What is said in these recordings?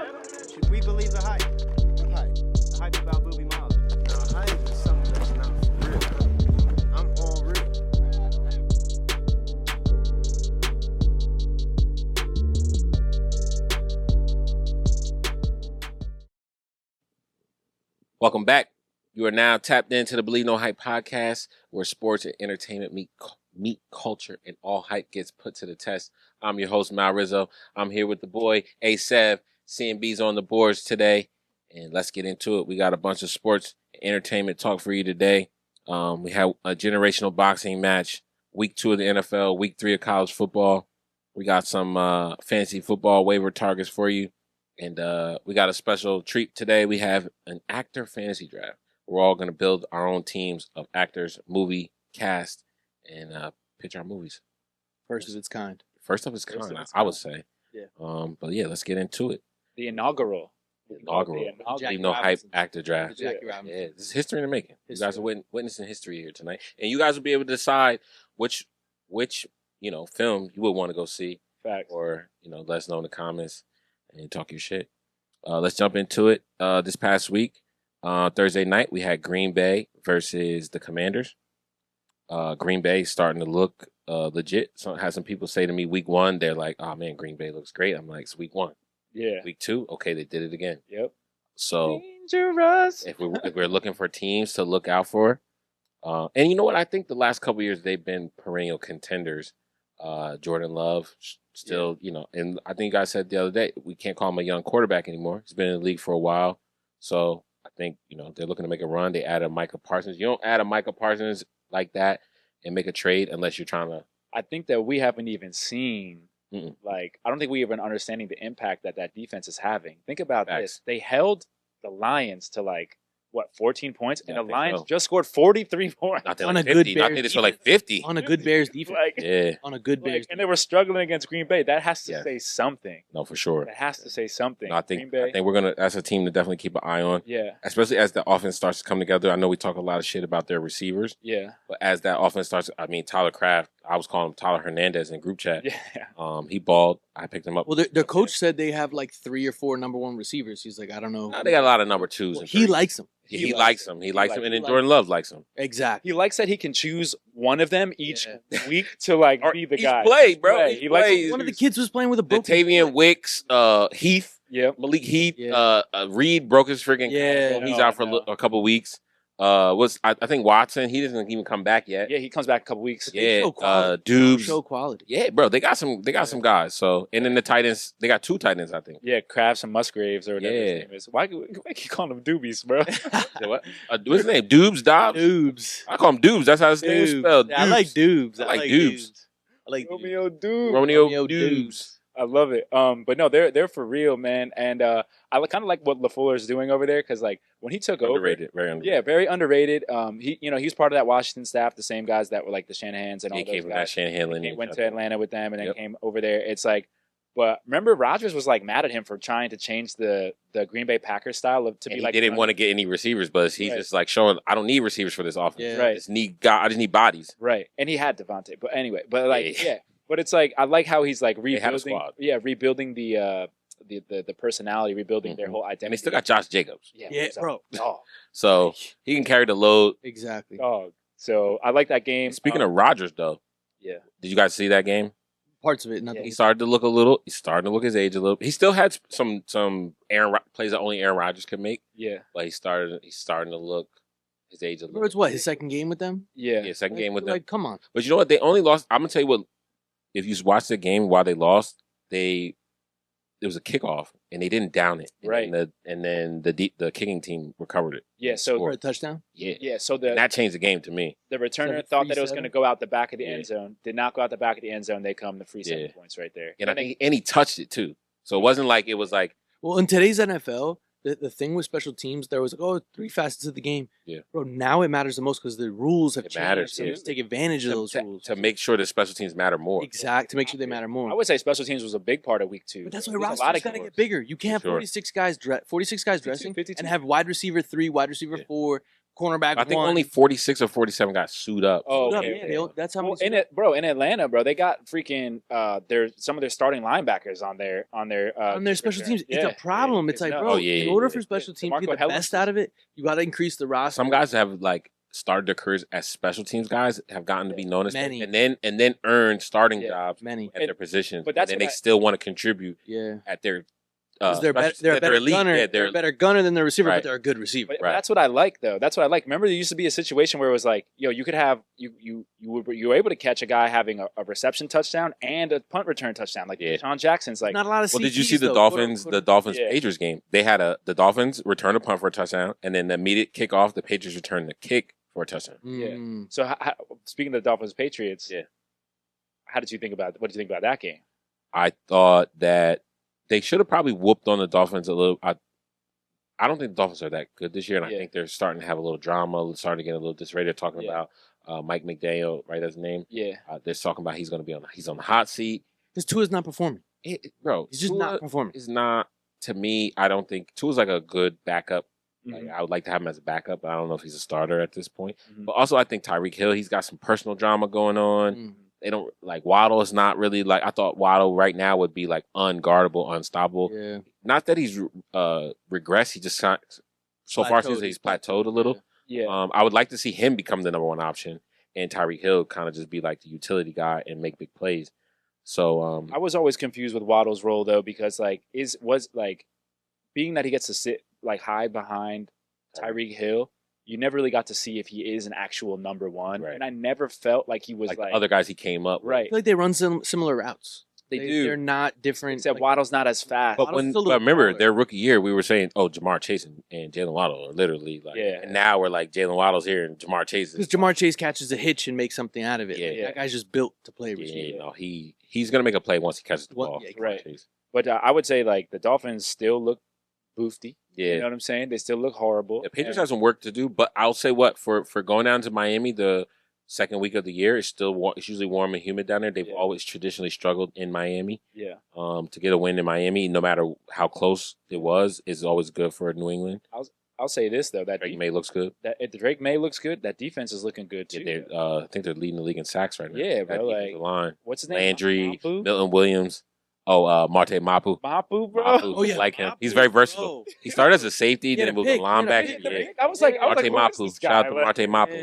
Should we believe the hype? What hype? The hype about Booby Miles. No, hype is something that's not for real. I'm all real. Welcome back. You are now tapped into the Believe No Hype podcast, where sports and entertainment meet culture and all hype gets put to the test. I'm your host, Malrizzo. I'm here with the boy, CEVN. CNB's on the boards today, and let's get into it. We got a bunch of sports and entertainment talk for you today. We have a generational boxing match, week 2 of the NFL, week 3 of college football. We got some fantasy football waiver targets for you. And we got a special treat today. We have an actor fantasy draft. We're all going to build our own teams of actors, movie cast, and pitch our movies. First of its kind. First of its kind, I would say. Yeah. But yeah, let's get into it. The inaugural. Believe No Hype actor draft. Jackie Robinson. Yeah, this is history in the making. You guys are witnessing history here tonight, and you guys will be able to decide which film you would want to go see. Facts. Or let us know in the comments and talk your shit. Let's jump into it. This past week, Thursday night, we had Green Bay versus the Commanders. Green Bay starting to look legit. So I had some people say to me week 1, they're like, "Oh man, Green Bay looks great." I'm like, "It's week 1." Yeah. Week 2, okay, they did it again. Yep. So dangerous. if we're looking for teams to look out for, and you know what, I think the last couple of years they've been perennial contenders. Jordan Love still, and I think you guys said the other day, we can't call him a young quarterback anymore. He's been in the league for a while. So I think, they're looking to make a run. They added Micah Parsons. You don't add a Micah Parsons like that and make a trade unless you're trying to. I think that we haven't even seen, I don't think we even understanding the impact that defense is having. Think about this. They held the Lions to 14 points? Yeah, and the Lions just scored 43 points. Not on a good Bears. I think they scored 50. On a good Bears defense. On a good Bears and they were struggling against Green Bay. That has to say something. No, for sure. That has to say something. No, I think we're going to, that's a team to definitely keep an eye on. Yeah. Especially as the offense starts to come together. I know we talk a lot of shit about their receivers. Yeah. But as that offense starts, Tyler Kraft, I was calling him Tyler Hernandez in group chat. Yeah. He balled. I picked him up. Well, their coach said they have 3 or 4 number 1 receivers. He's like, I don't know. No, they got a lot of number 2s. Well, he likes them. He likes him. He likes him. And then Jordan Love likes him. Exactly. He likes that he can choose one of them each week to be the guy. Play, bro. He likes one of the kids was playing with a broken Tavian Wicks, Heath, Malik Heath, Reed broke his freaking ankle. He's out for a couple weeks. I think Watson, he doesn't even come back yet. Yeah, he comes back a couple weeks. Yeah, Dubes. Show quality. Yeah, bro, they got some guys. So, and then the tight ends, they got 2 tight ends, I think. Yeah, Crafts and Musgraves or whatever his name is. Why keep calling them Doobies, bro? What? What's his name? Dobbs? Dubes. I call him Doobs. That's how his name is spelled. I like Dubes. I like Doobs. I like Romeo Dubes. Romeo Doobs. I love it. But no, they're for real, man. And I kind of like what LaFleur's doing over there because when he took over, very underrated. Yeah, very underrated. He was part of that Washington staff, the same guys that were the Shanahans and all those came from guys. That Shanahan lineage. He went to Atlanta with them and then came over there. It's but remember Rodgers was mad at him for trying to change the Green Bay Packers style to be he didn't want to get any receivers, but he's just showing I don't need receivers for this offense. Yeah. Right. I just need bodies. Right, and he had Devontae, but anyway, But it's I like how he's rebuilding. Yeah, rebuilding the personality, rebuilding their whole identity. And they still got Josh Jacobs. Yeah, bro. Oh, so he can carry the load. Exactly. Oh, so I like that game. Speaking of Rodgers, though, did you guys see that game? Parts of it, nothing. He started to look he's starting to look his age a little. He still had some plays that only Aaron Rodgers could make. Yeah, but he's starting to look his age a little. It's what, his second game with them? Yeah, second game with them. Come on. But you know what? They only lost. I'm gonna tell you what. If you watch the game while they lost, it was a kickoff and they didn't down it. Right. And then the kicking team recovered it. Yeah. So for a touchdown. Yeah. So that changed the game to me. The returner thought that it was going to go out the back of the end zone. Did not go out the back of the end zone. They come the free 7 points right there. And I think he touched it too. So it wasn't like it was like. Well, in today's NFL, the thing with special teams, there was 3 facets of the game. Yeah. Bro, now it matters the most because the rules have changed. Matters, so just take advantage of those rules. To make sure the special teams matter more. Exactly. To make sure they matter more. I would say special teams was a big part of week 2. But that's why rosters got to get bigger. You can't have 46 guys dressing 52. and have wide receiver 3, wide receiver 4, cornerback. I think one. only 46 or 47 got sued up. Oh, Suit up, okay, yeah, okay. that's how Well, many. in it, bro, in Atlanta, bro, they got freaking some of their starting linebackers on their on their special return. teams. It's a problem. It's like, nuts. bro, Oh, yeah, in order yeah, for special teams to DeMarco get the best Hellings. out of it, you got to increase the roster. Some guys have like started their careers as special teams guys, have gotten to be known as Many. and then earned starting Yeah. jobs Many. at their positions. But that's and what then they I- still want to contribute Yeah. at their 'Cause they're a better elite. gunner. Yeah, they're a better gunner than their receiver, Right. but they're a good receiver. But Right. that's what I like, though. That's what I like. Remember, there used to be a situation where it was like, yo, you could have you were able to catch a guy having a reception touchdown and a punt return touchdown, like Yeah. Deshaun Jackson's. Like, Not a lot of. Well, did you CTs, see the though. Dolphins? The Dolphins Yeah. Patriots game. They had the Dolphins return a punt for a touchdown, and then the immediate kickoff, the Patriots returned the kick for a touchdown. Mm. so speaking of the Dolphins Patriots, Yeah. what did you think about that game? I thought that they should have probably whooped on the Dolphins a little. I don't think the Dolphins are that good this year, and I Yeah. think they're starting to have a little drama, starting to get a little disarray. They're talking Yeah. about Mike McDaniel, right? That's his name. Yeah, They're talking about he's on the hot seat. This Tua's not performing. Bro, He's just Tua not performing. is not, to me. I don't think Tua's like a good backup. Like, Mhm. I would like to have him as a backup, but I don't know if he's a starter at this point. Mhm. But also, I think Tyreek Hill, he's got some personal drama going on. Mm. They don't like Waddle is not really like, I thought Waddle right now would be like unguardable, unstoppable. Yeah. Not that he's regressed. He just so far seems Plateaued. that he's plateaued a little. yeah. I would like to see him become the number one option, and Tyreek Hill kind of just be like the utility guy and make big plays. So I was always confused with Waddle's role though, because like was being that he gets to sit like high behind Tyreek Hill, you never really got to see if he is an actual number one, Right. and I never felt like he was like like, the other guys he came up with. I right. feel like they run similar routes. They do. They're not different. Except like, Waddle's not as fast. But Waddle's still a little remember taller. their rookie year, we were saying, oh, Jamar Chase and Jalen Waddle are literally like, Yeah. and now we're like Jalen Waddle's here and Jamar Chase because is. Jamar Chase catches a hitch and makes something out of it. Yeah. Like, Yeah. that guy's just built to play Yeah, receiver. no, he's gonna make a play once he catches the What- ball. yeah, Jamar right. Chase. But I would say like the Dolphins still look boofty. Yeah. You know what I'm saying? They still look horrible. The Patriots And- have some work to do, but I'll say what for going down to Miami the second week of the year, it's usually warm and humid down there. They've Yeah. always traditionally struggled in Miami. yeah. To get a win in Miami, no matter how close it was, is always good for New England. I'll say this though, that Drake May looks good. if the Drake May looks good, that defense is looking good too. Yeah, I think they're leading the league in sacks right now. Yeah, That bro, defensive line. What's his name? Landry, Mapu? Milton Williams. Oh, Marte Mapu. Mapu, bro. Mapu, Oh, yeah, like him. He's Mapu, very versatile. bro. He started as a safety, He had then a moved to pick, he had a linebacker. pick. Yeah. I was like, Marte who is Mapu. this Shout out guy? to Like- Marte Mapu.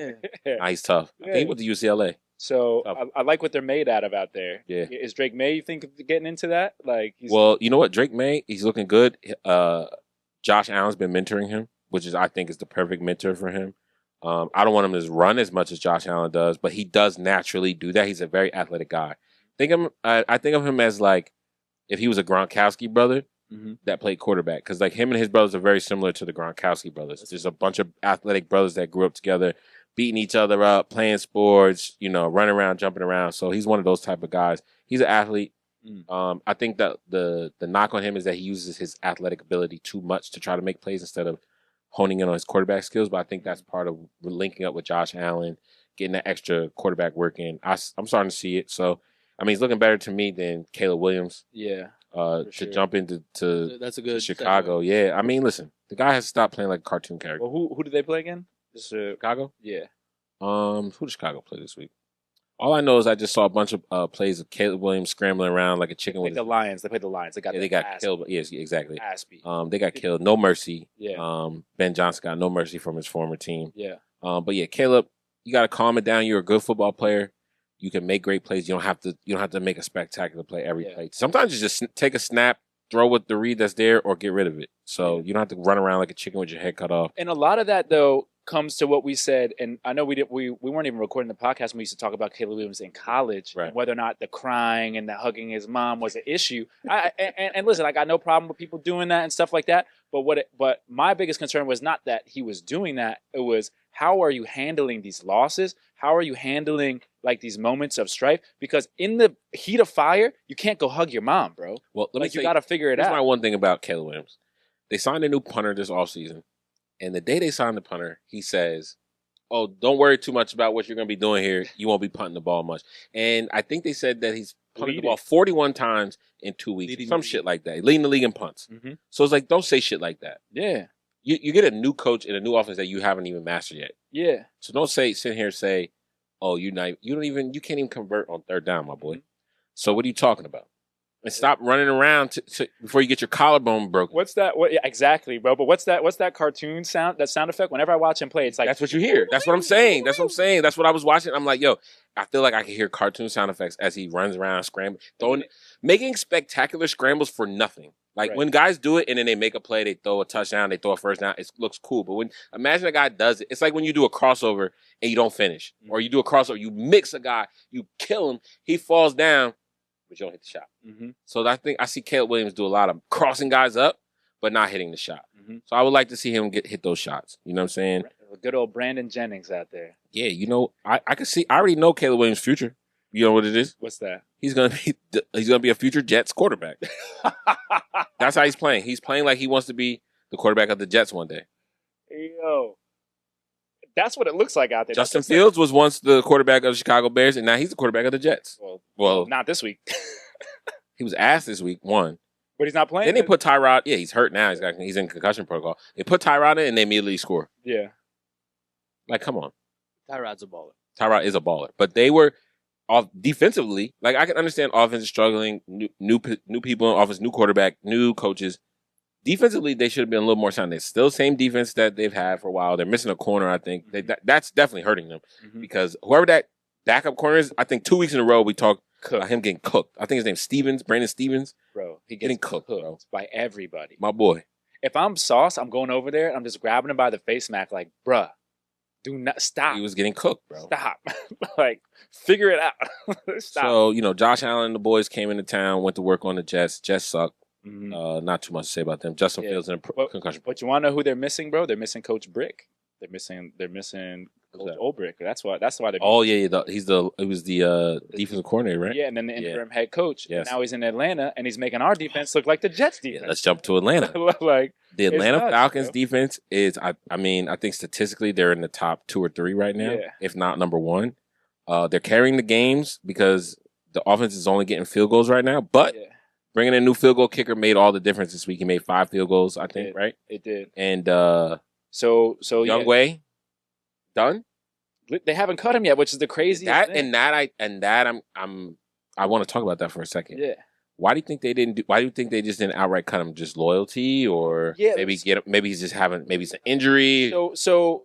Yeah. Nah, he's tough. I Yeah. think he went to UCLA. So Tough. I like what they're made out of out there. Yeah. Is Drake May, you think, getting into that? Like, Well, you know what? Drake May, he's looking good. Josh Allen's been mentoring him, which is I think is the perfect mentor for him. I don't want him to run as much as Josh Allen does, but he does naturally do that. He's a very athletic guy. I think of him as like if he was a Gronkowski brother Mhm. that played quarterback, because like him and his brothers are very similar to the Gronkowski brothers. There's a bunch of athletic brothers that grew up together, beating each other up, playing sports, running around, jumping around. So he's one of those type of guys. He's an athlete. I think that the knock on him is that he uses his athletic ability too much to try to make plays instead of honing in on his quarterback skills. But I think that's part of linking up with Josh Allen, getting that extra quarterback work in. I'm starting to see it. So, I mean, he's looking better to me than Caleb Williams Yeah. to sure. jump into That's a good Chicago. segue. Yeah, I mean, listen, the guy has to stop playing like a cartoon character. Well, who did they play again? Just, Chicago? yeah. Who did Chicago play this week? All I know is I just saw a bunch of plays of Caleb Williams scrambling around like a chicken They with played the his. Lions. They played the Lions. They got Yeah, they got killed. Yes, exactly. Ass beat. They got killed. No mercy. Yeah. Ben Johnson got no mercy from his former team. Yeah. But yeah, Caleb, you got to calm it down. You're a good football player. You can make great plays. You don't have to make a spectacular play every Yeah. play. Sometimes you just take a snap, throw with the read that's there, or get rid of it. So you don't have to run around like a chicken with your head cut off. And a lot of that though comes to what we said, and I know we weren't even recording the podcast when we used to talk about Caleb Williams in college, Right. and whether or not the crying and the hugging his mom was an issue. And listen, I got no problem with people doing that and stuff like that. But my biggest concern was not that he was doing that. It was, how are you handling these losses? How are you handling like these moments of strife? Because in the heat of fire, you can't go hug your mom, bro. Well, let me Like, you say, got to figure it here's out. my one thing about Caleb Williams. They signed a new punter this offseason. And the day they signed the punter, he says, oh, don't worry too much about what you're going to be doing here. You won't be punting the ball much. And I think they said that he's punted the ball 41 times in 2 weeks. Leading Some the shit league. like that. Leading the league in punts. Mhm. So it's like, don't say shit like that. Yeah. you get a new coach in a new offense that you haven't even mastered yet. Yeah. So don't sit here and say, "Oh, you can't even convert on third down, my boy." So what are you talking about? And stop running around before you get your collarbone broken. What's that? Yeah, exactly, bro. But what's that cartoon sound? That sound effect. Whenever I watch him play, it's like That's what you hear. That's what I'm saying. That's what I was watching. I'm like, yo, I feel like I can hear cartoon sound effects as he runs around scrambling, making spectacular scrambles for nothing. Like Right. when guys do it and then they make a play, they throw a touchdown, they throw a first down, it looks cool. But imagine a guy does it, it's like when you do a crossover and you don't finish, or you do a crossover, you mix a guy, you kill him, he falls down, but you don't hit the shot. Mm-hmm. So I think I see Caleb Williams do a lot of crossing guys up, but not hitting the shot. Mm-hmm. So I would like to see him hit those shots. You know what I'm saying? Good old Brandon Jennings out there. Yeah, I can see. I already know Caleb Williams' future. You know what it is? What's that? He's gonna be a future Jets quarterback. That's how he's playing. He's playing like he wants to be the quarterback of the Jets one day. Yo, that's what it looks like out there. Justin Fields was once the quarterback of the Chicago Bears, and now he's the quarterback of the Jets. Well, not this week. he was asked this week, one. But he's not playing. Then they put Tyrod. Yeah, he's hurt now. He's in concussion protocol. They put Tyrod in, and they immediately score. Yeah. Like, come on. Tyrod's a baller. Tyrod is a baller, but they were off defensively. Like, I can understand offense is struggling, new people in office, new quarterback, new coaches. Defensively, they should have been a little more sound. They're still the same defense that they've had for a while. They're missing a corner, I think. That's definitely hurting them because whoever that backup corner is, I think 2 weeks in a row we talked about him getting cooked. I think his name's Brandon Stevens. Bro, he getting gets cooked, bro. by everybody. My boy. If I'm Sauce, I'm going over there and I'm just grabbing him by the face smack like, bruh, do not stop. He was getting cooked, bro. Stop. Like, figure it out. Stop. So, Josh Allen and the boys came into town, went to work on the Jets. Jets suck. Mm-hmm. Not too much to say about them. Justin Fields in a concussion. But you want to know who they're missing, bro? They're missing Coach Brick. They're missing Coach Olbrick. That's why they're. Oh yeah, he was the defensive coordinator, right? Yeah, and then the interim head coach. Yes. Now he's in Atlanta, and he's making our defense look like the Jets defense. Yeah, let's jump to Atlanta. Like the Atlanta nuts, Falcons bro. defense is, I think statistically they're in the top 2 or 3 right now, if not number 1. They're carrying the games because the offense is only getting field goals right now, but bringing in a new field goal kicker made all the difference this week. He made 5 field goals, I think, right? It did. And so Youngway done. They haven't cut him yet, which is the craziest thing. I want to talk about that for a second. Yeah. Why do you think they didn't do? Why do you think they just didn't outright cut him? Just loyalty, or maybe he's just having, maybe it's an injury. So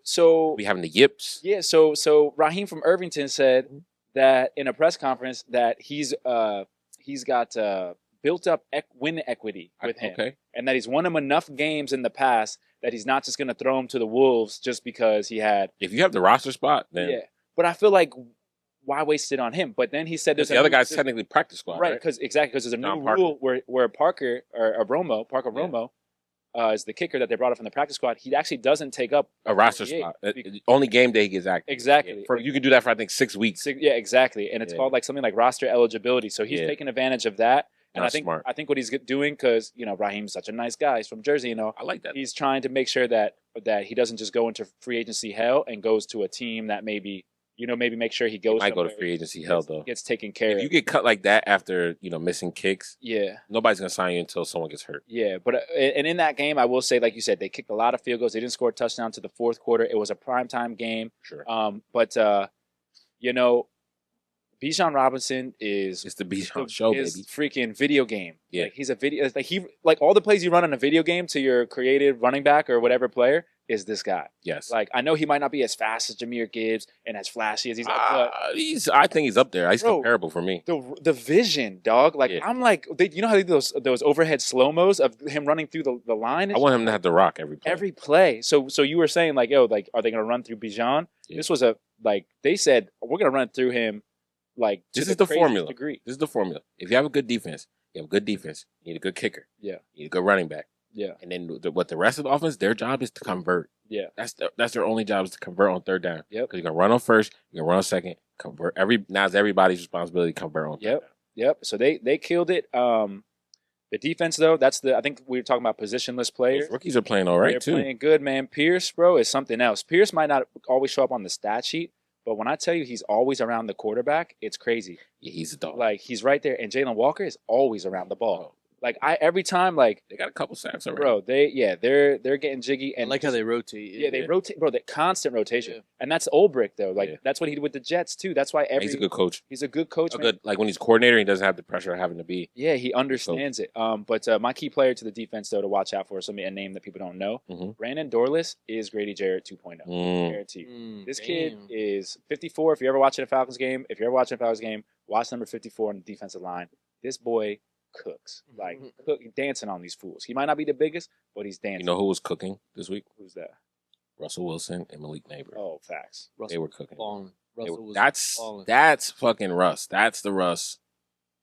we having the yips. Yeah. So Raheem from Irvington said that in a press conference that he's got built up win equity with him, and that he's won him enough games in the past that he's not just going to throw him to the wolves just because he had. If you have the roster spot, then But I feel like, why waste it on him? But then he said there's the other guy's technically practice squad, right? Because there's a new rule where Parker Romo is the kicker that they brought up from the practice squad. He actually doesn't take up a roster spot. Only game day he gets active. Exactly. You can do that for I think 6 weeks. Yeah, exactly. And it's called like something like roster eligibility. So he's taking advantage of that. And That's I think smart. I think what he's doing, because Raheem's such a nice guy, he's from Jersey, I like that. He's trying to make sure that he doesn't just go into free agency hell and goes to a team that maybe make sure he goes. Might go to free agency hell though. Gets taken care of. If you get cut like that after missing kicks, nobody's gonna sign you until someone gets hurt. Yeah, but and in that game, I will say, like you said, they kicked a lot of field goals. They didn't score a touchdown to the fourth quarter. It was a primetime game. Sure. But Bijan Robinson is the Bijan show, baby. Freaking video game. Yeah, like he's a video. Like all the plays you run in a video game to your creative running back or whatever player is this guy. Yes. Like I know he might not be as fast as Jahmyr Gibbs and as flashy as he's. I think he's up there. He's comparable for me. The vision, dog. Like I'm like, you know how they do those overhead slow mos of him running through the line. I want him to have to rock every play. Every play. So you were saying like, are they gonna run through Bijan? Yeah. This was they said we're gonna run through him. Like this is the formula. Degree. This is the formula. If you have a good defense, you have a good defense. You need a good kicker. Yeah. You need a good running back. Yeah. And then what the rest of the offense, their job is to convert. Yeah. That's their only job is to convert on third down. Yep. Because you're gonna run on first, you're gonna run on second, convert now it's everybody's responsibility to convert on third down. Yep. So they killed it. The defense though, I think we were talking about positionless players. Those rookies are playing all right too. They're playing good, man. Pierce, bro, is something else. Pierce might not always show up on the stat sheet, but when I tell you he's always around the quarterback, it's crazy. Yeah, he's a dog. Like he's right there, and Jalen Walker is always around the ball. Like every time, like They got a couple sacks already. bro, they're getting jiggy I and like how they rotate. yeah, they rotate, bro. That constant rotation, Yeah. and that's Ulbrich though. Like Yeah. that's what he did with the Jets too. That's why He's a good coach. he's a good coach. A man. good, like when he's coordinator, he doesn't have the pressure of having to be. Yeah, he understands it. But my key player to the defense though to watch out for, a name that people don't know, Mhm. Brandon Dorless is Grady Jarrett 2.0. Mm. Guaranteed. This kid is 54. If you're ever watching a Falcons game, watch number 54 on the defensive line. This boy cooks. Like dancing on these fools. He might not be the biggest, but he's dancing. You know who was cooking this week? Who's that? Russell Wilson and Malik Neighbor. Oh, facts. They were cooking. Balling. They Russell were- was that's balling. that's fucking Russ. That's the Russ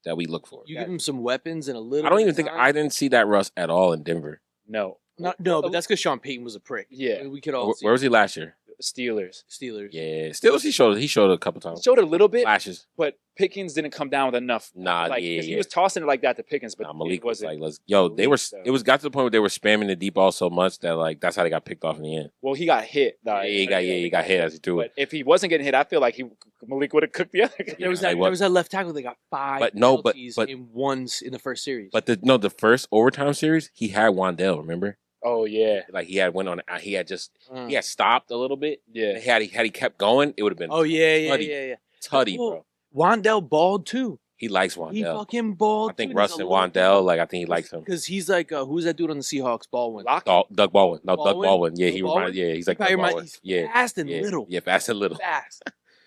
that we look for. You give him some weapons and a little. I don't bit even of think time. I didn't see that Russ at all in Denver. No. No, but that's because Sean Payton was a prick. Yeah. We could all see Where was he last year? Steelers. Steelers. Yeah, still he showed a couple times. Showed a little bit, Flashes. but Pickens didn't come down with enough. Nah, like, yeah, 'cause he yeah. was tossing it like that to Pickens, but Nah, Malik was wasn't. like, they were. Malik, though. It was got to the point where they were spamming the deep ball so much that like that's how they got picked off in the end. Well, he got hit. He got hit as he threw But it. if he wasn't getting hit, I feel like Malik would have cooked the other guy. There was Yeah, that. he There was that left tackle. They got 5 But no, but- penalties but- in the first series. But the first overtime series, he had Wandell. Remember, Oh yeah, like he had went on. He had Uh. he had stopped a little bit. yeah. Had he kept going, it would have been. Oh yeah, Tutty. yeah. Tutty, Well, bro. Wandell balled too. He likes He Wandell. fucking balled. I think too. Russ He's a and little Wandell, like I think he likes him. because he's like who's that dude on the Seahawks? Baldwin. Doug Baldwin. No, Doug Baldwin? Baldwin. Yeah, Doug he Baldwin? reminds. Yeah, he's like Probably Doug Baldwin. he's Yeah, fast and yeah, little. Yeah, fast and little. Fast.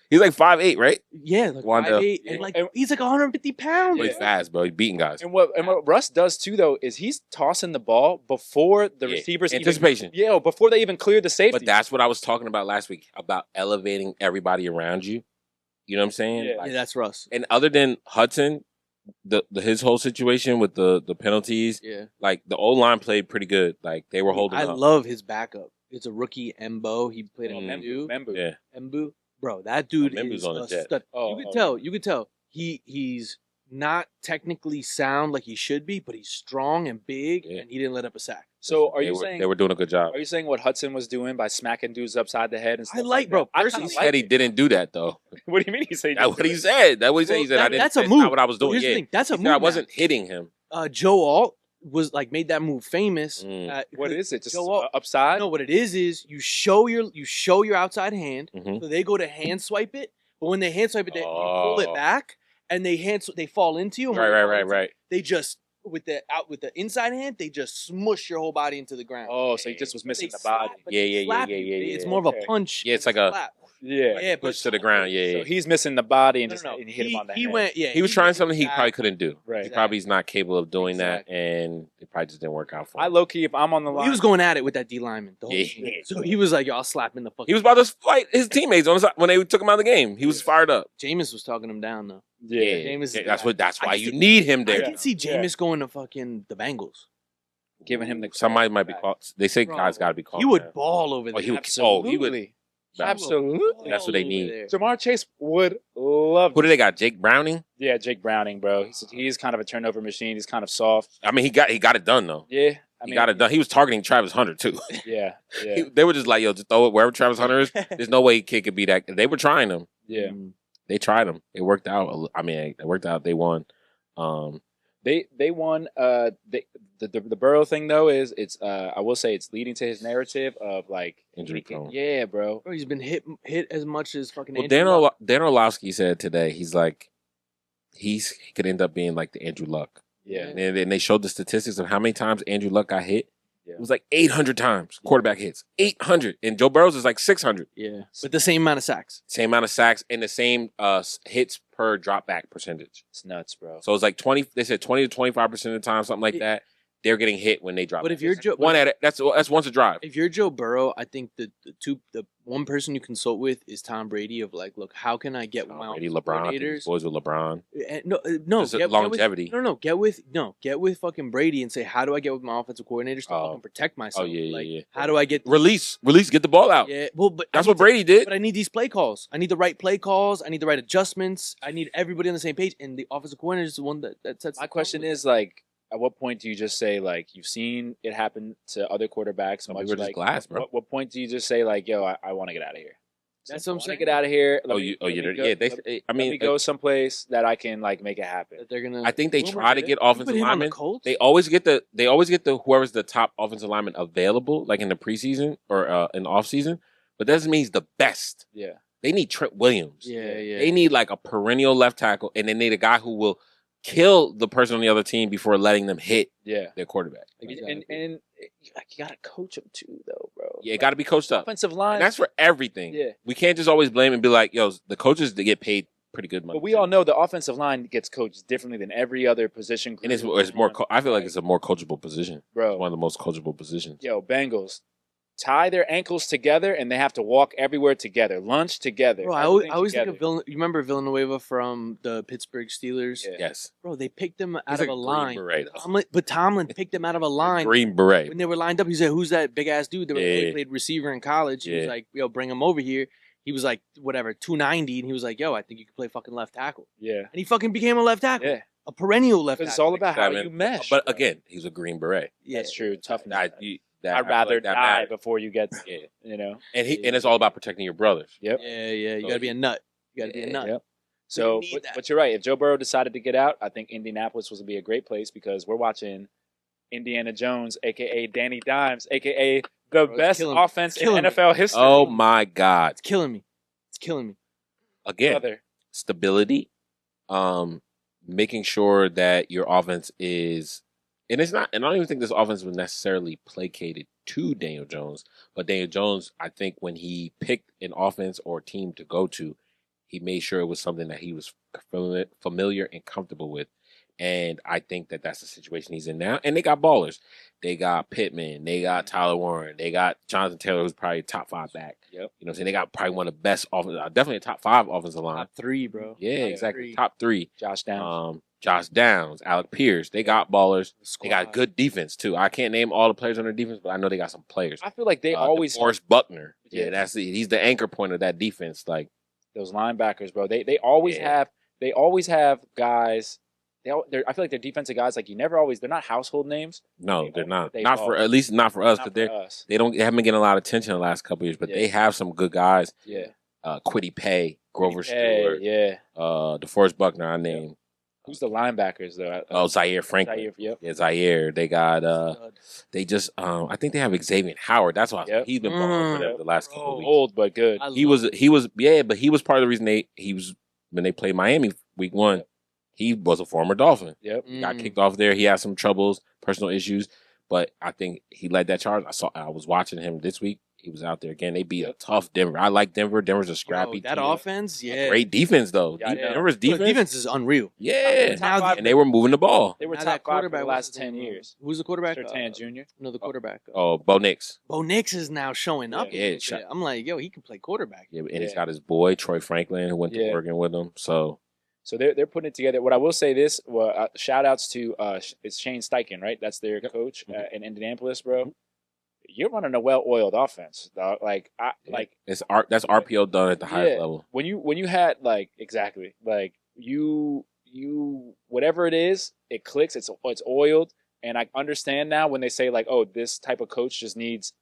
He's like 5'8", right? Yeah, like Wandell. 5'8", Yeah. and like he's like 150 pounds. But he's fast, bro. He's beating guys. And what Russ does too, though, is he's tossing the ball before the Yeah. receivers Anticipation. before they even clear the safety. But that's what I was talking about last week about elevating everybody around you. You know what I'm saying? Yeah. Like, Yeah, that's Russ. and other than Hudson, the his whole situation with the penalties, Yeah, like the old line played pretty good. Like they were holding I up. love his backup. It's a rookie Embo. He played on Mm. Membu. Yeah, Embu, bro, that dude Membu's is on the a jet. stud. Oh, you could oh. tell. You could tell. He's not technically sound like he should be, but he's strong and big, Yeah. and he didn't let up a sack. So are they you were, saying they were doing a good job? Are you saying what Hudson was doing by smacking dudes upside the head and stuff? I like, bro, that? I personally- kinda He like said he it. didn't do that though. What do you mean he said? That's what he said. That's what he said. Well, He said I that- didn't. that's a That's move. not what I was doing. Here's the Yeah, thing. That's a He said move. I now. wasn't hitting him. Joe Alt was like made that move famous. Mm. What is it? Just Joe Alt- upside? No, what it is you show your outside hand. Mhm. So they go to hand swipe it, but when they hand swipe it, they you pull Oh. it back, and they fall into you. And when they fall into you, Right. They just with the inside hand, they just smush your whole body into the ground. Oh, so he just was missing They the body. slap, but Yeah, they yeah, slap yeah, you. yeah, It's yeah. more of a Okay. punch. Yeah, it's than like a- slap. Yeah. Yeah, but Push to the ground. Yeah, So yeah. he's missing the body and No, just no, no. and hit him on the he head. went. Yeah, He was trying something he exactly- probably couldn't do. Right. He probably is not capable of doing Exactly. that, and it probably just didn't work out for him. I low key, if I'm on the line, He was going at it with that D lineman. The whole Yeah. game. So he was like, "Yo, I'll slap him in the fucking." He was about to fight his teammates on his, when they took him out of the game. He was fired up. Jameis was talking him down though. Yeah. Jameis is the That's guy. what. That's I why can you see- need him I there. can see Yeah. Jameis going to fucking the Bengals. Giving him the Somebody might be called. They say Bro, guys got to be called. He would man. ball over Oh, there. he would. Absolutely. Oh, he would. Absolutely. That's what they Ball need. over there. Jamar Chase would love. Who do they got? Jake Browning. Yeah, Jake Browning, bro. He's kind of a turnover machine. He's kind of soft. I mean, he got it done though. Yeah, I He mean, got it done. He was targeting Travis Hunter too. Yeah, yeah, They were just like, yo, just throw it wherever Travis Hunter is. There's no way kid could be that. They were trying him. yeah. Mm. They tried him. It worked out. I mean, it worked out. They won. They won. The Burrow thing though is it's I will say it's leading to his narrative of like Injury prone. Yeah, bro. Bro, he's been hit as much as fucking. Well, Andrew Luck. Dan Orlovsky said today, he's like, he could end up being like the Andrew Luck. Yeah, And then they showed the statistics of how many times Andrew Luck got hit. Yeah. It was like 800 times quarterback hits. 800. And Joe Burrow's is like 600. Yeah, with the same amount of sacks. Same amount of sacks and the same hits per drop back percentage. it's nuts, bro. So it's like 20. They said 20 to 25% of the time, something like that. They're getting hit when they drop. But back. if you're Joe, one at it, that's once a drive. if you're Joe Burrow, I think the one person you consult with is Tom Brady. Of like, look, how can I get with my Brady, LeBron, I think coordinators? he's boys with LeBron. No, Just longevity. Get with fucking Brady and say, how do I get with my offensive coordinators to fucking protect myself? yeah, like, yeah. How do I get Release, get the ball out. Yeah, well, but That's what Brady did. But I need these play calls. I need the right play calls. I need the right adjustments. I need everybody on the same page. And the offensive coordinator is the one that sets. My question is like, at what point do you just say like you've seen it happen to other quarterbacks? Some much people are just like, glass, bro. What point do you just say like, yo, I want to get out of here? That's what I'm I want to saying. get out of here. I mean, let me go someplace that I can like make it happen. That they're gonna. I think they Rumor try to did get You put offensive him on the linemen. Colts? They always get the whoever's the top offensive lineman available, like in the preseason or in the offseason. But that doesn't mean he's the best. Yeah, They need Trent Williams. Yeah. They need like a perennial left tackle, and they need a guy who will kill the person on the other team before letting them hit yeah. their quarterback. Exactly. And you gotta coach them too, though, bro. Yeah, it got to be coached up. Offensive line. And that's for everything. Yeah. We can't just always blame and be like, yo, the coaches, they get paid pretty good money. But we all know the offensive line gets coached differently than every other position group. And it's more, I feel like it's a more coachable position. Bro. It's one of the most coachable positions. Yo, Bengals tie their ankles together and they have to walk everywhere together, lunch together. Bro, I always everything think of together. You remember Villanueva from the Pittsburgh Steelers? Yeah. Yes. Bro, they picked him out He's of a a Green line. Beret, though. But Tomlin picked him out of a line. Green Beret. When they were lined up, he said, "Who's that big ass dude that Yeah. played receiver in college?" He was Yeah. like, "Yo, bring him over here." He was like, whatever, 290, and he was like, "Yo, I think you can play fucking left tackle." Yeah. And he fucking became a left tackle, Yeah. a perennial left Because tackle. it's all about how Seven. you mesh. But bro. again, he's a Green Beret. Yeah. That's true. Toughness. I feel I'd rather like that die matters. before you get, Yeah. you know. And it's all about protecting your brothers. Yep. Yeah. You So gotta be a nut. You gotta be a Yeah. nut. Yep. So, need that. but you're right. If Joe Burrow decided to get out, I think Indianapolis was be a great place because we're watching Indiana Jones, aka Danny Dimes, aka the Bro, it's best killing me. offense It's in killing me. NFL history. Oh my God. It's killing me. It's killing me. Again, Brother. stability, making sure that your offense is, and it's not, and I don't even think this offense was necessarily placated to Daniel Jones, but Daniel Jones, I think when he picked an offense or team to go to, he made sure it was something that he was familiar and comfortable with. And I think that that's the situation he's in now. And they got ballers. They got Pittman. They got Tyler Warren. They got Jonathan Taylor, who's probably top 5 back. Yep. You know what I'm saying? They got probably one of the best definitely a top 5 offensive line. Top 3, bro. Yeah, top exactly. 3. Top 3. Josh Downs. Josh Downs, Alec Pierce. They got ballers. They got Squad. good defense too. I can't name all the players on their defense, but I know they got some players. I feel like they always Forrest Buckner. Yeah. Yeah, he's the anchor point of that defense. Like, those linebackers, bro. They always Yeah. have guys. I feel like they're defensive guys. Like they're not household names. no, they're not. They Not ball. for at least not for us, Not because for us. they haven't been getting a lot of attention in the last couple of years. But Yeah. they have some good guys. Yeah. Quiddy Pay, Grover Hey, Stewart, yeah. DeForest Buckner. I named. Who's the linebackers though? Oh, Zaire Franklin. Zaire, yep. Yeah, Zaire. They got. They just. I think they have Xavier Howard. That's why Yep. he's been balling for them the last couple of weeks. Old but good. He was but he was part of the reason when they played Miami week 1, he was a former Dolphin. Yep. He got kicked off there. He had some troubles, personal issues, but I think he led that charge. I was watching him this week. He was out there again. They beat a tough Denver. I like Denver. Denver's a scrappy That team. offense, yeah. Great defense though. Yeah, I know. Denver's Bro, defense. defense is unreal. Yeah. Top five. And they were moving the ball. They were Now top that 5 for the quarterback, last what's his 10 name? years. Who's the quarterback? Sertan Jr. No, the quarterback. Oh, Bo Nix. Bo Nix is now showing up. Yeah, Yeah, I'm like, yo, he can play quarterback. Yeah, and he's Yeah. got his boy Troy Franklin who went to Yeah. Oregon with him. So So they're putting it together. What I will say this, shout outs to it's Shane Steichen, right? That's their coach in Indianapolis, bro. You're running a well-oiled offense, dog. Like that's RPO done at the highest Yeah. level. when you had exactly you whatever it is, it clicks. It's oiled, and I understand now when they say oh, this type of coach just needs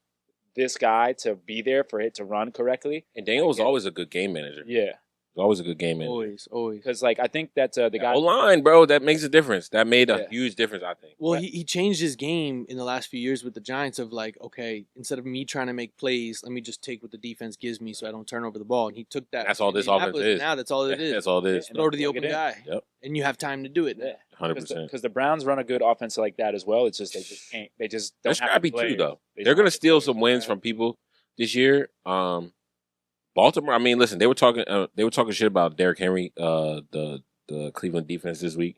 this guy to be there for it to run correctly. And Daniel was always a good game manager. Yeah, He was always a good game manager. Always. because I think that the guy. O-line, bro, that makes a difference. That made a Yeah. huge difference, I think. Well, he changed his game in the last few years with the Giants of okay, instead of me trying to make plays, let me just take what the defense gives me so I don't turn over the ball. And he took that. That's all this Indianapolis, offense is. Now that's all it is. That's all it is. And Throw to the plug it open in. guy. Yep. And you have time to do it. Yeah. 100%. Because the Browns run a good offense like that as well. It's just they just can't. They just They're don't have scrappy the players. too, though. They They're just going to have the steal players. some wins from people this year. Baltimore, I mean, listen, they were talking shit about Derrick Henry, the Cleveland defense this week.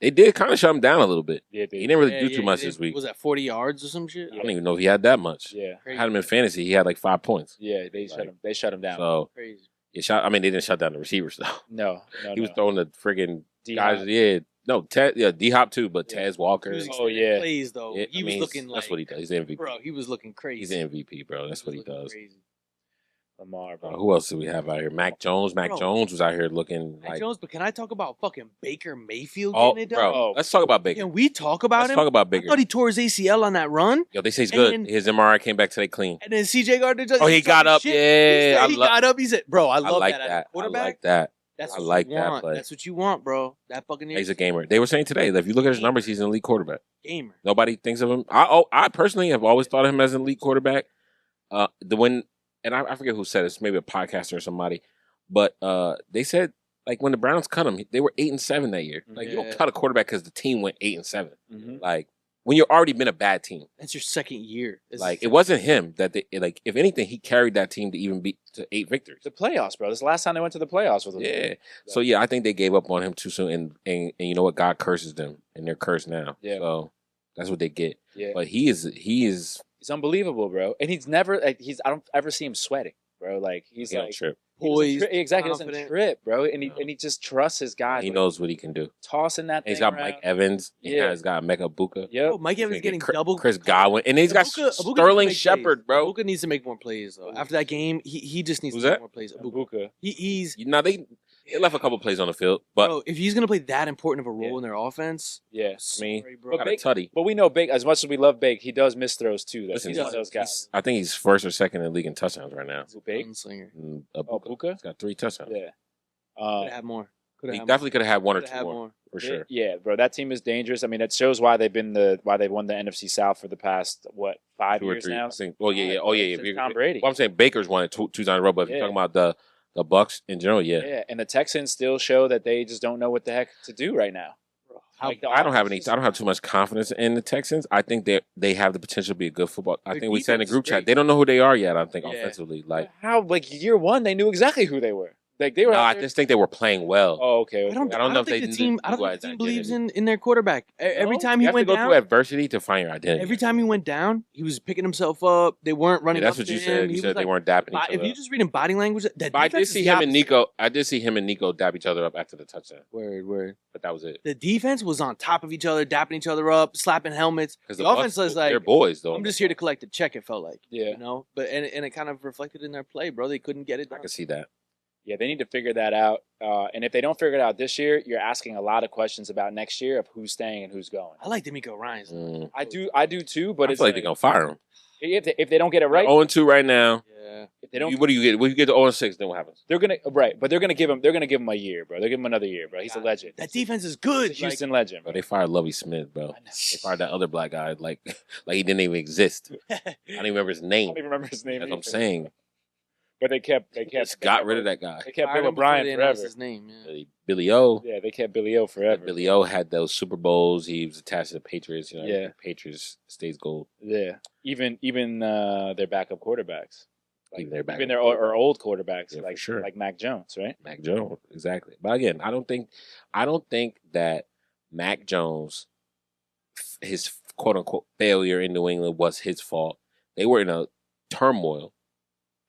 They did kind of shut him down a little bit. Yeah, He didn't really Yeah, do too much he this did- week. Was that 40 yards or some shit? I don't even know if he had that much. Yeah, I had him in fantasy. He had 5 points. yeah. They shut him. They shut him down. So Crazy. they didn't shut down the receivers though. no, He was throwing the friggin' D-Hop. guys. Yeah, no, D-Hop too, but Yeah. Tez Walker. He was Oh, extending yeah. plays though. Yeah, He I was mean, looking that's what he does. He's the MVP. Bro, he was looking crazy. He's the MVP, bro. That's what he was looking does. crazy. Lamar, bro. Who else do we have out here? Mac Jones. Mac Bro. Jones was out here looking Mac like. Jones, but can I talk about fucking Baker Mayfield Oh, getting it done? bro. Oh. Let's talk about Baker. Can we talk about Let's him? talk about I Baker. thought he tore his ACL on that run, Yo, they say he's And good. then- His MRI came back today clean. and then CJ Gardner just Oh, he got up. shit. Yeah, He got up. He said, "Bro, I I love like that. As a that. I quarterback, like that. that's I what like you that want. play. That's what you want, bro. That fucking He's a gamer. They were saying today that if you look at his numbers, he's an elite quarterback. gamer. Nobody thinks of him. I personally have always thought of him as an elite quarterback. I forget who said this, maybe a podcaster or somebody, but they said like when the Browns cut him, they were 8-7 that year. Like you don't Yeah. cut a quarterback because the team went 8-7. Mhm. Like when you've already been a bad team. That's your second year. Like it wasn't him that they like. If anything, he carried that team to even beat to 8 victories. The playoffs, bro. This is the last time they went to the playoffs with him. Yeah. So yeah, I think they gave up on him too soon, and you know what? God curses them, and they're cursed now. Yeah. So that's what they get. Yeah. But he is He's unbelievable, bro. And he's never like I don't ever see him sweating, bro. Like he's he don't like trip. he doesn't poised, exactly doesn't confident. trip, bro. And No. he just trusts his guys. He like, knows what he can do. tossing that And he's thing got around. Mike Evans. Yeah. He's got Mecca Buka. Yep. Oh, Mike Evans He's getting gonna get double. Chris Godwin, and he's got Abuka needs to Sterling make Shepard, plays. bro. Abuka needs to make more plays though. After that game, he just needs Who's to make that? more plays. Abuka. Abuka. He's Now they left a couple plays on the field, but bro. If he's gonna play that important of a role Yeah. in their offense, Yeah. I mean, sorry, bro. got a Big- tutty. But we know Bake, as much as we love Bake, he does miss throws too, though. Listen, He's one of those guys. I think he's first or second in the league in touchdowns right now. Bake? Gunslinger. Abuka? He's got 3 touchdowns. Yeah. Could have had more. Could He have definitely could have had one or Could two have more, for They- sure. Yeah, bro. That team is dangerous. I mean, that shows why they've won the NFC South for the past 5 2 or years 3. now. I think. Oh yeah, yeah. Five, Oh yeah, bro, yeah. since Tom Brady. Well, I'm saying Baker's won it two times in a row, but if Yeah. you're talking about the Bucks in general, yeah. Yeah, and the Texans still show that they just don't know what the heck to do right now. Like, the I don't have offense I don't have too much confidence in the Texans. I think they have the potential to be a good football. I Their think we said in the defense group is chat great. they don't know who they are yet. I think Yeah. offensively, like How year one they knew exactly who they were. Like they were. no, out I there- just think they were playing well. Oh, okay. I don't. I don't know if think they the team. I don't utilize think the team identity. believes in their quarterback. Every No? time You he have to went go down, through adversity to find your identity. every time he went down, he was picking himself up. They weren't running. Yeah, that's up what to you him. said. He You was said they like- weren't dapping each If other you up. just read in body language, that But I did defense see is the him and opposite. Nico. I did see him and Nico dap each other up after the touchdown, Word. but that was it. The defense was on top of each other, dapping each other up, slapping helmets. Because The offense was like, they're boys though. I'm just here to collect a check. It felt like, Yeah. you know. But and it kind of reflected in their play, bro. They couldn't get it I done. can see that. Yeah, they need to figure that out. And if they don't figure it out this year, you're asking a lot of questions about next year of who's staying and who's going. I like D'Amico Ryans. Mm. I do too. But I it's feel like they're gonna fire him. if they don't get it right, 0-2 right now. Yeah. if they don't, What do you get? When you get to 0-6, then what happens? they're gonna right. But they're gonna give him a year, bro. They're giving him another year, bro. He's a legend. That defense is He's good. a Houston legend, Bro, bro. they fired Lovie Smith, bro. I know. They fired that other black guy like he didn't even exist. I don't even remember his I name. don't even remember his name. That's what I'm either. saying. But they kept Just got rid of that guy. They kept Fired Bill him before O'Brien they announced forever. His name. Yeah. Billy O. Yeah, they kept Billy O forever. Billy O had those Super Bowls. He was attached to the Patriots. You know, Yeah. Patriots stays gold. Yeah, even their backup quarterbacks, Even their even their or old quarterbacks, Yeah, for like sure. like Mac Jones, right? Mac Jones, exactly. But again, I don't think that Mac Jones, his quote unquote failure in New England was his fault. They were in a turmoil,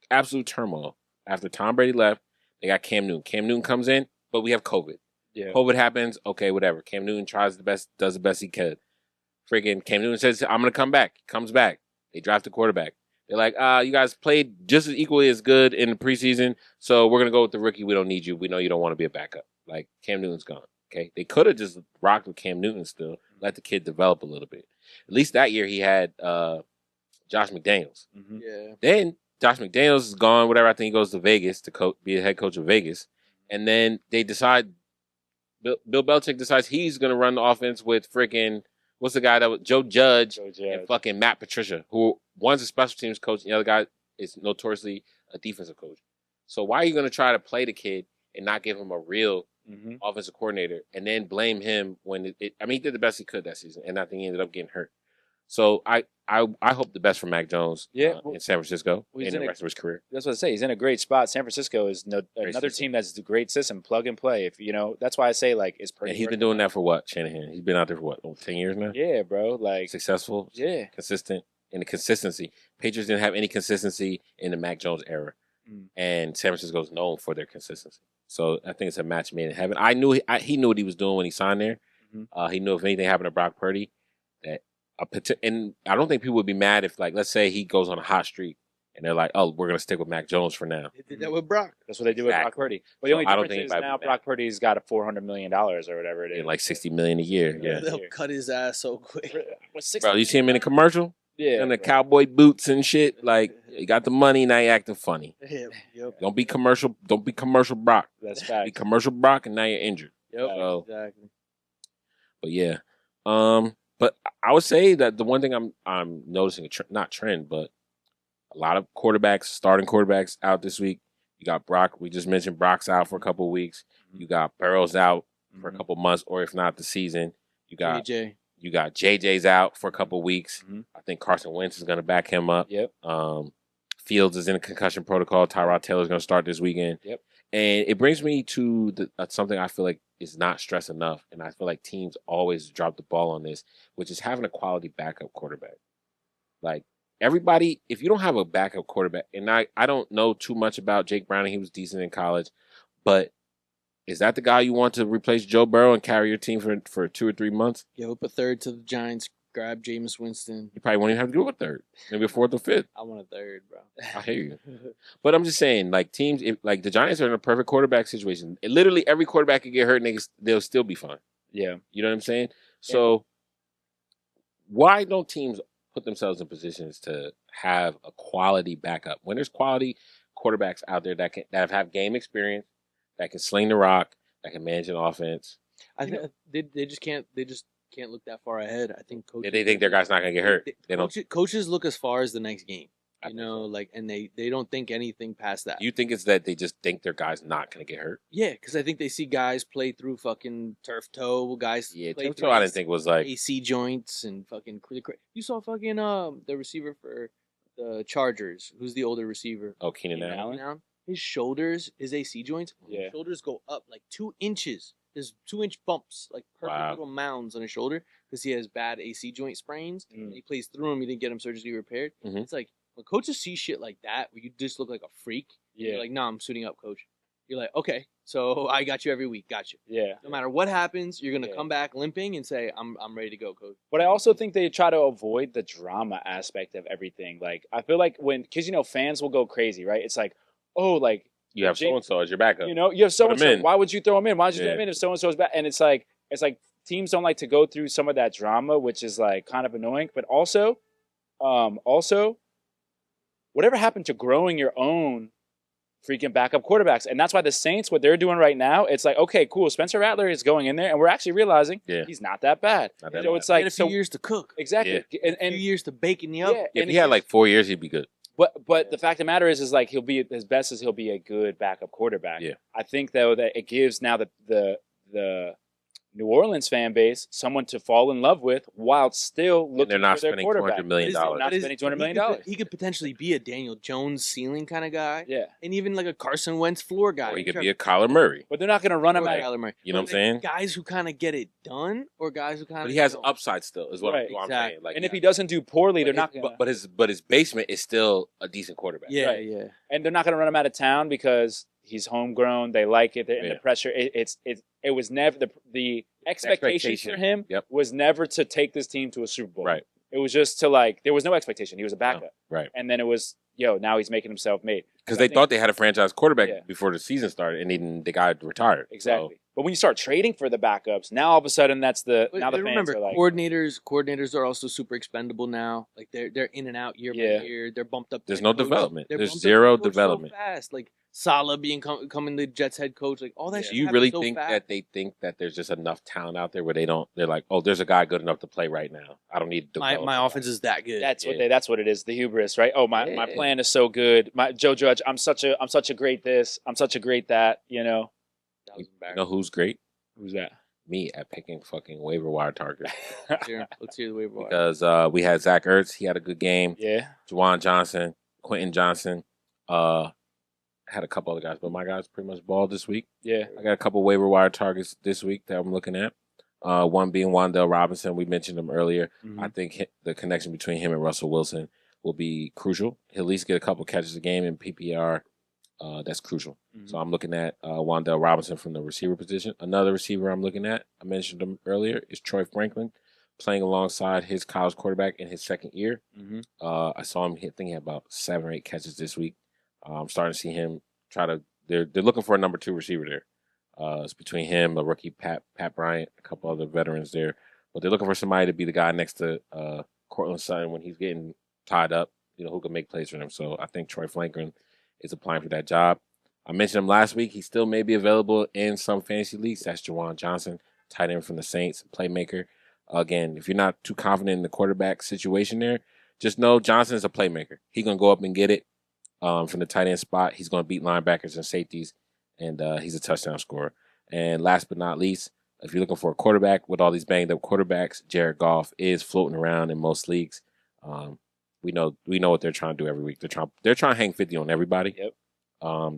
absolute turmoil. After Tom Brady left, they got Cam Newton. Cam Newton comes in, but we have COVID. Yeah, COVID happens. Okay, whatever. Cam Newton does the best he can. Freaking Cam Newton says, I'm going to come back. He comes back. They draft the quarterback. They're like, you guys played just as equally as good in the preseason, so we're going to go with the rookie. We don't need you. We know you don't want to be a backup. Like, Cam Newton's gone. Okay? They could have just rocked with Cam Newton still, let the kid develop a little bit. At least that year he had Josh McDaniels. hmm Yeah. Then Josh McDaniels is gone, whatever. I think he goes to Vegas to be the head coach of Vegas. And then they decide, Bill Belichick decides he's going to run the offense with freaking, what's the guy that was, Joe Judge and fucking Matt Patricia, who one's a special teams coach and the other guy is notoriously a defensive coach. So why are you going to try to play the kid and not give him a real hmm offensive coordinator and then blame him when he did the best he could that season and I think he ended up getting hurt. So I hope the best for Mac Jones Yeah, in San Francisco well, he's in the in a- rest of his career. That's what I say. He's in a great spot. San Francisco is another system. team that's a great system, plug and play. If that's why I say like it's And pretty. he's been doing that for what, Shanahan? He's been out there for what, over 10 years now? Yeah, bro. Like Successful, yeah, consistent, and the consistency. Patriots didn't have any consistency in the Mac Jones era. Mm. And San Francisco is known for their consistency. So I think it's a match made in heaven. He knew what he was doing when he signed there. Mhm. He knew if anything happened to Brock Purdy, and I don't think people would be mad if, like, let's say he goes on a hot streak and they're like, "Oh, we're gonna stick with Mac Jones for now." They did that with Brock. That's what they do with Brock Exactly. Purdy. But the So only I don't difference think is anybody now would Brock Purdy's got a $400 million or whatever it is. Yeah, like $60 million a year. Yeah, They'll cut his ass so quick. With 60 bro, you see him in the commercial, Yeah, in the bro. cowboy boots and shit. Like, you got the money, now you acting funny. Yep. Don't be commercial. Don't be commercial Brock. That's Be fact. commercial Brock, and now you're injured. Yep. So, Exactly. but yeah, but I would say that the one thing I'm noticing not trend, but a lot of quarterbacks, starting quarterbacks out this week. You got Brock. We just mentioned Brock's out for a couple of weeks. You got Burrow's out for a couple months, or if not the season. You got AJ. You got JJ's out for a couple of weeks. Mhm. I think Carson Wentz is going to back him up. Yep. Fields is in a concussion protocol. Tyrod Taylor's going to start this weekend. Yep. And it brings me to something I feel like is not stressed enough, and I feel like teams always drop the ball on this, which is having a quality backup quarterback. Like, everybody, if you don't have a backup quarterback, and I don't know too much about Jake Browning, he was decent in college, but is that the guy you want to replace Joe Burrow and carry your team for 2 or 3 months? Give up a third to the Giants. Grab Jameis Winston. You probably won't even have to do a third, maybe a fourth or fifth. I want a third, bro. I hear you. But I'm just saying, like, teams, like the Giants are in a perfect quarterback situation. Literally every quarterback could get hurt and they'll still be fine. Yeah. You know what I'm saying? So why don't teams put themselves in positions to have a quality backup when there's quality quarterbacks out there that have game experience, that can sling the rock, that can manage an offense? I think they just can't. They just can't look that far ahead. I think coaches. They think their guy's not gonna get hurt. They don't. Coaches look as far as the next game. I You think know, so. like, and they don't think anything past that. You think it's that they just think their guy's not gonna get hurt? Yeah, because I think they see guys play through fucking turf toe. Guys Yeah, play Tim through Toe I didn't think was like. AC joints and fucking. You saw fucking the receiver for the Chargers. Who's the older receiver? Oh, Keenan Keenan Allen. Allen? His shoulders, his AC joints. Yeah. His shoulders go up like 2 inches. There's 2-inch bumps, like perfect Wow. little mounds on his shoulder because he has bad AC joint sprains. And he plays through them. He didn't get them surgically repaired. Mhm. It's like when coaches see shit like that, where you just look like a freak. Yeah. You're like, nah, I'm suiting up, coach. You're like, okay, so I got you every week. Got you. Yeah. No matter what happens, you're gonna Yeah. come back limping and say, I'm ready to go, coach. But I also think they try to avoid the drama aspect of everything. Like, I feel like because, fans will go crazy, right? It's like, oh, like, You have so and so as your backup. you have so and Put 'em so. in. Why would you throw him in? Why would you throw Yeah. him in if so and so is bad? And it's like teams don't like to go through some of that drama, which is like kind of annoying. But also, whatever happened to growing your own freaking backup quarterbacks? And that's why the Saints, what they're doing right now, it's like, okay, cool. Spencer Rattler is going in there, and we're actually realizing he's not that bad. Not that So bad. it's like Get a few years to cook. exactly, Yeah. A few years to bake in the yeah, oven. If and he had he's- like 4 years, he'd be good. But the fact of the matter is like he'll be his best is he'll be a good backup quarterback. Yeah. I think though that it gives now the New Orleans fan base someone to fall in love with while still looking They're not for their spending quarterback. $200 million. Not But spending $200 million. He could potentially be a Daniel Jones ceiling kind of guy, Yeah, and even like a Carson Wentz floor guy. Or he could be a Kyler Murray. but they're not going to run him Or out. Kyler Murray. You know But what I'm saying? Guys who kind of get it done, or guys who kind of. But he has upside still, is what Right, I'm exactly. saying. Like, And if he doesn't do poorly, they're not going to. but his basement is still a decent quarterback. Yeah, Right. yeah. And they're not going to run him out of town because he's homegrown. They like it. And Yeah. the pressure. It was never the expectation for him Yep. was never to take this team to a Super Bowl. Right. It was just to there was no expectation. He was a backup. Right. And then it was, now he's making himself made. Because I they think- thought they had a franchise quarterback Yeah. before the season started, and then the guy retired. Exactly. So, But when you start trading for the backups, now all of a sudden that's now the But fans remember, are like, coordinators are also super expendable now. Like they're in and out year Yeah. by year. They're bumped up. to There's head no coach. development. They're There's bumped up zero to coach development. So fast. Like Salah becoming the Jets head coach. Like all that. Yeah. shit do you happens really so think fast. that they think that there's just enough talent out there where they're like, oh, there's a guy good enough to play right now. I don't need to develop my a guy." offense is that good? that's Yeah. that's what it is. The hubris, right? Oh, my Yeah. plan is so good. My Joe Judge, I'm such a great this. I'm such a great that. That was You embarrassing. know who's great? Who's that? Me at picking fucking waiver wire targets. Let's hear the waiver wire. Because we had Zach Ertz. He had a good game. Yeah. Juwan Johnson, Quentin Johnson. Had a couple other guys, but my guys pretty much balled this week. Yeah. I got a couple waiver wire targets this week that I'm looking at. One being Wan'Dale Robinson. We mentioned him earlier. Mhm. I think the connection between him and Russell Wilson will be crucial. He'll at least get a couple catches a game in PPR. That's crucial. Mhm. So I'm looking at Wan'Dale Robinson from the receiver position. Another receiver I'm looking at, I mentioned him earlier, is Troy Franklin. playing alongside his college quarterback in his second year. Mm-hmm. I saw him hit. I think he had about 7 or 8 catches this week. I'm starting to see him try to. They're looking for a number 2 receiver there. It's between him, a rookie Pat Bryant, a couple other veterans there, but they're looking for somebody to be the guy next to Cortland Sutton when he's getting tied up. Who can make plays for them. So I think Troy Flankern is applying for that job. I mentioned him last week. He still may be available in some fantasy leagues. That's Jawan Johnson, tight end from the Saints, playmaker. Again, if you're not too confident in the quarterback situation there, just know Johnson is a playmaker. He's going to go up and get it from the tight end spot. He's going to beat linebackers and safeties, and he's a touchdown scorer. And last but not least, if you're looking for a quarterback with all these banged-up quarterbacks, Jared Goff is floating around in most leagues. We know what they're trying to do every week. They're trying to hang 50 on everybody. Yep.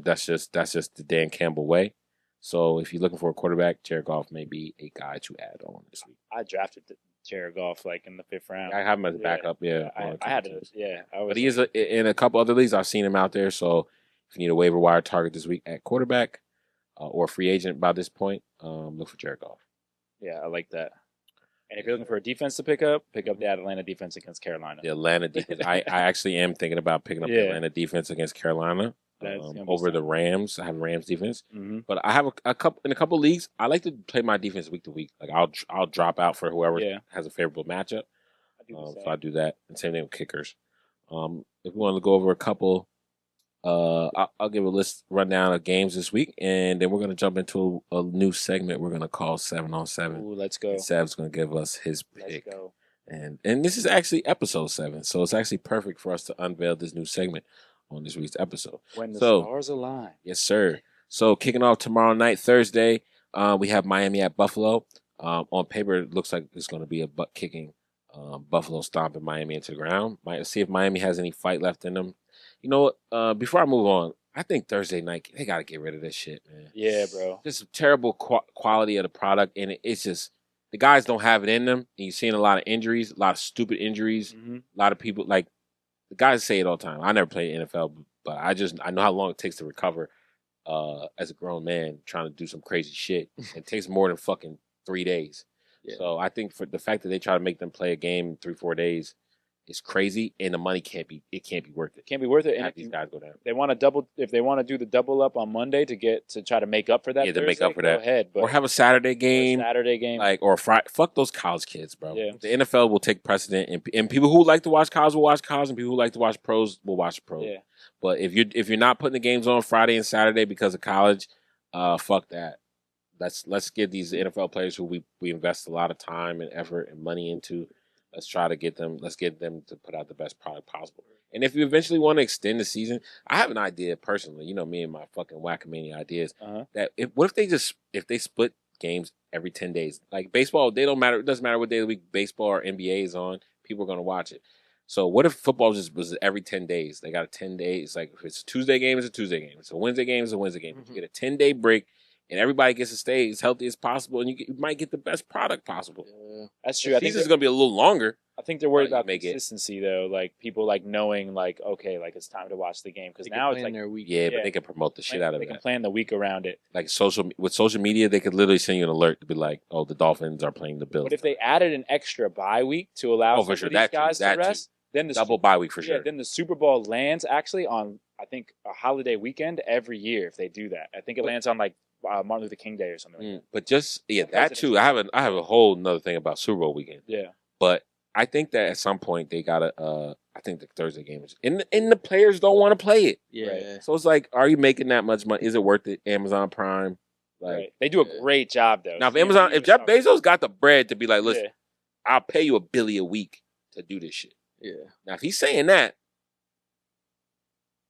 That's just the Dan Campbell way. So if you're looking for a quarterback, Jared Goff may be a guy to add on this week. I drafted Jared Goff like in the 5th round. I have him as a backup. Yeah, I had it. Yeah, but he is in a couple other leagues. I've seen him out there. So if you need a waiver wire target this week at quarterback or free agent by this point, look for Jared Goff. Yeah, I like that. And if you're looking for a defense to pick up the Atlanta defense against Carolina. The Atlanta defense. I actually am thinking about picking up the Atlanta defense against Carolina over the Rams. I have Rams defense, but I have a couple leagues. I like to play my defense week to week. Like I'll drop out for whoever has a favorable matchup. So I do that, and same thing with kickers. If we want to go over a couple, I'll give a rundown of games this week, and then we're going to jump into a new segment we're going to call 7 on 7. Ooh, let's go. And Sav's going to give us his pick. Let's go. And this is actually episode 7, so it's actually perfect for us to unveil this new segment on this week's episode. When the stars align. Yes, sir. So kicking off tomorrow night, Thursday, we have Miami at Buffalo. On paper, it looks like it's going to be a butt-kicking Buffalo stomping Miami into the ground. Might see if Miami has any fight left in them. You know what? Before I move on, I think Thursday night, they got to get rid of this shit, man. Yeah, bro. Just terrible quality of the product, and it's just the guys don't have it in them. And you're seeing a lot of injuries, a lot of stupid injuries. A lot of people, like, the guys say it all the time. I never played NFL, but I know how long it takes to recover as a grown man trying to do some crazy shit. It takes more than fucking 3 days. Yeah. So I think for the fact that they try to make them play a game in 3-4 days is crazy, and the money can't be worth it. Can't be worth it. And have these guys go down. They want to if they want to do the double up on Monday to try to make up for that. Yeah, to Thursday, make up for go that. Ahead, or have a Saturday game. Or Friday. Fuck those college kids, bro. Yeah. The NFL will take precedent, and people who like to watch college will watch college, and people who like to watch pros will watch pros. Yeah. But if you're not putting the games on Friday and Saturday because of college, fuck that. Let's give these NFL players who we invest a lot of time and effort and money into. Let's get them to put out the best product possible. And if you eventually want to extend the season, I have an idea personally. You know me and my fucking whack-a-mania ideas. That if they split games every 10 days, like baseball, they don't matter. It doesn't matter what day of the week baseball or NBA is on. People are gonna watch it. So what if football just was every 10 days? They got a 10 days. Like if it's a Tuesday game, it's a Tuesday game. It's a Wednesday game, it's a Wednesday game. You get a 10-day break. And everybody gets to stay as healthy as possible, and you might get the best product possible. Yeah, that's true. The season's going to be a little longer. I think they're worried about consistency, though. Like people like knowing, like okay, like it's time to watch the game because now it's like their week. Yeah, but they can promote the shit out of it. They can plan the week around it. Like with social media, they could literally send you an alert to be like, "Oh, the Dolphins are playing the Bills." But if they added an extra bye week to allow for sure. these guys to rest, then the double bye week for sure. Yeah, then the Super Bowl lands actually on I think a holiday weekend every year if they do that. I think it lands on like Martin Luther King Day or something like that. But just that too. I have a whole nother thing about Super Bowl weekend. Yeah. But I think that at some point they gotta I think the Thursday game is and the players don't want to play it. Yeah. Right? So it's like, are you making that much money? Is it worth it? Amazon Prime. Like they do a great job though. Now if Jeff Bezos got the bread to be like, listen, I'll pay you $1 billion a week to do this shit. Yeah. Now if he's saying that,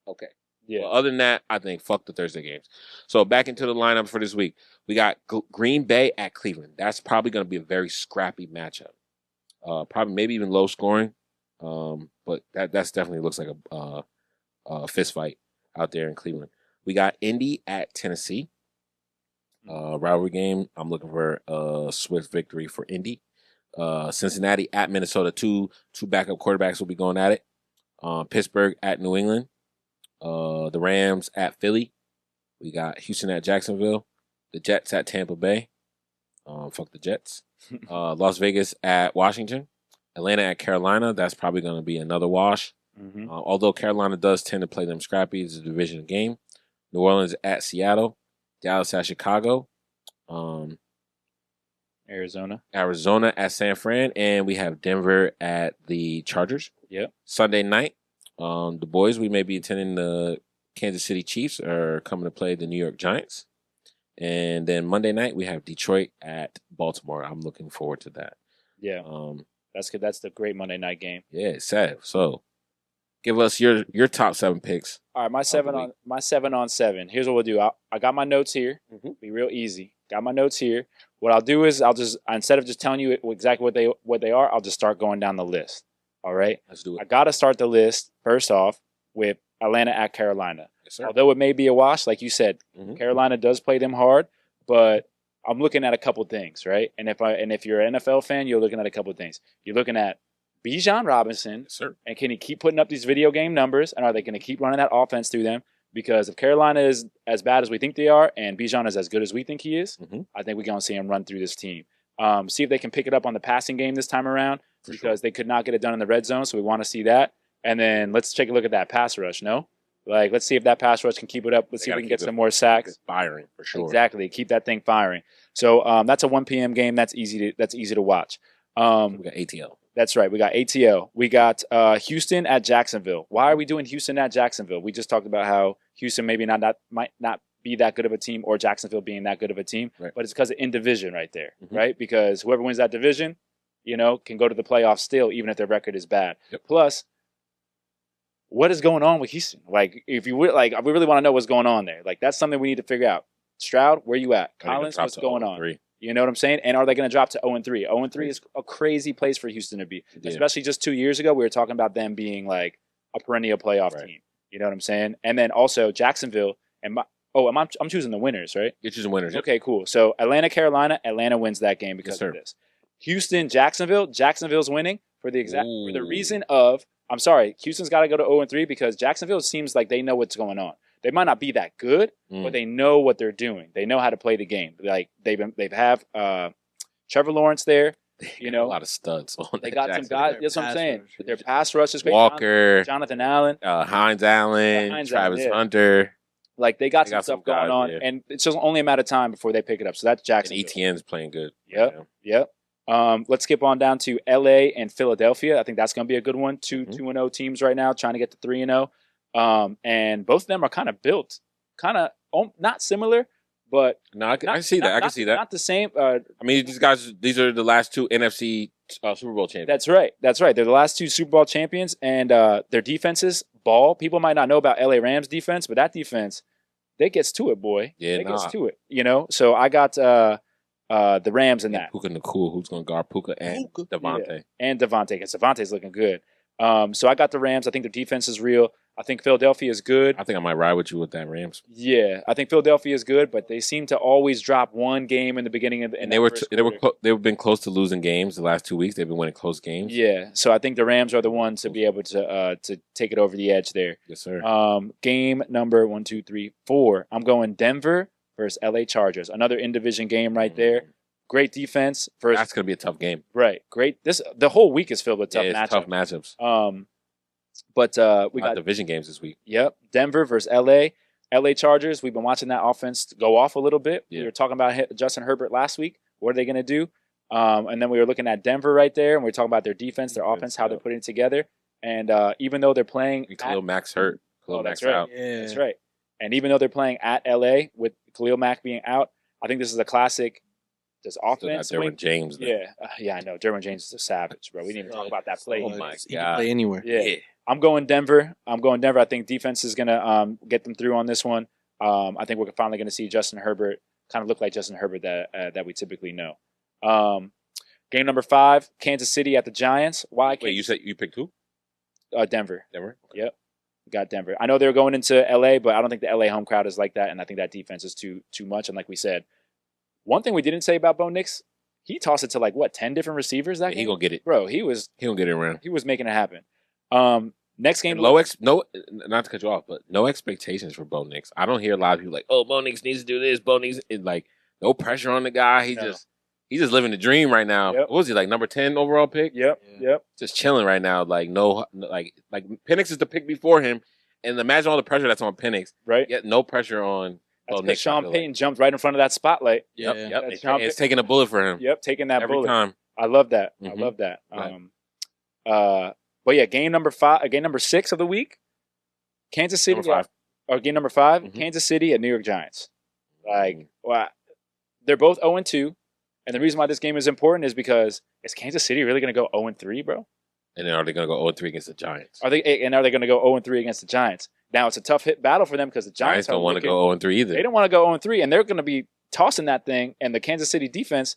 okay. Yeah. Well, other than that, I think fuck the Thursday games. So back into the lineup for this week. We got Green Bay at Cleveland. That's probably going to be a very scrappy matchup. Probably maybe even low scoring. But that's definitely looks like a fist fight out there in Cleveland. We got Indy at Tennessee. Rivalry game. I'm looking for a swift victory for Indy. Cincinnati at Minnesota. Two backup quarterbacks will be going at it. Pittsburgh at New England. The Rams at Philly. We got Houston at Jacksonville. The Jets at Tampa Bay. Fuck the Jets. Las Vegas at Washington. Atlanta at Carolina. That's probably going to be another wash. Mm-hmm. Although Carolina does tend to play them scrappy, it's a division game. New Orleans at Seattle. Dallas at Chicago. Arizona at San Fran. And we have Denver at the Chargers. Yep. Sunday night, the boys, we may be attending the Kansas City Chiefs are coming to play the New York Giants. And then Monday night, we have Detroit at Baltimore. I'm looking forward to that. Yeah. That's good. That's the great Monday night game. Yeah, it's sad. So give us your top 7 picks. All right, my 7 on 7. Here's what we'll do. I got my notes here. Mhm. Be real easy. Got my notes here. What I'll do is I'll just, instead of just telling you exactly what they are, I'll just start going down the list. All right. Let's do I it. got to start the list first off with Atlanta at Carolina. Yes, sir. Although it may be a wash, like you said, Mhm. Carolina does play them hard, but I'm looking at a couple things, right? And if you're an NFL fan, you're looking at a couple things. You're looking at Bijan Robinson, Yes, sir. and can he keep putting up these video game numbers, and are they going to keep running that offense through them? Because if Carolina is as bad as we think they are, and Bijan is as good as we think he is, Mhm. I think we're going to see him run through this team. See if they can pick it up on the passing game this time around, because they could not get it done in the red zone, so we want to see that. And then let's take a look at that pass rush, no? Like, let's see if that pass rush can keep it up. Let's They see if gotta we can get keep some it more sacks. It's firing for sure. Exactly. Keep that thing firing. So that's a 1 p.m. game. That's easy to watch. We got ATL. That's right. We got ATL. We got Houston at Jacksonville. Why are we doing Houston at Jacksonville? We just talked about how Houston maybe might not be that good of a team, or Jacksonville being that good of a team. Right. But it's because of in division right there, Mhm. right? Because whoever wins that division, can go to the playoffs still, even if their record is bad. Yep. Plus, what is going on with Houston? Like, if you would, like, we really want to know what's going on there. Like, that's something we need to figure out. Stroud, where you at? Are they gonna Collins, drop what's to going on? 0-3? You know what I'm saying? And are they going to drop to 0-3? 0-3 is a crazy place for Houston to be. Yeah. Especially just 2 years ago, we were talking about them being like a perennial playoff Right. team. You know what I'm saying? And then also Jacksonville and I'm choosing the winners, right? You're choosing winners. Yep. Okay, cool. So Atlanta, Carolina, Atlanta wins that game because Yes, of sir. this. Houston, Jacksonville, Jacksonville's winning for the Ooh. reason of, I'm sorry, Houston's got to go to 0-3 because Jacksonville seems like they know what's going on. They might not be that good, Mm. but they know what they're doing. They know how to play the game. Like they've have Trevor Lawrence there. A lot of studs on They that got some Jacksonville. guys. That's what I'm pass saying. rush. Their pass rush is great. Walker, Jonathan Allen. Hines Allen, Hines Travis Allen, yeah. Hunter, Like they got They some got some stuff going guys, on, yeah. and it's just only a matter of time before they pick it up. So that's and Jacksonville. ETN's playing good. Yep. right Yep. Let's skip on down to LA and Philadelphia. I think that's going to be a good one. Two Mhm. 2-0 teams right now, trying to get to 3-0. And both of them are kind of built, not similar, but now. No, I can see that. I can see that. Not the same. I mean, these are the last 2 NFC Super Bowl champions. That's right. That's right. They're the last 2 Super Bowl champions, and their defenses ball. People might not know about LA Rams defense, but that defense, they gets to it, boy. Yeah, they gets nah. to it. So I got the Rams in that. Puka Nakua, who's going to guard Puka and Devontae. And Devontae, because Devontae's looking good. So I got the Rams. I think their defense is real. I think Philadelphia is good. I think I might ride with you with that Rams. Yeah, I think Philadelphia is good, but they seem to always drop one game in the beginning of the. And they've been close to losing games the last 2 weeks. They've been winning close games. Yeah, so I think the Rams are the ones to be able to take it over the edge there. Yes, sir. Game number 1, 2, 3, 4. I'm going Denver versus LA Chargers. Another in division game right there. Great defense versus That's going to be a tough game. right. Great. The whole week is filled with tough It's matchups. tough matchups. But we got division games this week. Yep. Denver versus LA. LA Chargers, we've been watching that offense go off a little bit. Yeah. We were talking about Justin Herbert last week. What are they going to do? And then we were looking at Denver right there, and we were talking about their defense, their offense, how they're putting it together. And even though they're playing And Khalil Mack's hurt. Khalil that's Mack's right. out. Yeah, That's right. And even though they're playing at LA with Khalil Mack being out, I think this is a classic. Does Still got offense Derwin swing? James. though. Yeah, I know. Derwin James is a savage, bro. We didn't even talk about that play. Oh my He God. can play anywhere. Yeah. I'm going Denver. I think defense is going to get them through on this one. I think we're finally going to see Justin Herbert kind of look like Justin Herbert that we typically know. Game number 5, Kansas City at the Giants. Why? Wait, you said you picked who? Denver. Denver? Okay. Yep. Got Denver. I know they're going into LA, but I don't think the LA home crowd is like that, and I think that defense is too much. And like we said, one thing we didn't say about Bo Nix, he tossed it to 10 different receivers that Yeah, he game? gonna get it. Bro, he was He gonna get it around. making it happen. Next game, Not to cut you off, but no expectations for Bo Nix. I don't hear a lot of people like, "Oh, Bo Nix needs to do this." Bo Nix is like no pressure on the guy. He No. just He's just living the dream right now. Yep. What was he, like, number 10 overall pick? Yep. Yeah. Yep. Just chilling right now. Like, like Penix is the pick before him. And imagine all the pressure that's on Penix. Right. Yet no pressure on That's Nick. because Sean Payton jumped right in front of that spotlight. Yeah. Yep. That's It's, Sean it's Payton. taking a bullet for him. Yep. Taking that Every bullet. time. I love that. I Mhm. love that. Right. But yeah, game number 6 of the week, Kansas City. Number 5. Or game number 5, Mhm. Kansas City at New York Giants. Like, Mm. well, they're both 0-2, and the reason why this game is important is because is Kansas City really going to go 0-3, bro? And then are they going to go 0-3 against the Giants? Are they going to go 0-3 against the Giants? Now it's a tough hit battle for them because the Giants Giants don't want to go 0-3 either. They don't want to go 0-3, and they're going to be tossing that thing, and the Kansas City defense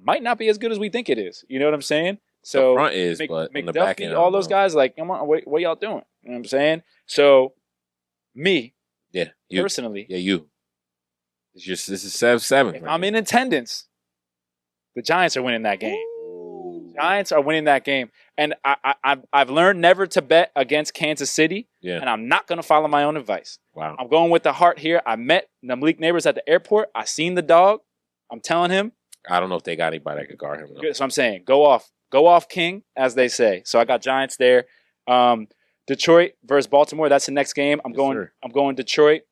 might not be as good as we think it is. You know what I'm saying? So the front is, but on the back end, I all don't those know. guys, like, come on, what y'all doing? You know what I'm saying? So, me Yeah, you. personally, Yeah, you. This is 7-7. if I'm in attendance, the Giants are winning that game. Giants are winning that game, and I've learned never to bet against Kansas City, Yeah. and I'm not going to follow my own advice. Wow. I'm going with the heart here. I met Malik Neighbors at the airport. I seen the dog. I'm telling him. I don't know if they got anybody that could guard him. Though. So I'm saying, go off, King, as they say. So I got Giants there. Detroit versus Baltimore. That's the next game. I'm going Detroit.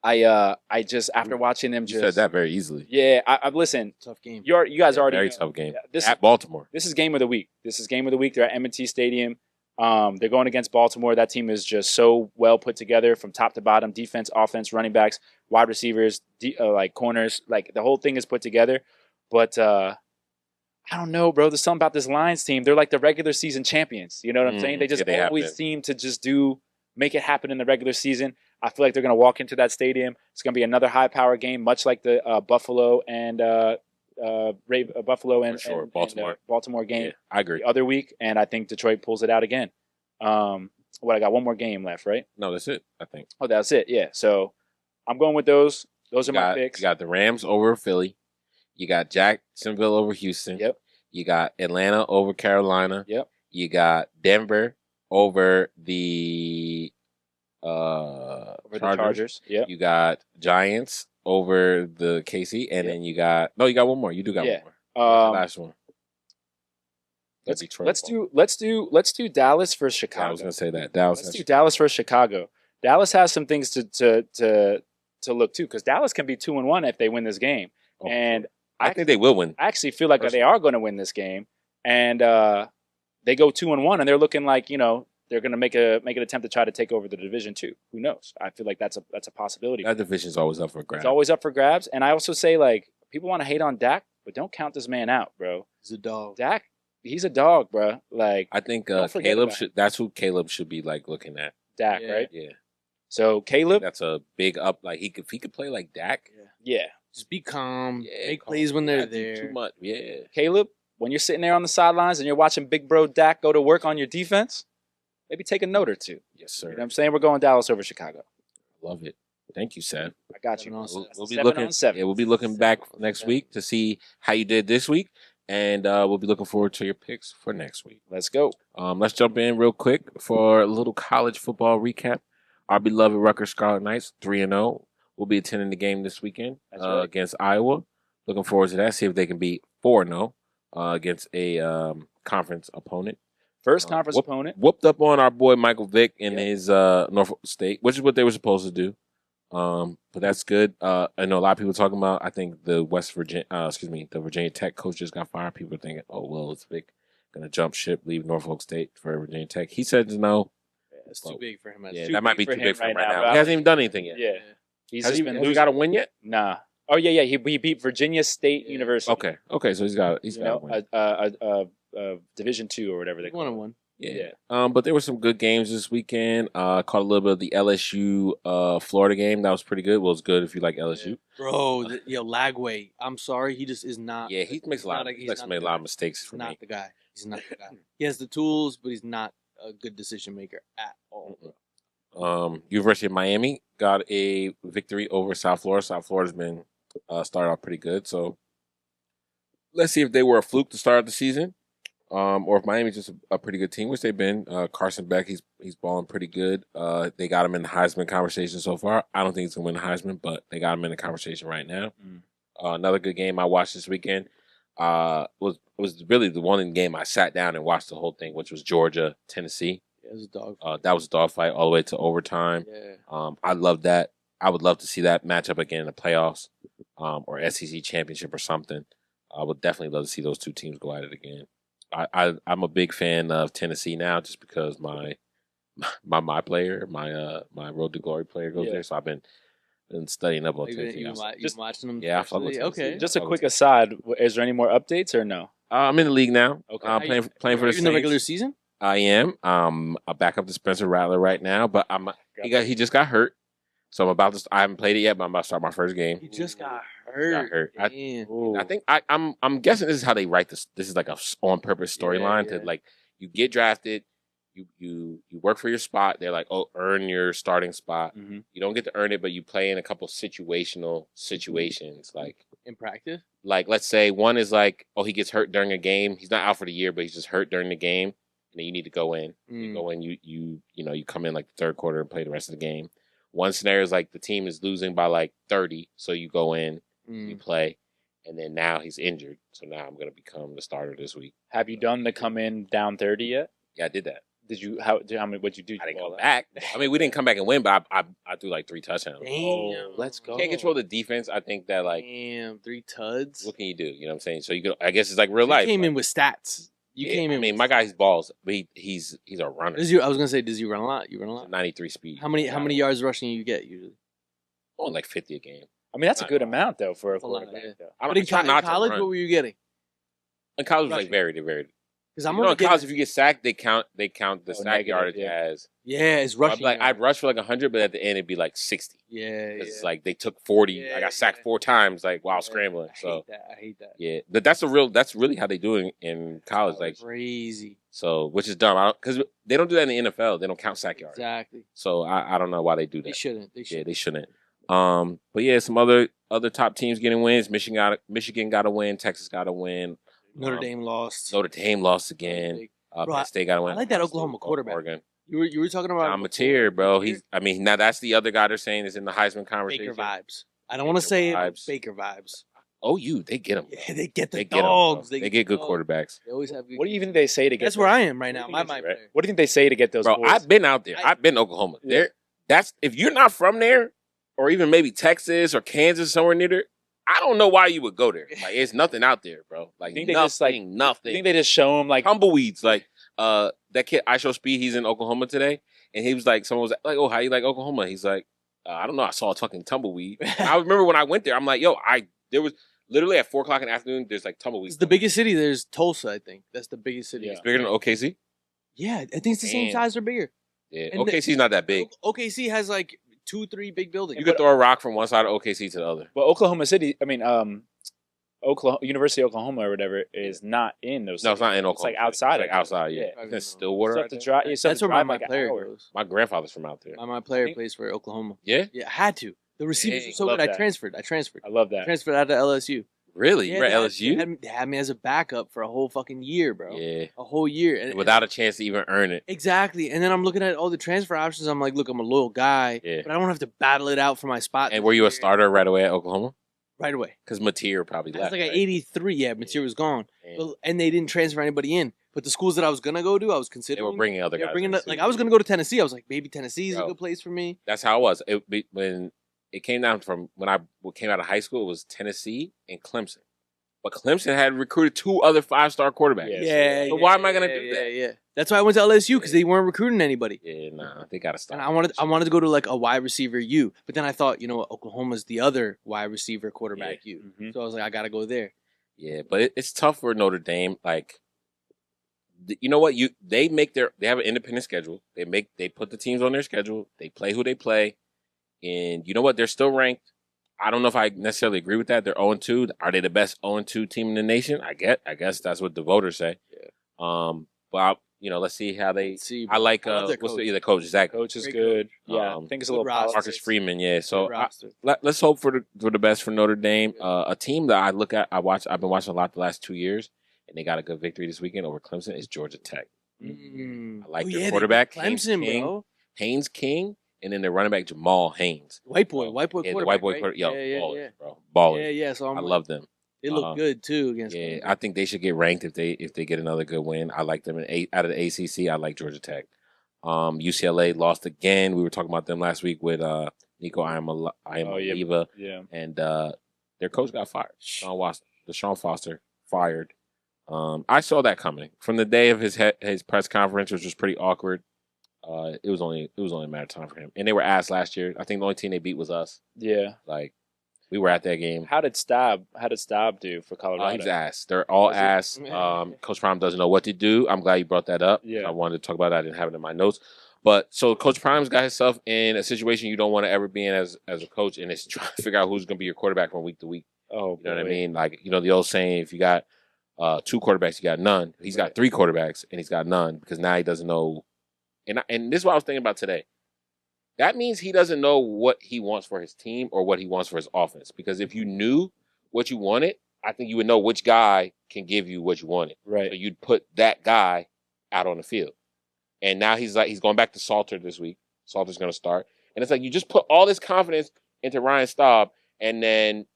I just after watching them, You said that very easily. Yeah, I've listened. Tough game. You guys already Very know. tough game. This At Baltimore. This is game of the week. They're at M&T Stadium. They're going against Baltimore. That team is just so well put together from top to bottom. Defense, offense, running backs, wide receivers, like corners. Like the whole thing is put together. But I don't know, bro. There's something about this Lions team. They're like the regular season champions. You know what I'm saying? They just always seem to just make it happen in the regular season. I feel like they're going to walk into that stadium. It's going to be another high-power game, much like the Buffalo and Baltimore game. Yeah, I agree. The other week, and I think Detroit pulls it out again. I got one more game left, right? No, that's it, I think. Oh, that's it. Yeah. So I'm going with those. Those are my picks. You got the Rams over Philly. You got Jacksonville over Houston. Yep. You got Atlanta over Carolina. Yep. You got Denver over the Chargers. Yep. You got Giants over the KC, and then you got one more. You do got one more. What's the last one? Let's do Dallas versus Chicago. I was gonna say that Dallas. Let's do Dallas versus Chicago. Dallas has some things to look to because Dallas can be 2-1 if they win this game, and I think they will win. I actually feel like they are going to win this game, and they go 2-1, and they're looking like they're going to make an attempt to try to take over the division too. Who knows? I feel like that's a possibility. That division's always up for grabs. It's always up for grabs, and I also say like people want to hate on Dak, but don't count this man out, bro. He's a dog. Dak, he's a dog, bro. Like I think don't forget Caleb about should. That's who Caleb should be like looking at. Dak, Yeah. right? Yeah, So Caleb, that's a big up. Like if he could play like Dak. yeah. Just be calm. Yeah, Make calm. plays when they're Not do there. Too much. Yeah. Caleb, when you're sitting there on the sidelines and you're watching Big Bro Dak go to work on your defense, maybe take a note or two. Yes, sir. You know what I'm saying? We're going Dallas over Chicago. Love it. Thank you, Seth. I got you. We'll be 7 looking. on 7. Yeah, we'll be looking back next week to see how you did this week, and we'll be looking forward to your picks for next week. Let's go. Let's jump in real quick for a little college football recap. Our beloved Rutgers Scarlet Knights 3-0. We'll be attending the game this weekend right. against Iowa. Looking forward to that. See if they can beat 4-0 against a conference opponent. First conference opponent. Whooped up on our boy Michael Vick in his Norfolk State, which is what they were supposed to do. But that's good. I know a lot of people talking about. I think the the Virginia Tech coach just got fired. People are thinking, oh well, is Vick gonna jump ship, leave Norfolk State for Virginia Tech? He said no. It's too big for him. Yeah, too that might be big too for big him for him right right now, now. bro. He hasn't even done anything yet. Yeah. He's Has just he been has he losing. got a win yet? Nah. Oh yeah. He beat Virginia State University. Okay. So he's got a win. A Division II or whatever they call it. 1-1. Yeah. But there were some good games this weekend. Caught a little bit of the LSU Florida game. That was pretty good. Well, it's good if you like LSU. Bro, Lagway. I'm sorry. He just is not. Yeah, he makes a lot of mistakes for He's not me. the guy. He's not the guy. He has the tools, but he's not a good decision maker at all. University of Miami got a victory over South Florida. South Florida's been started off pretty good. So let's see if they were a fluke to start the season. Or if Miami's just a pretty good team, which they've been. Carson Beck, he's balling pretty good. They got him in the Heisman conversation so far. I don't think he's going to win the Heisman, but they got him in the conversation right now. Another good game I watched this weekend. was really the one game I sat down and watched the whole thing, which was Georgia Tennessee. Yeah, it was a dog. That was a dogfight all the way to overtime. Yeah. I love that. I would love to see that matchup again in the playoffs, or SEC championship or something. I would definitely love to see those two teams go at it again. I'm a big fan of Tennessee now, just because my player, my Road to Glory player goes there. So I've been studying up on Tennessee. You've been watching them? Yeah, I fuck with Tennessee. Okay. Just a quick aside: is there any more updates or no? I'm in the league now. Okay. Playing for the in the Saints. regular season? I am. I back up to Spencer Rattler right now, but he just got hurt, so I'm about to. I haven't played it yet, but I'm about to start my first game. He just got hurt. I think I'm guessing this is how they write this. This is like a on purpose storyline to like you get drafted, you work for your spot. They're like, oh, earn your starting spot. Mm-hmm. You don't get to earn it, but you play in a couple situations. Like In practice? like let's say one is like, oh, he gets hurt during a game. He's not out for the year, but he's just hurt during the game, and then you need to go in. You go in. You come in like the third quarter and play the rest of the game. One scenario is like the team is losing by like 30, so you go in. You play, and then now he's injured, so now I'm going to become the starter this week. Have you done the come in down 30 yet? Yeah, I did that. Did you? How many? What'd you do? I didn't come back. I mean, we didn't come back and win, but I threw like 3 touchdowns. Damn. Let's go. Can't control the defense. I think that like, Damn, 3 tuds. what can you do? You know what I'm saying? So you could, I guess it's like real life. You came in with stats. You came in. I mean, with my guy's balls, but he's a runner. I was gonna say, does you run a lot? You run a lot. 93 speed. How many yards rushing you get usually? Only like 50 a game. I mean, that's a good amount though for a That's a lot, quarterback. yeah. Though. I But don't in, try not to college, run. what were you getting? In college, it was like Rushing. varied. Because I'm You know, only in college, getting, if you get sacked, they count the sack negative, yardage yeah. as. yeah, it's I'd rushing. be like, I'd rush for like 100, but at the end it'd be like 60. Yeah, Because it's like they took 40. Yeah, I got sacked 4 times, like while scrambling. So I hate that. yeah, but that's really how they do it in college. Like Crazy. so, which is dumb. Because they don't do that in the NFL. They don't count sack yards. Exactly. So I don't know why they do that. They shouldn't. Yeah, they shouldn't. But yeah, some other top teams getting wins. Michigan got a win. Texas got a win. Notre Dame lost. Notre Dame lost again. Bro, Penn State got a win. I like that Oklahoma quarterback. Oregon. You were talking about I'm a tier, bro. Now that's the other guy they're saying is in the Heisman conversation. Baker vibes. I don't want to Baker say it, but vibes. Baker vibes. They get them. Yeah, they get the They get 'em, dogs. bro. They get good dogs. quarterbacks. They always have good. What do you think they say to get? That's those- where I am right now. What do My you think- player. What do you think they say to get those? Bro, boys? I've been out there. I've been to Oklahoma. Yeah. That's if you're not from there, or even maybe Texas or Kansas, somewhere near there. I don't know why you would go there. Like, it's nothing out there, bro. Like, think they nothing, just, like- nothing. I think they just show them like Tumbleweeds. Like, that kid, I Show Speed, he's in Oklahoma today. And he was like, someone was like, oh, how you like Oklahoma? He's like, I don't know. I saw a fucking tumbleweed. I remember when I went there, I'm like, there was literally at 4 o'clock in the afternoon, there's like tumbleweeds. It's the biggest city. There's Tulsa, I think. That's the biggest city. Yeah. It's bigger than OKC? Yeah, I think it's the same Damn. size or bigger. Yeah. And OKC's not that big. OKC has like 2-3 big buildings. You could throw a rock from one side of OKC to the other. But Oklahoma City, I mean, University of Oklahoma or whatever is not in those. No, it's not in Oklahoma. It's like outside. It's like of it. outside, yeah. Yeah. It's Stillwater. You I have to think. drive. You still have That's to where drive my like an player hour. goes. My grandfather's from out there. My player plays for Oklahoma. Yeah? Yeah, I had to. The receivers Dang, were so love good. I that. transferred. I love that. Transferred out of LSU. Really? Yeah, You're at they LSU? They had me as a backup for a whole fucking year, bro. Yeah. A whole year. And, Without a chance to even earn it. Exactly. And then I'm looking at all the transfer options. I'm like, look, I'm a loyal guy, Yeah. but I don't have to battle it out for my spot. And this were you a year. starter right away at Oklahoma? Right away. Because Mateer probably I was left. like at right? 83. Yeah, material was gone. Damn. But- and they didn't transfer anybody in. But the schools that I was going to go to, I was They considering. were bringing other They were guys. bringing in, like too. I was going to go to Tennessee. I was like, maybe Tennessee's a Bro. good place for me. That's how it was. When it came down from when I came out of high school, it was Tennessee and Clemson. But Clemson had recruited 2 other 5-star quarterbacks. Yeah. So why am I gonna do that? Yeah. That's why I went to LSU because they weren't recruiting anybody. Yeah, nah, they gotta stop. And I wanted to go to like a wide receiver U, but then I thought, you know what, Oklahoma's the other wide receiver quarterback U. Mhm. So I was like, I gotta go there. Yeah, but it's tough for Notre Dame. Like, you know what? They have an independent schedule. They put the teams on their schedule. They play who they play, and you know what? They're still ranked. I don't know if I necessarily agree with that. They're 0-2. Are they the best 0-2 team in the nation? I guess that's what the voters say. Yeah. But let's see how they. Let's see. I like I love their what's coach. the coach? Zach Coach is Great good. Yeah, Um, I think it's a good little roster. Marcus politics. Freeman. Yeah. So Good roster. let's hope for the best for Notre Dame. A team that I look at, I've been watching a lot the last 2 years, and they got a good victory this weekend over Clemson. Is Georgia Tech. Mm. I like Oh, their yeah, they quarterback, beat Clemson, Haynes King, and then their running back Jamal Haynes. White boy Yeah, quarterback. the white boy right? quarterback. Yo, yeah, ballers, yeah. bro, ballers. Yeah, yeah. So I love them. They look good too against. Yeah, I think they should get ranked if they get another good win. I like them out of the ACC. I like Georgia Tech. UCLA lost again. We were talking about them last week with Nico Iamaleava, and their coach got fired. Deshaun Foster fired. I saw that coming from the day of his press conference, which was pretty awkward. It was only a matter of time for him, and they were ass last year. I think the only team they beat was us. Yeah, like we were at that game. How did Staub do for Colorado? He's ass. They're all ass. Coach Prime doesn't know what to do. I'm glad you brought that up. Yeah, I wanted to talk about that. I didn't have it in my notes. But so Coach Prime's got himself in a situation you don't want to ever be in as a coach, and it's trying to figure out who's going to be your quarterback from week to week. Oh, you know what I mean? Like, you know, the old saying, if you got 2 quarterbacks, you got none. He's got 3 quarterbacks, and he's got none because now he doesn't know. And this is what I was thinking about today. That means he doesn't know what he wants for his team or what he wants for his offense. Because if you knew what you wanted, I think you would know which guy can give you what you wanted. Right. So you'd put that guy out on the field. And now he's going back to Salter this week. Salter's going to start. And it's like you just put all this confidence into Ryan Staub, and then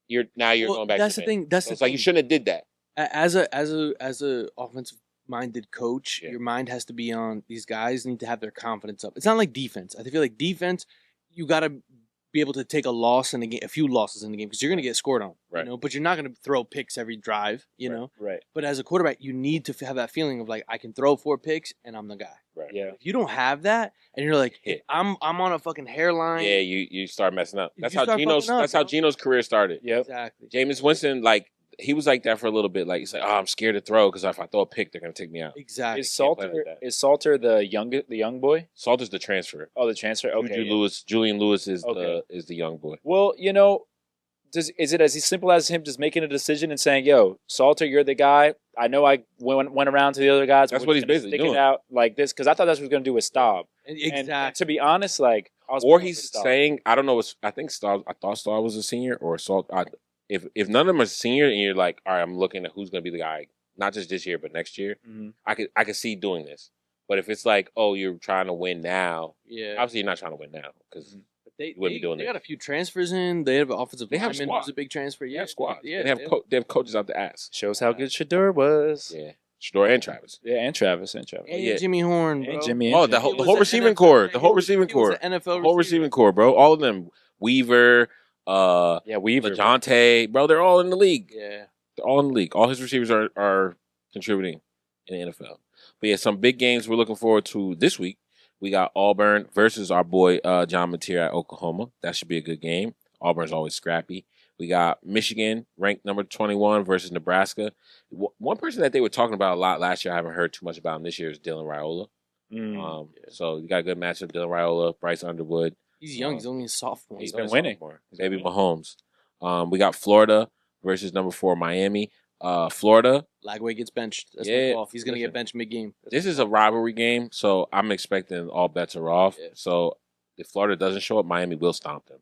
you're going back that's to the thing. That's the it's like you shouldn't have did that. As a offensive minded coach, your mind has to be on these guys need to have their confidence up. It's not like defense. I feel like defense, you got to be able to take a loss in the game, a few losses in the game, because you're going to get scored on, right? You know, but you're not going to throw picks every drive, you know, right? But as a quarterback, you need to have that feeling of like I can throw 4 picks and I'm the guy, right? Yeah. If you don't have that and you're like, hey, I'm on a fucking hairline, yeah, you start messing up. That's how Geno's career started. Yep, exactly. Jameis Winston, like. He was like that for a little bit. Like he's like, I'm scared to throw because if I throw a pick, they're gonna take me out. Exactly. Is Salter the young boy? Salter's the transfer. Oh, the transfer. Okay. Julian Lewis is the young boy. Well, you know, is it as simple as him just making a decision and saying, "Yo, Salter, you're the guy." I know I went around to the other guys. That's what he's basically doing. It out like this because I thought that's what he was gonna do with Staub. Exactly. And to be honest, like, he's saying, I don't know. I think Staub. I thought Staub was a senior or Salter. If none of them are senior and you're like, all right, I'm looking at who's going to be the guy, not just this year, but next year, I could see doing this. But if it's like, oh, you're trying to win now, obviously you're not trying to win now because you wouldn't be doing They this. got a few transfers in. They have an offensive lineman who's a big transfer. They have squad. Yeah, they have coaches out the ass. Shows how good Shador was. Yeah, Shador and Travis. Yeah, and Travis. And Jimmy Horn, bro. And Jimmy. Oh, the whole receiving core. The whole receiving core. NFL whole receiving core, bro. All of them. Weaver. Weaver, LeJontay, bro, they're all in the league. Yeah, they're all in the league. All his receivers are contributing in the NFL. But yeah, some big games we're looking forward to this week. We got Auburn versus our boy John Mateer at Oklahoma. That should be a good game. Auburn's always scrappy. We got Michigan ranked number 21 versus Nebraska. One person that they were talking about a lot last year, I haven't heard too much about him this year, is Dylan Raiola. So you got a good matchup: Dylan Raiola, Bryce Underwood. He's young. He's only a sophomore. He's been winning. Baby Mahomes. We got Florida versus number 4 Miami. Florida. Lagway gets benched. That's my off. He's going to get benched mid-game. This is a rivalry game, so I'm expecting all bets are off. Yeah. So if Florida doesn't show up, Miami will stomp them.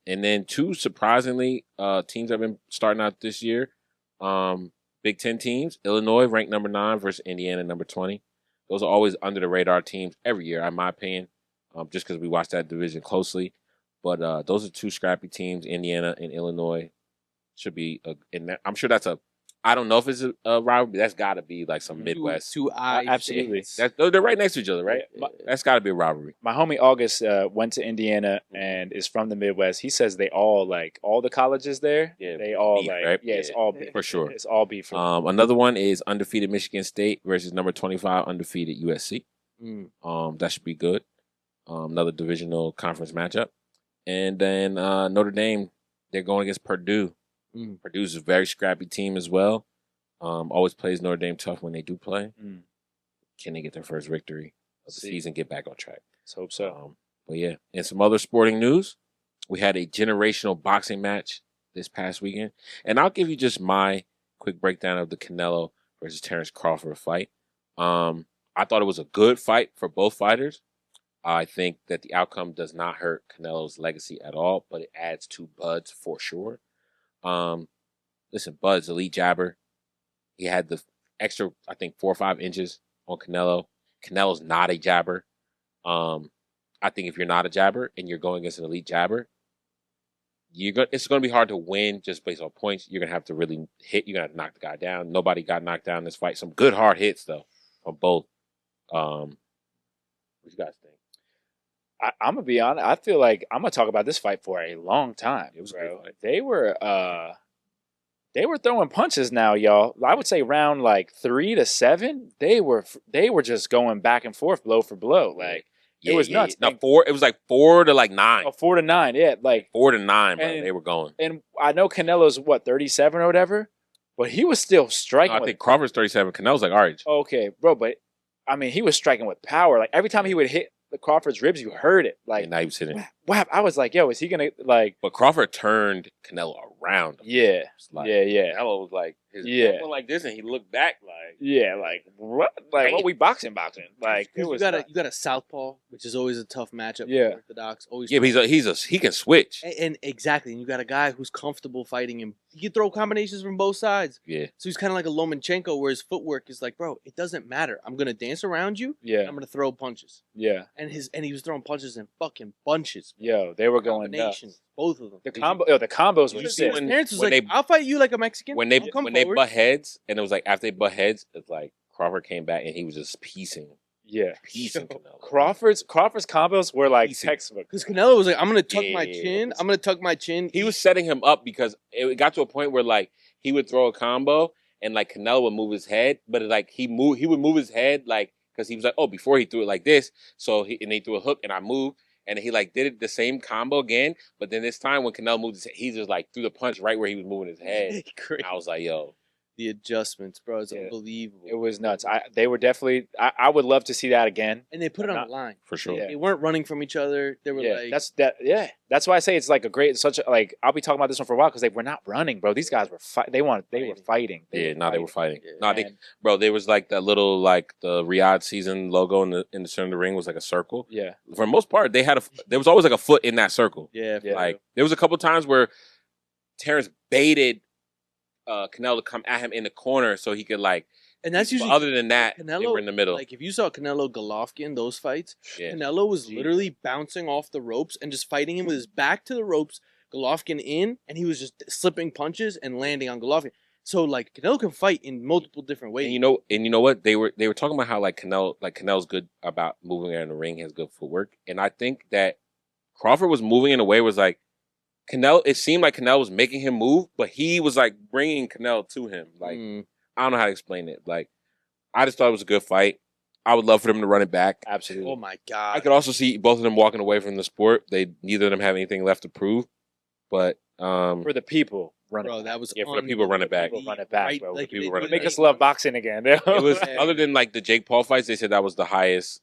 And then 2 surprisingly teams that have been starting out this year. Big Ten teams. Illinois ranked number 9 versus Indiana number 20. Those are always under the radar teams every year, in my opinion. Just because we watch that division closely. But those are 2 scrappy teams, Indiana and Illinois. Should be, I'm sure that's I don't know if it's a rivalry, but that's got to be like some Midwest. Two eyes. Absolutely. They're right next to each other, right? That's got to be a rivalry. My homie August went to Indiana and is from the Midwest. He says they all, like, all the colleges there, they all, beef, like, right? It's all beef. For sure. It's all beef. Another one is undefeated Michigan State versus number 25 undefeated USC. That should be good. Another divisional conference matchup. And then Notre Dame, they're going against Purdue. Purdue's a very scrappy team as well. Always plays Notre Dame tough when they do play. Can they get their first victory of the season, get back on track? Let's hope so. But yeah, in some other sporting news, we had a generational boxing match this past weekend. And I'll give you just my quick breakdown of the Canelo versus Terence Crawford fight. I thought it was a good fight for both fighters. I think that the outcome does not hurt Canelo's legacy at all, but it adds to Bud's for sure. Listen, Bud's elite jabber. He had the extra, I think, 4 or 5 inches on Canelo. Canelo's not a jabber. I think if you're not a jabber and you're going against an elite jabber, it's going to be hard to win just based on points. You're going to have to really hit. You're going to have to knock the guy down. Nobody got knocked down in this fight. Some good hard hits though from both. What you guys think? I'm gonna be honest. I feel like I'm gonna talk about this fight for a long time. It was a bro. great fight. They were throwing punches now, y'all. I would say round like 3 to 7. They were just going back and forth, blow for blow. Like it was nuts. No, 4. It was like 4 to like 9. Oh, 4 to 9. Yeah, like 4 to 9, bro. and- They were going. And I know Canelo's 37 or whatever, but he was still striking. No, I think Crawford's 37. Canelo's like orange. Okay, bro, but I mean, he was striking with power. Like every time he would hit the Crawford's ribs, you heard it. Like, And now he was hitting. wow. I was like, yo, is he gonna like? But Crawford turned Canelo around. Yeah, It's like, yeah. Canelo was like, his Yeah. went like this, and he looked back like, Yeah, like what? Like what we boxing? Like it You was. got a southpaw, which is always a tough matchup. Yeah. For Orthodox. Always. yeah, but he can switch. and exactly, and you got a guy who's comfortable fighting him. He can throw combinations from both sides. Yeah, So he's kind of like a Lomachenko, where his footwork is like, bro, it doesn't matter. I'm gonna dance around you. Yeah, I'm gonna throw punches. yeah. And he was throwing punches in fucking bunches. Yo, they were going nuts. Combinations, both of them. The combos were you see sick. when- Terence was when like, they- "I'll fight you like a Mexican." when they I'll come when they forward." butt heads, and it was like after they butt heads, it's like Crawford came back and he was just piecing Yeah, Canelo. Crawford's combos were like Easy. textbook. Because Canelo was like, "I'm gonna tuck my Yeah. chin. I'm gonna tuck my chin." He was setting him up because it got to a point where like he would throw a combo and like Canelo would move his head, but like he would move his head like because he was like, oh, before he threw it like this, so he threw a hook and I moved. And he like did it the same combo again, but then this time when Canelo moved his head, he just like threw the punch right where he was moving his head. Great. And I was like, yo, The adjustments, bro, it's Yeah. unbelievable. It was nuts. They were definitely. I would love to see that again. and they put it on Not- the line. for sure. Yeah. They weren't running from each other. They were Yeah, like, that's why I say it's like a great such a, like I'll be talking about this one for a while because they were not running, bro. These guys were they were fighting. Yeah, they were fighting. Yeah. No, bro, there was like that little like the Riyadh season logo in the center of the ring was like a circle. Yeah, For the most part, there was always like a foot in that circle. yeah, Yeah. Like there was a couple times where Terence baited Canelo to come at him in the corner so he could like. and that's But usually other than that, they Canelo, were in the middle. Like if you saw Canelo Golovkin, those fights, Yeah. Canelo was Jeez. literally bouncing off the ropes and just fighting him with his back to the ropes. Golovkin in, and he was just slipping punches and landing on Golovkin. So like Canelo can fight in multiple different ways. And you know what they were talking about how Canelo's good about moving in the ring, has good footwork, and I think that Crawford was moving in a way was like Canelo. It seemed like Canelo was making him move, but he was like bringing Canelo to him. Like I don't know how to explain it. Like I just thought it was a good fight. I would love for them to run it back. absolutely. Oh my god! I could also see both of them walking away from the sport. Neither of them have anything left to prove, but For the people running. Bro, that was Yeah, for the people run it back. People run it back, bro. Like, People it- run it Make back. us love boxing again. it was Yeah. other than like the Jake Paul fights. They said that was the highest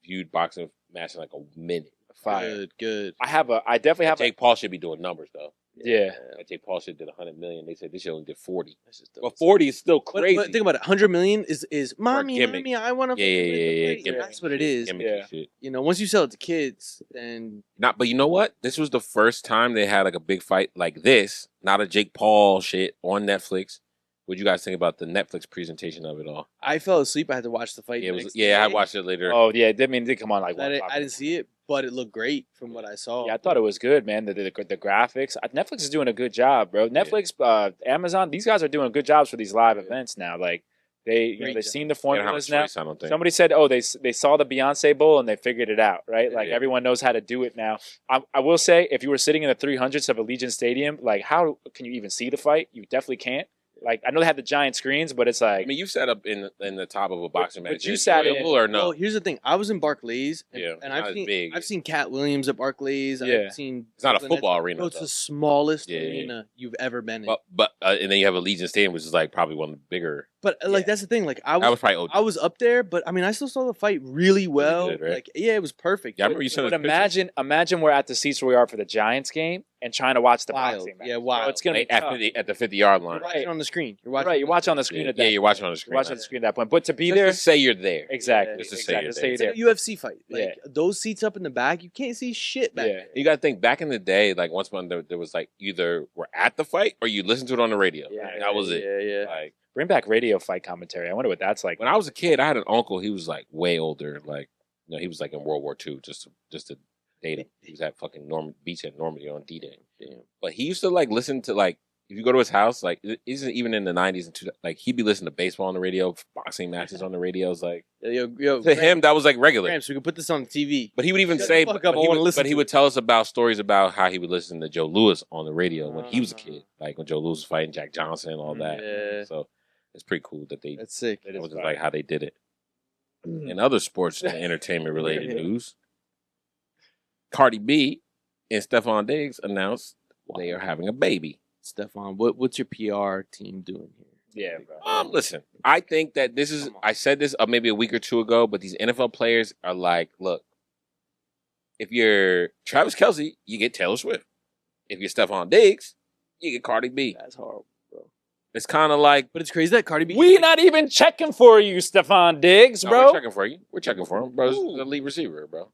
viewed boxing match in like a minute. Fire. Good. I definitely have. Jake Paul should be doing numbers though. Yeah. Like Jake Paul should did 100 million. They said this shit only did 40. That's just dope. But 40 is still But crazy. think about it. 100 million is mommy, gimmick. mommy. I want to. Yeah. gimmick. That's what it is. Gimmicky Yeah. shit. You know, once you sell it to kids, then But you know what? This was the first time they had like a big fight like this, not a Jake Paul shit on Netflix. What you guys think about the Netflix presentation of it all? I fell asleep. I had to watch the fight. Yeah, the next I day. watched it later. Oh yeah. That means they come on like. I 1 didn't, o'clock. I didn't see it, but it looked great from what I saw. Yeah, I thought it was good, man. The graphics. Netflix is doing a good job, bro. Netflix, Amazon, these guys are doing good jobs for these live events now. Like they've Great seen the They don't have a formulas now. choice, I don't think. Somebody said, "Oh, they saw the Beyonce Bowl and they figured it out, right? Like Yeah. everyone knows how to do it now." I will say, if you were sitting in the 300s of Allegiant Stadium, like how can you even see the fight? You definitely can't. Like I know they had the giant screens, but it's like I mean, you sat up in the top of a boxing But match. you Is it sat in- enjoyable or no? Well, here's the thing. I was in Barclays, and, Yeah, and not as big. I've seen Cat Williams at Barclays. Yeah. I've seen It's not a Brooklyn football Nets. arena, Bro, it's though. the smallest Yeah. arena you've ever been in. but and then you have Allegiant Stadium, which is like probably one of the bigger. But like that's the thing. Like That was probably OD. I was up there, but I mean, I still saw the fight really well. good, right? Like, yeah, it was perfect. Yeah, I remember you sent but us pictures. imagine we're at the seats where we are for the Giants game and trying to watch the Wild. boxing match. Yeah, Bro, wild. it's gonna be At tough. the 50-yard line. You're watching on the screen. You're watching. Right, you watch on the screen at that. Yeah, you're watching on the screen. You're watching on the screen at that point, but to be Just there, to say you're there. exactly. Just to say exactly. you're Just there. say It's you're like a UFC fight. Like Yeah. those seats up in the back, you can't see shit back. Yeah. there. You got to think back in the day, like once upon there was like either we're at the fight or you listen to it on the radio. Yeah, that was it. Yeah. Like Bring back radio fight commentary. I wonder what that's like. when I was a kid, I had an uncle. He was like way older. Like he was like in World War II. Just to dating. He was at fucking beach at Normandy on D-Day. Damn. But he used to like listen to like if you go to his house, like it isn't even in the 90s and like he'd be listening to baseball on the radio, boxing matches on the radios. Like Yo, to him, that was like regular. Gramps, we could put this on the TV. But he would even Shut say, the fuck up, I wanna listen but he to would it. tell us about stories about how he would listen to Joe Louis on the radio when he was a kid, like when Joe Louis was fighting Jack Johnson and all that. Yeah. So it's pretty cool that they. That's sick. That was just like how they did it. In other sports and entertainment related news, Cardi B and Stephon Diggs announced they are having a baby. Stefan, what's your PR team doing here? Yeah, bro. Listen, I think that this is. I said this maybe a week or two ago, but these NFL players are like, look, if you're Travis Kelce, you get Taylor Swift. If you're Stephon Diggs, you get Cardi B. That's horrible, bro. It's kind of like, But it's crazy that Cardi B. We not even checking for you, Stephon Diggs, no, bro. we're checking for you. We're checking for him, bro. He's an elite receiver, bro.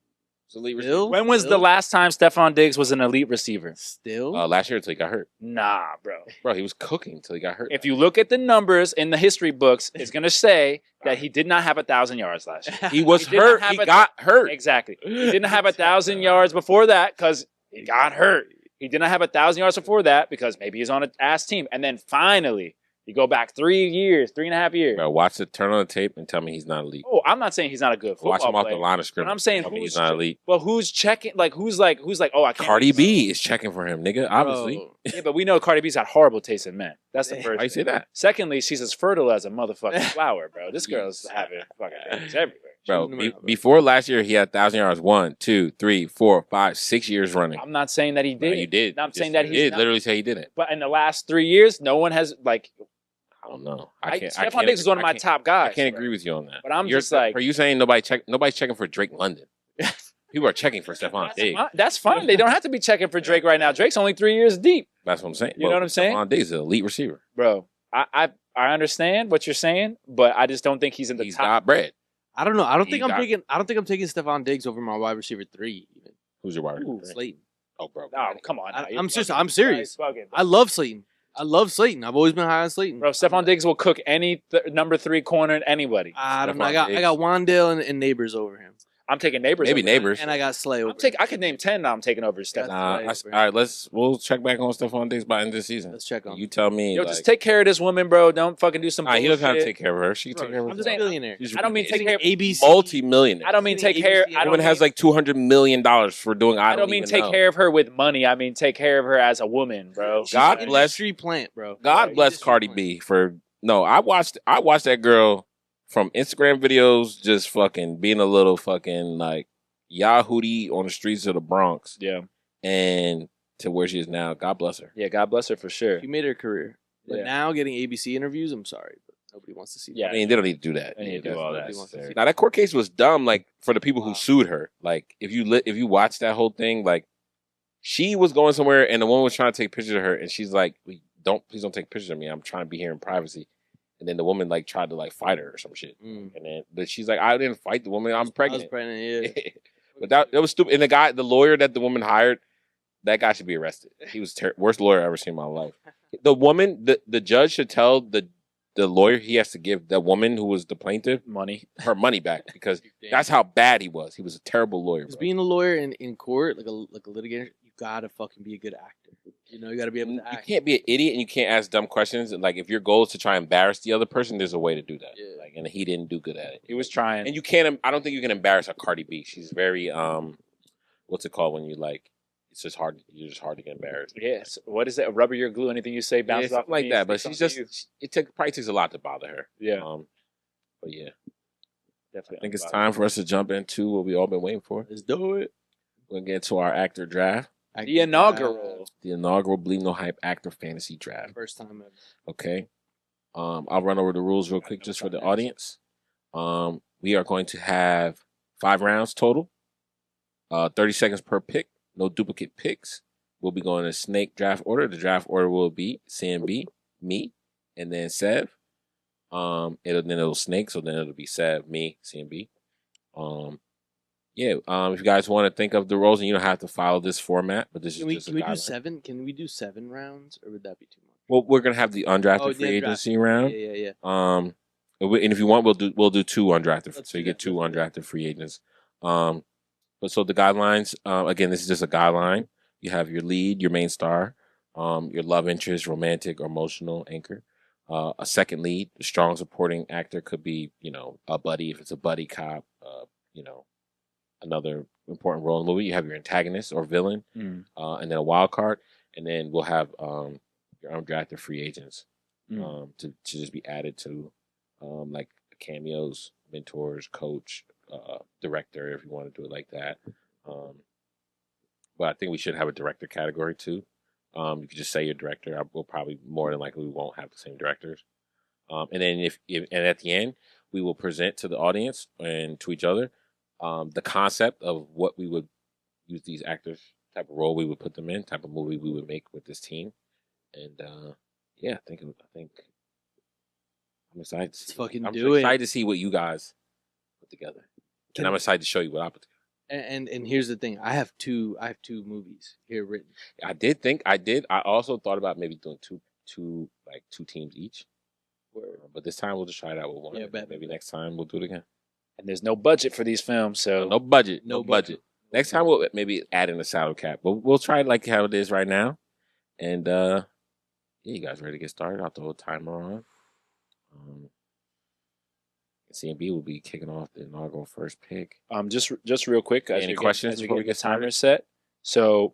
He's an elite receiver. Still? When was the Still? last time Stephon Diggs was an elite receiver? Still? Last year until he got hurt. Nah, bro. Bro, he was cooking until he got hurt. If you look at the numbers in the history books, it's going to say that he did not have 1,000 yards last year. he was He did not hurt, have he a- got hurt. Exactly. He didn't have 1,000 yards before that because he got hurt. He didn't have 1,000 yards before that because maybe he's on an ass team. And then finally, you go back 3.5 years. Bro, watch it, turn on the tape, and tell me he's not elite. Oh, I'm not saying he's not a good football Watch him off player. the line of scrimmage. But I'm saying Tell me who's he's not elite. Well, who's checking? Like who's like? Oh, I can't. Cardi B is checking for him, nigga. Obviously. Bro. Yeah, but we know Cardi B's got horrible taste in men. That's the first. Why you say that? Secondly, she's as fertile as a motherfucking flower, bro. This girl's having fucking babies everywhere. Bro, Shouldn't have been- before last year, he had 1,000 yards 1, 2, 3, 4, 5, 6 years running. I'm not saying that he No, did. you did. I'm Just- saying that you he's did not- literally say he didn't. But in the last 3 years, no one has like. I don't know. Stephon Diggs is one of my top guys. I can't bro. agree with you on that. But I'm You're just like- are you saying nobody's checking for Drake London? People are checking for Stephon Diggs. That's fine. They don't have to be checking for Drake right now. Drake's only 3 years deep, That's what I'm saying. You know what I'm saying? Stephon Diggs is an elite receiver. bro. I understand what you're saying, but I just don't think he's in the He's top. got bread. I don't know. I don't He think I'm got- taking. I don't think I'm taking Stephon Diggs over my wide receiver 3. Even Who's your wide receiver? Slayton. Oh, bro. Oh, come on. now. You're I'm serious. bugging. I'm serious. You're bugging. I love Slayton. I love Slayton. I've always been high on Slayton. Bro, Stephon Diggs will cook any number 3 corner and anybody. I don't know. Stephon I got Wandale and Neighbors over him, I'm taking neighbors. Maybe over him. neighbors. and I got Slay over. I could name 10 now. I'm taking over Stephon. Nah, That's all right. right, we'll check back on Stephon Diggs by the end of the season. Let's check on. You tell me. Yo, like, just take care of this woman, bro. Don't fucking do some Nah, bullshit. he doesn't have to take care of her. She can take care of I'm herself. just a billionaire. She's I don't mean take care of ABC. multi-millionaire. I don't mean take ABC. care. I Woman don't has mean, like $200 million for doing. I don't mean even take know. care of her with money. I mean take care of her as a woman, bro. God She's an bless- industry plant, bro. God Right, bless industry Cardi plant. B for no. I watched that girl from Instagram videos, just fucking being a little fucking like Yahooie on the streets of the Bronx, Yeah, and to where she is now. God bless her. yeah. God bless her for sure. She made her career, but Yeah. now getting ABC interviews. I'm sorry, but nobody wants to see that. Yeah. I mean, they don't need to do that. They need to do all that. Necessary. Now that court case was dumb. Like for the people who Wow. sued her. Like if you watch that whole thing, like she was going somewhere and the woman was trying to take pictures of her, and she's like, please don't take pictures of me. I'm trying to be here in privacy. And then the woman like tried to like fight her or some shit. Mm. But she's like, I didn't fight the woman. I'm I was pregnant. pregnant. Yeah. But that was stupid. And the lawyer that the woman hired, that guy should be arrested. He was worst lawyer I've ever seen in my life. The woman, the judge should tell the lawyer he has to give that woman who was the plaintiff Money. her money back because Damn. that's how bad he was. He was a terrible lawyer. Because Bro. being a lawyer in court, like a litigator, you gotta fucking be a good actor. You know, you gotta be able You to act. can't be an idiot and you can't ask dumb questions. And like if your goal is to try and embarrass the other person, there's a way to do that. Yeah. Like and he didn't do good at it. He was trying. And you can't. I don't think you can embarrass a Cardi B. She's very what's it called when you like? It's just hard. You're just hard to get embarrassed. Yes. What is it? Rubber your glue. Anything you say Yeah, bounces off something like me, that. But sticks she's onto just. you. Probably takes a lot to bother her. Yeah. But yeah, Definitely. I think it's time for us to jump into what we all been waiting for. Let's do it. We're gonna get into our actor draft, The inaugural. the inaugural Believe No Hype actor fantasy draft. First time ever. Okay. I'll run over the rules real quick just for the audience. We are going to have 5 rounds total. 30 seconds per pick. No duplicate picks. We'll be going in snake draft order. The draft order will be CMB, me, and then Sev. It'll snake, so then it'll be Sev, me, CMB. If you guys want to think of the roles, and you don't have to follow this format, but this Can is we just a can we do guideline. 7? Can we do 7 rounds, or would that be too much? Well, we're gonna have the undrafted Oh, free yeah, agency round. Yeah. And if you want, we'll do 2 undrafted. Let's So you do get that. 2 undrafted free agents. But so the guidelines, again, this is just a guideline. You have your lead, your main star, your love interest, romantic or emotional anchor. A second lead, a strong supporting actor could be, a buddy if it's a buddy cop. Another important role in the movie. You have your antagonist or villain, and then a wild card, and then we'll have your undrafted free agents to just be added to, like cameos, mentors, coach, director, if you want to do it like that. But I think we should have a director category too. You could just say your director. We'll probably more than likely we won't have the same directors. And then if and at the end we will present to the audience and to each other the concept of what we would use these actors, type of role we would put them in, type of movie we would make with this team. And I think I'm excited. I'm excited to see what you guys put together, and I'm excited to show you what I put together. And here's the thing: I have two movies here written. I also thought about maybe doing two teams each. But this time we'll just try it out with one. Yeah, maybe next time we'll do it again. And there's no budget for these films, so no budget. Next time we'll maybe add in a salary cap, but we'll try it like how it is right now. And you guys ready to get started? I'll throw a timer on. CMB will be kicking off the inaugural first pick. Just real quick. Any questions before we get timer set? So,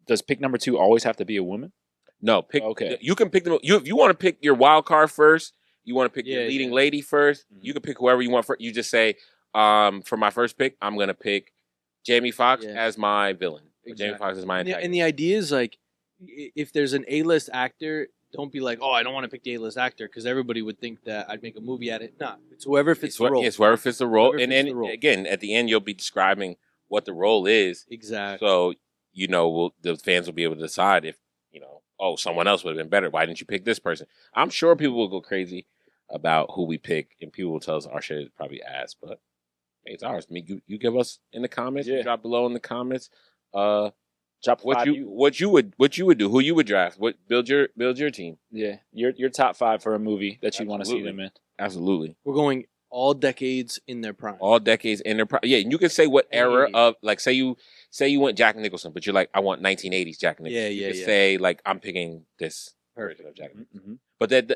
does pick number 2 always have to be a woman? No, okay. You can pick them. If you want to pick your wild card first, you want to pick your leading lady first. Mm-hmm. You can pick whoever you want first. You just say, for my first pick, I'm gonna pick Jamie Foxx as my villain. Exactly. Jamie Foxx is my antagonist. And the idea is like, if there's an A-list actor, don't be like, I don't want to pick the A-list actor because everybody would think that I'd make a movie at it. No, it's whoever fits the role. It's whoever fits the role. And then again, at the end, you'll be describing what the role is. Exactly. So the fans will be able to decide if someone else would have been better. Why didn't you pick this person? I'm sure people will go crazy about who we pick, and people will tell us our shit is probably ass, but it's ours. You give us in the comments. You drop below in the comments. Drop what you would do, who you would draft, what build your team. Yeah, your top 5 for a movie that you want to see them in. Absolutely. We're going all decades in their prime. All decades in their prime. Yeah, and you can say what era of, like, say you went Jack Nicholson, but you're like, I want 1980s Jack Nicholson. Yeah, you can say like, I'm picking this version of Jack Nicholson. Mm-hmm.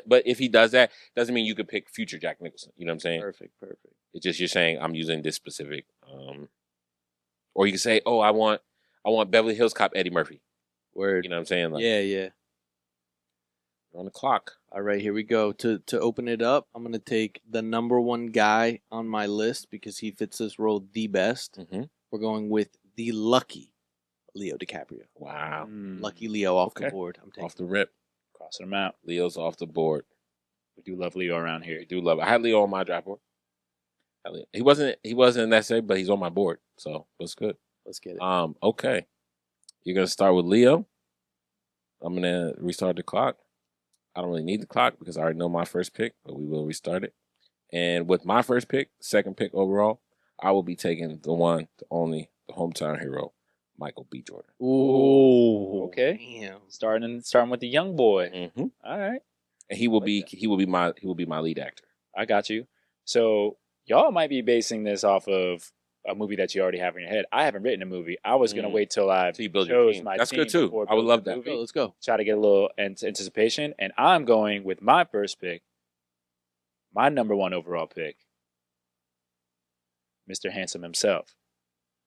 But if he does that, doesn't mean you could pick future Jack Nicholson. You know what I'm saying? Perfect. It's just you're saying I'm using this specific. Or you can say, I want Beverly Hills Cop Eddie Murphy. Word. You know what I'm saying? Like, yeah. We're on the clock. All right, here we go. To open it up, I'm gonna take the number 1 guy on my list because he fits this role the best. Mm-hmm. We're going with the lucky Leo DiCaprio. Wow. Lucky Leo off the board. I'm taking off the rip. Crossing him out. Leo's off the board. We do love Leo around here. We do love it. I had Leo on my draft board. He wasn't necessary, but he's on my board, so that's good. Let's get it. Okay. You're gonna start with Leo. I'm gonna restart the clock. I don't really need the clock because I already know my first pick, but we will restart it. And with my first pick, second pick overall, I will be taking the one, the only, the hometown hero, Michael B. Jordan. Ooh, okay. Damn. Starting with the young boy. Mm-hmm. All right. And he will be my lead actor. I got you. So y'all might be basing this off of a movie that you already have in your head. I haven't written a movie. I was gonna wait till you build your team. That's good too. I would love that. Let's go. Try to get a little anticipation, and I'm going with my first pick, my number 1 overall pick, Mr. Handsome himself,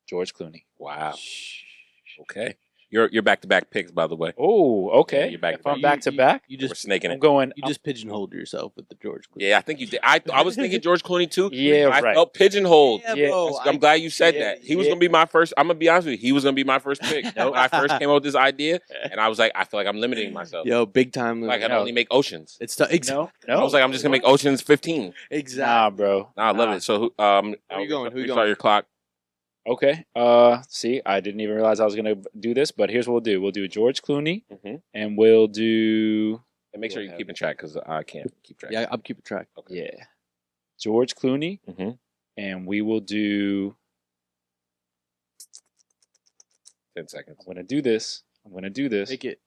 George Clooney. Wow. Okay. You're back-to-back picks, by the way. Oh, okay. You're back. If I'm back-to-back, we're snaking it. You just pigeonholed yourself with the George Clooney. Yeah, I think you did. I was thinking George Clooney too. Yeah, I right. felt pigeonholed. Yeah, bro. I'm glad you said that. He was gonna be my first. I'm gonna be honest with you. He was gonna be my first pick. When I first came up with this idea, and I was like, I feel like I'm limiting myself. Yo, big time. Like I can only make Oceans. It's No. I was like, I'm just gonna make Oceans 15. Exactly. Nah, bro. I love it. So, who you going? Start your clock. Okay. See, I didn't even realize I was gonna do this, but here's what we'll do. We'll do George Clooney, and we'll do. And make sure you're keeping track because I can't keep track. Yeah, I'm keeping track. Okay. Yeah. George Clooney, and we will do. 10 seconds. I'm gonna do this. Take it.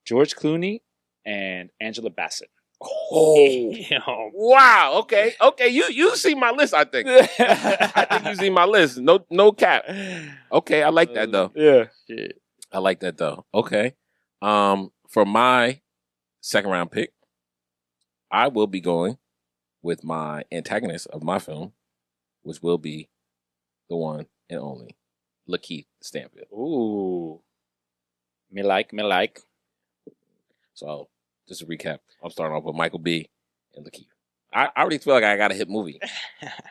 George Clooney and Angela Bassett. Oh, wow. Okay. You see my list, I think. I think you see my list. No cap. Okay, I like that though. Yeah. Shit. I like that though. Okay. For my second round pick, I will be going with my antagonist of my film, which will be the one and only Lakeith Stanfield. Ooh. Me like. So, just to recap, I'm starting off with Michael B. and Lakeith. I already feel like I got a hit movie.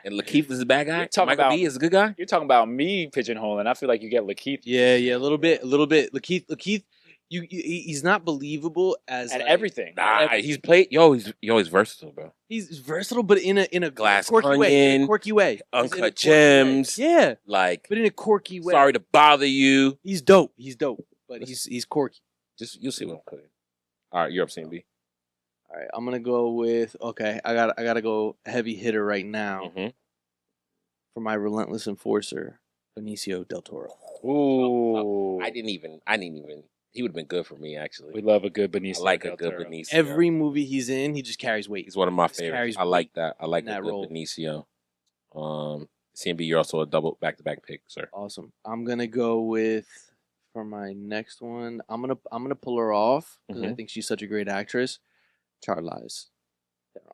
And Lakeith is the bad guy? You're talking Michael about- B. is a good guy? You're talking about me pigeonholing. I feel like you get Lakeith Yeah, a little bit. Lakeith, he's not believable as at like, everything. Nah, he's played. He's versatile, bro. He's versatile, but in a Glass quirky way. In Onion, a quirky way. He's in a Uncut quirky way. Gems. Yeah, Like, but in a quirky way. sorry to bother you. He's dope. But he's quirky. Just you'll see what I'm cooking. All right, you're up, CMB. All right, I'm gonna go with I gotta go heavy hitter right now Mm-hmm. for my relentless enforcer, Benicio del Toro. Ooh. I didn't even. He would have been good for me, actually. We love a good Benicio. I like a del good Toro. Benicio. Every movie he's in, he just carries weight. He's one of my Just favorites. carries I like weight that. I like in that a good role. Benicio. CMB, you're also a double back-to-back pick, sir. Awesome. I'm gonna go with for my next one. I'm gonna pull her off because I Mhm. think she's such a great actress. Charlize.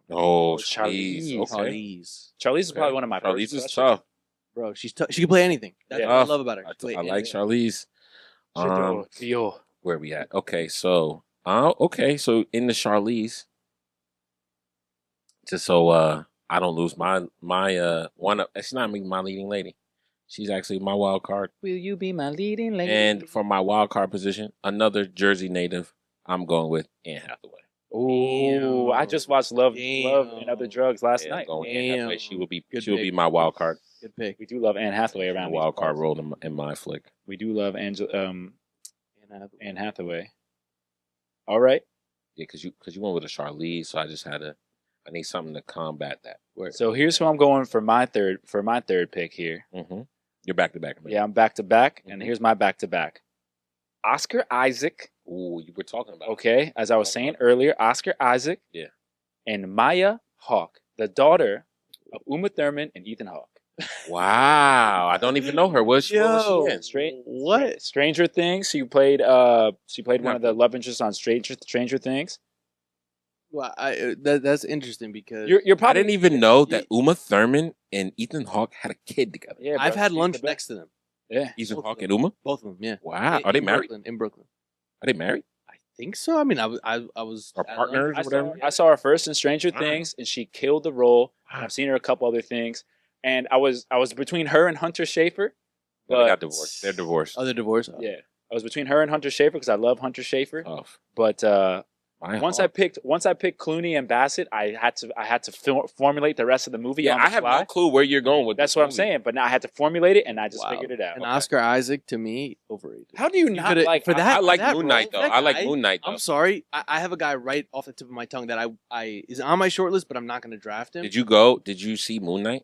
Oh, Charlize. Charlize. Okay. Charlize. Charlize is probably one of my Charlize first is crushes. tough. Bro, she can play anything. That's Yeah. what I love about her. I She play like anything. Charlize. Yo. Where we at? Okay, so so in the Charlize, just so I don't lose my one up. It's not my leading lady. She's actually my wild card. Will you be my leading lady? And for my wild card position, another Jersey native. I'm going with Anne Hathaway. Ooh, I just watched Love Damn. and Other Drugs last Yeah, I'm night. going with Anne Hathaway. Damn. She will be Good be pick. my wild card. Good pick. We do love Anne Hathaway around these wild card parts. role in my flick. We do love Anne Hathaway. Anne Hathaway. All right. Yeah, because you went with a Charlize, so I need something to combat that. So here's who I'm going for my third pick here. Mm-hmm. You're back to back. Yeah, I'm back to back, and Mhm. here's my back to back. Oscar Isaac. Ooh, you were talking about. Okay, as I was saying earlier, Oscar Isaac. Yeah. And Maya Hawke, the daughter of Uma Thurman and Ethan Hawke. Wow, I don't even know her. What was she in? What? Stranger Things. She played one of the love interests on Stranger Things. Well, that's interesting because You're I probably didn't even know that Uma Thurman and Ethan Hawke had a kid together. Yeah, bro, I've had she's lunch the best. next to them. Yeah. Ethan Both Hawke of and Uma. Both of them, yeah. Wow, are they married? In Brooklyn. Are they married? I think so. I mean, I was Or at partners? lunch. Or whatever? I saw her first in Stranger Wow. Things, and she killed the role. Wow. I've seen her a couple other things, and I was between her and Hunter Schafer. They But got divorced. They're divorced. Oh, they're divorced. Oh. yeah, I was between her and Hunter Schafer because I love Hunter Schafer. Tough. But My once Hawke. I picked Clooney and Bassett, I had to formulate the rest of the movie. Yeah, on the I have fly. no clue where you're going with. That's this what I'm movie. saying. But now I had to formulate it, and I just Wow. figured it out. And Okay. Oscar Isaac, to me, overrated. How do you not could've- like for that? I like that Moon role, Knight though. that I like guy, Moon Knight though. I'm sorry. I have a guy right off the tip of my tongue that I is on my short list, but I'm not going to draft him. Did you go? Did you see Moon Knight?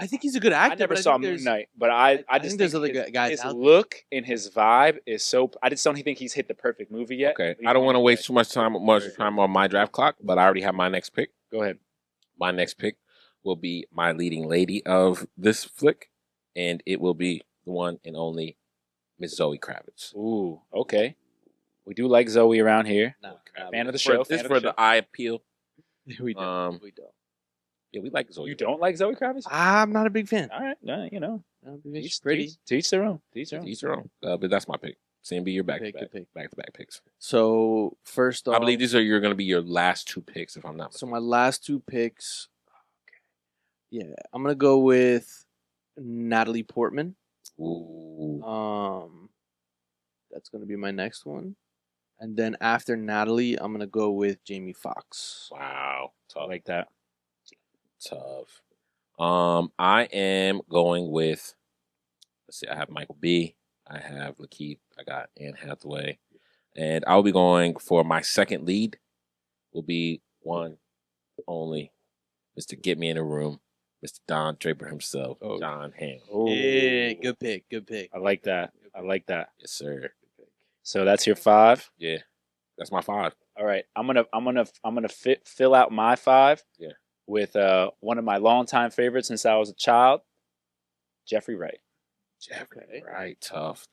I think he's a good actor. I never but saw think Moon there's- Knight, but I I just think there's other his, guys his out there. look and his vibe is so. I just don't think he's hit the perfect movie yet. Okay, But he's I don't on want to his waste way. too much time on my draft clock, but I already have my next pick. Go ahead. My next pick will be my leading lady of this flick, and it will be the one and only Miss Zoe Kravitz. Ooh, okay. We do like Zoe around here. Nah, Fan of the This show. This fan for of the the eye appeal. we don't. Um, we don't. Yeah, we like Zoe. You don't like Zoe Kravitz? I'm not a big fan. All right, you know, She's pretty. Teach their own. Teach their own. Each their own. But that's my pick. CMB, you're back Good to pick, back, good pick. back to back picks. So first off, I believe these are going to be your last two picks, if I'm not So mistaken. my last two picks. Yeah, I'm gonna go with Natalie Portman. Ooh. That's gonna be my next one, and then after Natalie, I'm gonna go with Jamie Foxx. Wow. I like that. Tough. I am going with. Let's see. I have Michael B. I have Lakeith. I got Anne Hathaway, and I'll be going for my second lead. Will be one only, Mr. Get Me in a Room, Mr. Don Draper himself, Oh. John Hamm. Yeah, good pick. Good pick. I like that. I like that. Yes, sir. So that's your 5. Yeah. That's my 5. All right, I'm gonna fill out my 5. Yeah. With one of my longtime favorites since I was a child, Jeffrey Wright. Jeffrey Wright, tough.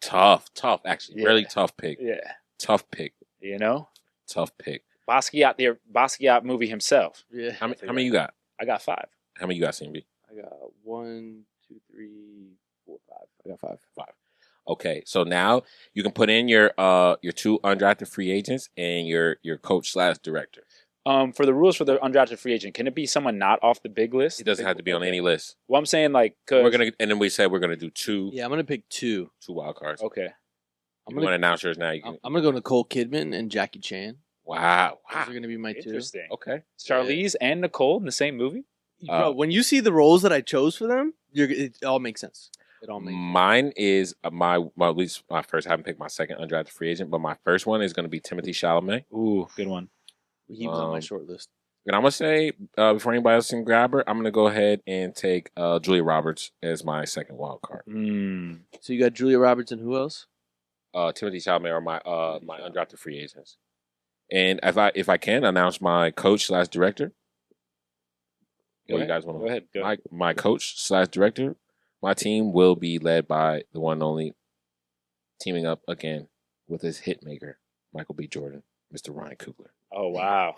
Actually, Yeah. really tough pick. Yeah. Tough pick. You know, Tough pick. Basquiat movie himself. Yeah. How many you got? I got 5. How many you got, CMB? I got 1, 2, 3, 4, 5. I got 5. 5. Okay, so now you can put in your 2 undrafted free agents and your coach/director. For the rules for the undrafted free agent, can it be someone not off the big list? It doesn't have to be on any list. Well, I'm saying like, We're gonna, and then we said we're gonna do 2 Yeah, I'm gonna pick 2. wild cards. Okay. I'm gonna announce yours now. You can. I'm gonna go Nicole Kidman and Jackie Chan. Wow. Those are gonna be my 2. Interesting. Okay. Charlize and Nicole in the same movie? Bro, when you see the roles that I chose for them, it all makes sense. It all makes sense. Mine is at least my first. I haven't picked my second undrafted free agent, but my first one is gonna be Timothy Chalamet. Ooh, good one. He was on my short list. And I'm gonna say before anybody else can grab her, I'm gonna go ahead and take Julia Roberts as my second wild card. So you got Julia Roberts and who else? Timothy Chalamet are my undrafted free agents. And if I can announce my coach/director. Go You guys want Go ahead. My coach/director. My team will be led by the one and only, teaming up again with his hit maker, Michael B. Jordan, Mr. Ryan Coogler. Oh wow.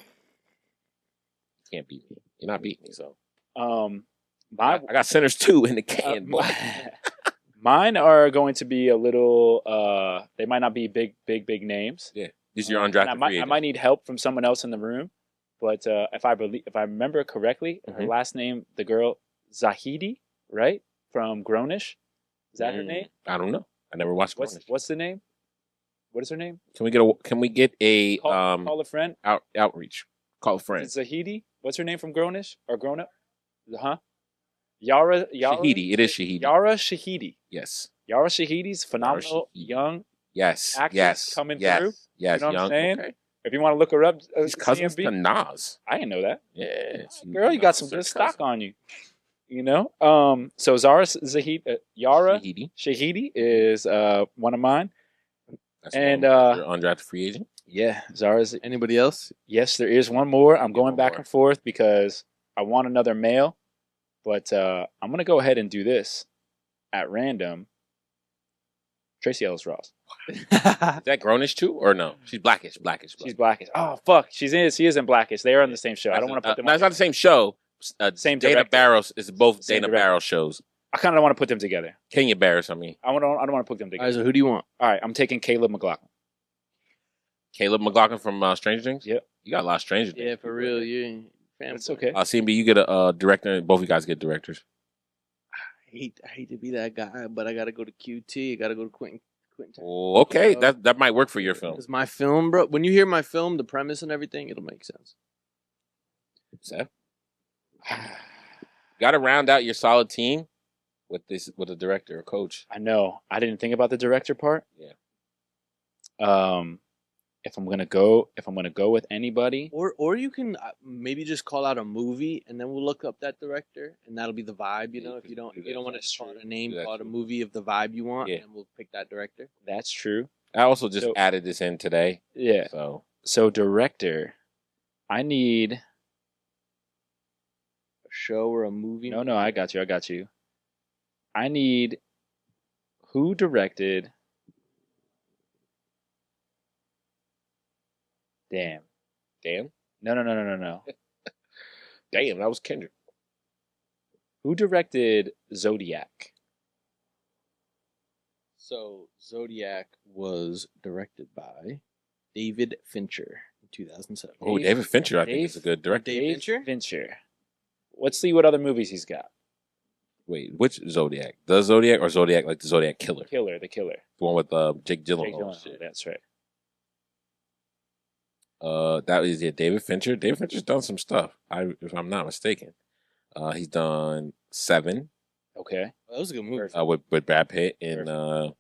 Can't beat me. You're not beating me, so. I got centers too in the can. Mine are going to be a little. They might not be big names. Yeah, these are your undrafted free agents. I might need help from someone else in the room, but if I remember correctly, her last name, the girl Zahidi, right, from Grownish, is that her name? I don't know. I never watched. What's the name? What is her name? Can we get a call a friend? Outreach. Call a friend. Is it Zahidi? What's her name from Grownish or Grown Up? Huh? Yara Shahidi. It is Shahidi. Yara Shahidi. Yes. Yara Shahidi's phenomenal young actress coming through. Yes. You know what I'm saying? Okay. If you want to look her up, She's cousins to Nas. I didn't know that. Yeah. Girl, you got some good stock on you. You know? So Yara Shahidi is one of mine. That's and your undrafted free agent. Yeah, Zara's. Anybody else? Yes, there is one more. I'm going back and forth because I want another male, but I'm gonna go ahead and do this at random. Tracy Ellis Ross. Is that Grownish too, or no? She's blackish. She's blackish. Oh fuck, she is in blackish. They are on the same show. I don't want to put them. No, it's not the same show. Same Dana director. Barros is both Same Dana director. Barros shows. I kind of don't want to put them together. Kenya Barris, I mean. I don't want to put them All together. right, so who do you want? All right, I'm taking Caleb McLaughlin. Caleb McLaughlin from Stranger Things? Yep. You got a lot of Stranger Things. Yeah, for real. You That's okay. CMB, you get a director. Both of you guys get directors. I hate to be that guy, but I gotta go to QT. I gotta go to Quentin. Oh, okay, that might work for your film. It's my film, bro. When you hear my film, the premise and everything, it'll make sense. Seth? Got to round out your solid team with a director or coach. I know. I didn't think about the director part. Yeah. If I'm gonna go with anybody, Or you can maybe just call out a movie, and then we'll look up that director, and that'll be the vibe. You know, if you don't want to just call it a name, call it a movie of the vibe you want, and we'll pick that director. that's true. I also just added this in today. Yeah. So director, I need A show or a movie? No, I got you. I need who directed. Damn. No. Damn, that was Kendrick. Who directed Zodiac? So Zodiac was directed by David Fincher in 2007. Oh, David Fincher, I think is a good director. Dave Fincher. Let's see what other movies he's got. Wait, which Zodiac? The Zodiac or Zodiac like the Zodiac Killer? The Killer. The one with Jake Gyllenhaal. That's right. That is David Fincher. David Fincher's done some stuff. If I'm not mistaken, he's done Seven. Okay, that was a good movie. With Brad Pitt and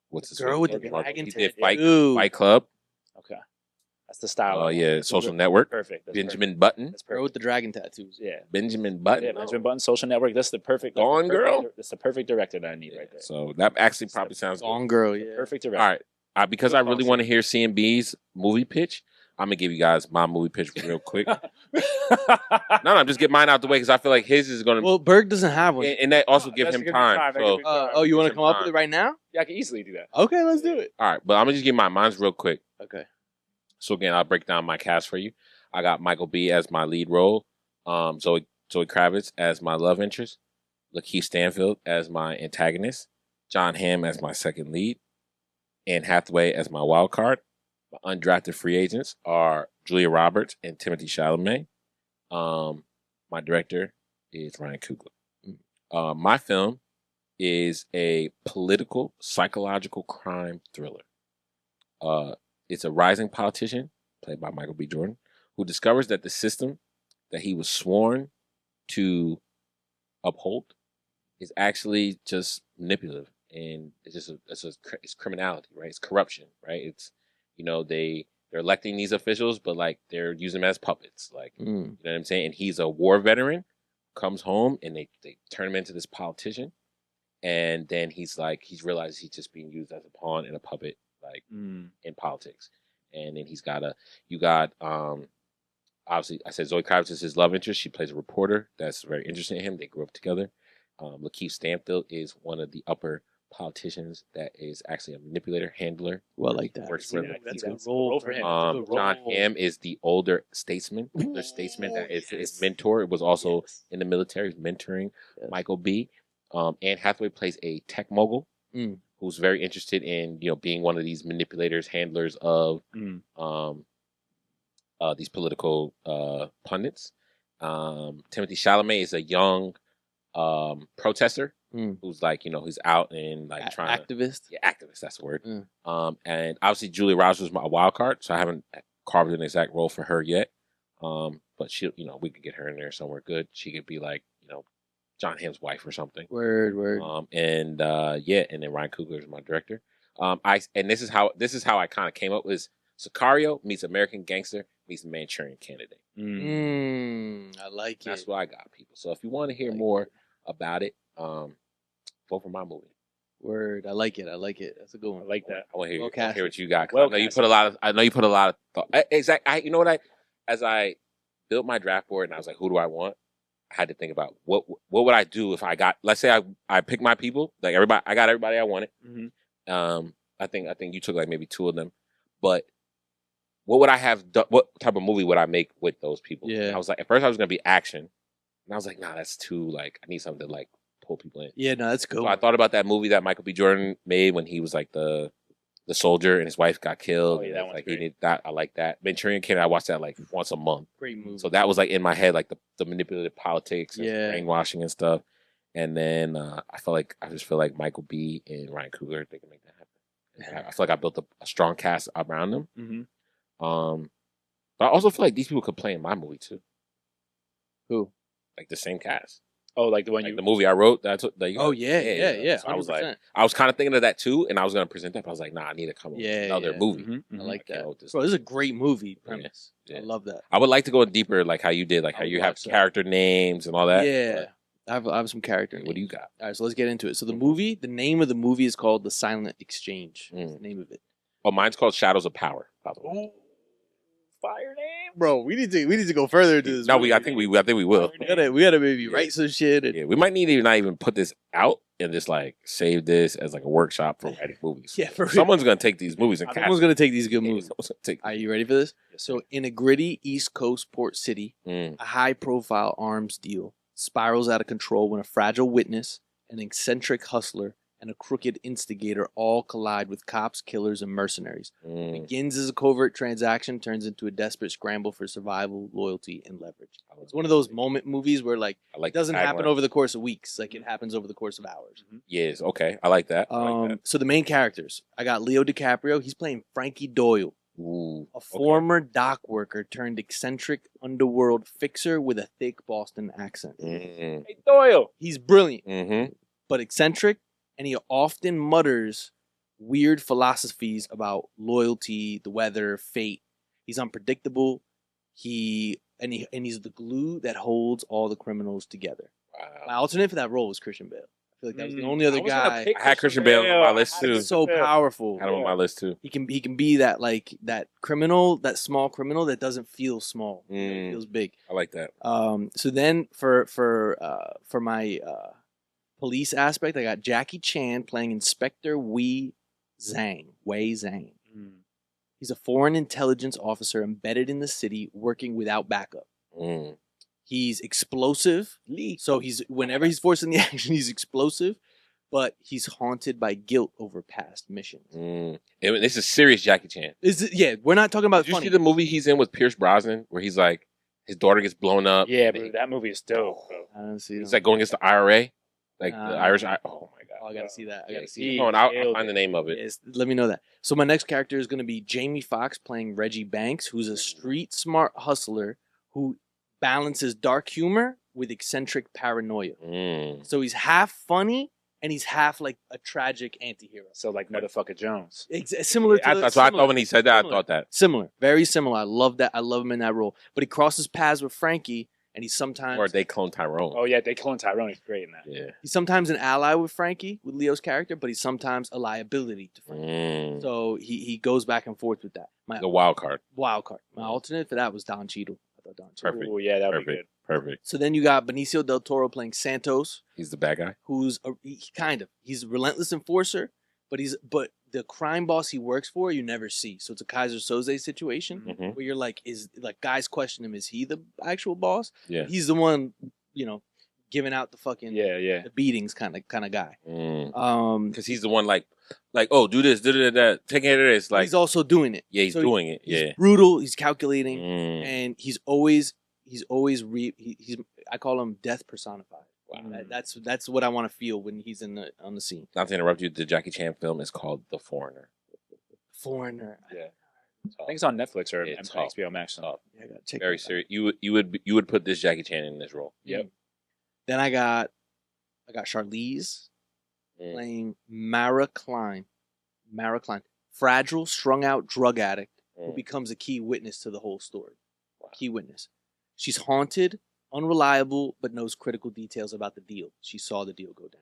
what's his girl with the dragon? He did Fight Club. Okay, that's the style. Oh yeah, Social Network. Perfect. Benjamin Button. That's girl with the dragon tattoos. Yeah, Benjamin Button. Yeah, Benjamin Button. Social Network. That's the perfect. Gone Girl. That's the perfect director that I need right there. So that actually probably sounds Gone good. Girl. Yeah, Perfect director. All right. because I really want to hear CMB's movie pitch, I'm gonna give you guys my movie pitch real quick. No, I'm just get mine out the way because I feel like his is gonna. Well, Berg doesn't have one. And that also give That's him gonna be time. that So, give me time. Oh, you want to Give come him up with time. it right now? Yeah, I can easily do that. Okay, let's do it. all right, but I'm gonna just give mine's real quick. Okay. So again, I'll break down my cast for you. I got Michael B as my lead role, Zoe Kravitz as my love interest, Lakeith Stanfield as my antagonist, John Hamm as my second lead, Anne Hathaway as my wild card. My undrafted free agents are Julia Roberts and Timothée Chalamet. My director is Ryan Coogler. My film is a political psychological crime thriller. It's a rising politician, played by Michael B. Jordan, who discovers that the system that he was sworn to uphold is actually just manipulative, and it's criminality, right? It's corruption, right? It's they're electing these officials, but like they're using them as puppets, like you know what I'm saying. And he's a war veteran, comes home, and they turn him into this politician, and then he realizes he's just being used as a pawn and a puppet, like in politics. And then obviously I said Zoe Kravitz is his love interest. She plays a reporter that's very interested in him. They grew up together. Lakeith Stanfield is one of the upper politicians that is actually a manipulator, handler. Well, I like that. Works for him. That's a good role for him. John Hamm is the older statesman. The statesman that is his mentor. It was also in the military, mentoring Michael B. Anne Hathaway plays a tech mogul who's very interested in being one of these manipulators, handlers of these political pundits. Timothée Chalamet is a young protester who's who's out and trying activist. Activist, that's the word. And obviously Julia Roberts was my wild card, so I haven't carved an exact role for her yet. But she, we could get her in there somewhere good. She could be John Hamm's wife or something. Word. And then Ryan Coogler is my director. This is how I kind of came up with Sicario meets American Gangster meets Manchurian Candidate. I like it. That's what I got, people. So if you want to hear more about it, vote for my movie. Word. I like it. That's a good one. I like that. I want to Well hear what you got. Well I know you put a lot of thought. Exactly. As I built my draft board and I was like, who do I want? I had to think about what would I do if I got. Let's say I picked my people. Like everybody, I got everybody I wanted. I think you took maybe two of them, but what would I have done? What type of movie would I make with those people? Yeah. And I was like, at first I was gonna be action, and I was like, nah, that's too I need something to pull people in. Yeah, no, that's cool. So I thought about that movie that Michael B. Jordan made when he was the soldier and his wife got killed. Oh, yeah, that one's he great. needed that. I like that. Manchurian Candidate, I watched that once a month. Great movie. So that was in my head, the manipulative politics and Yeah. brainwashing and stuff. And then I just feel like Michael B. and Ryan Coogler, they can make that happen. I feel like I built a strong cast around them. But I also feel like these people could play in my movie too. Who? The same cast. Oh, like the one The movie I wrote. That's what. Oh yeah. So I was 100%. I was kind of thinking of that too, and I was going to present that, but I was like, nah, I need to come up with another movie. I like I can't that. hold this. Bro, this is a great movie premise. Yeah. I love that. I would like to go deeper, how you did, how would you have watch that. character names and all that. Yeah. I have some character. What do you got? All right, so let's get into it. So the name of the movie is called The Silent Exchange. That's the name of it. Oh, mine's called Shadows of Power, by the way. Fire name? Bro, we need to go further into this. No, I think we will. we gotta maybe write some shit. And, Yeah, we might need to not even put this out and just save this as a workshop for writing movies. Yeah, for real. Someone's gonna take these movies and cast Someone's gonna take these good movies. Someone's gonna take. Are you ready for this? So, in a gritty East Coast port city, Mm. a high-profile arms deal spirals out of control when a fragile witness, an eccentric hustler, and a crooked instigator all collide with cops, killers, and mercenaries. Mm. Begins as a covert transaction, turns into a desperate scramble for survival, loyalty, and leverage. It's one of those moment movies where I like it doesn't the happen tagline. over the course of weeks. It happens over the course of hours. Yes, okay, I like that. I like that. So the main characters, I got Leo DiCaprio. He's playing Frankie Doyle, Ooh, a former dock worker turned eccentric underworld fixer with a thick Boston accent. Mm-hmm. Hey, Doyle. He's brilliant, Mm-hmm. but eccentric, and he often mutters weird philosophies about loyalty, the weather, fate. He's unpredictable. He's the glue that holds all the criminals together. My Wow. alternate for that role was Christian Bale. I feel like that was the only other guy. I had Christian Bale on my list too. So powerful. I had him on my list too. He can be that that criminal, that small criminal that doesn't feel small. It feels big. I like that. So then for my police aspect, I got Jackie Chan playing Inspector Wei Zhang. He's a foreign intelligence officer embedded in the city, working without backup. He's explosive, so whenever he's forced in the action, he's explosive. But he's haunted by guilt over past missions. This is serious Jackie Chan. We're not talking about. Did you see the movie he's in with Pierce Brosnan, where he's like his daughter gets blown up? Yeah, but that movie is dope, bro. I don't see. It's like going against the IRA, like the Irish. Oh my god! I gotta see that. I'll find the name of it. Let me know that. So my next character is going to be Jamie Foxx playing Reggie Banks, who's a street smart hustler who balances dark humor with eccentric paranoia. So he's half funny and he's half like a tragic anti-hero. So like Motherfucker Jones. Similar to I thought when he said that, I thought that. Similar. Very similar. I love that. I love him in that role. But he crosses paths with Frankie, and he's sometimes... Or they clone Tyrone. Oh, yeah, they clone Tyrone. He's great in that. Yeah. He's sometimes an ally with Frankie, with Leo's character, but he's sometimes a liability to Frankie. So he goes back and forth with that. The wild card. Wild card. My alternate for that was Don Cheadle. I thought Don Cheadle. Perfect. Oh, yeah, that would be good. Perfect. So then you got Benicio del Toro playing Santos. He's the bad guy. Who's he's a relentless enforcer, but the crime boss he works for you never see. So it's a Kaiser Soze situation where you're like, guys question him, is he the actual boss? Yeah. He's the one, giving out the fucking the beatings kind of guy. Because he's the one like oh, do this, do that, take care of this. Like he's also doing it. Yeah, he's doing it. He's brutal. He's calculating, and he's always I call him death personified. Wow. That's what I want to feel when he's on the scene. Not to interrupt you, the Jackie Chan film is called The Foreigner. Foreigner. Yeah. I think it's on Netflix or HBO Max. Yeah, I gotta check. Very serious. You would put this Jackie Chan in this role. Yep. Then I got Charlize playing Mara Klein. Fragile, strung out drug addict who becomes a key witness to the whole story. Wow. Key witness. She's haunted, unreliable, but knows critical details about the deal. She saw the deal go down.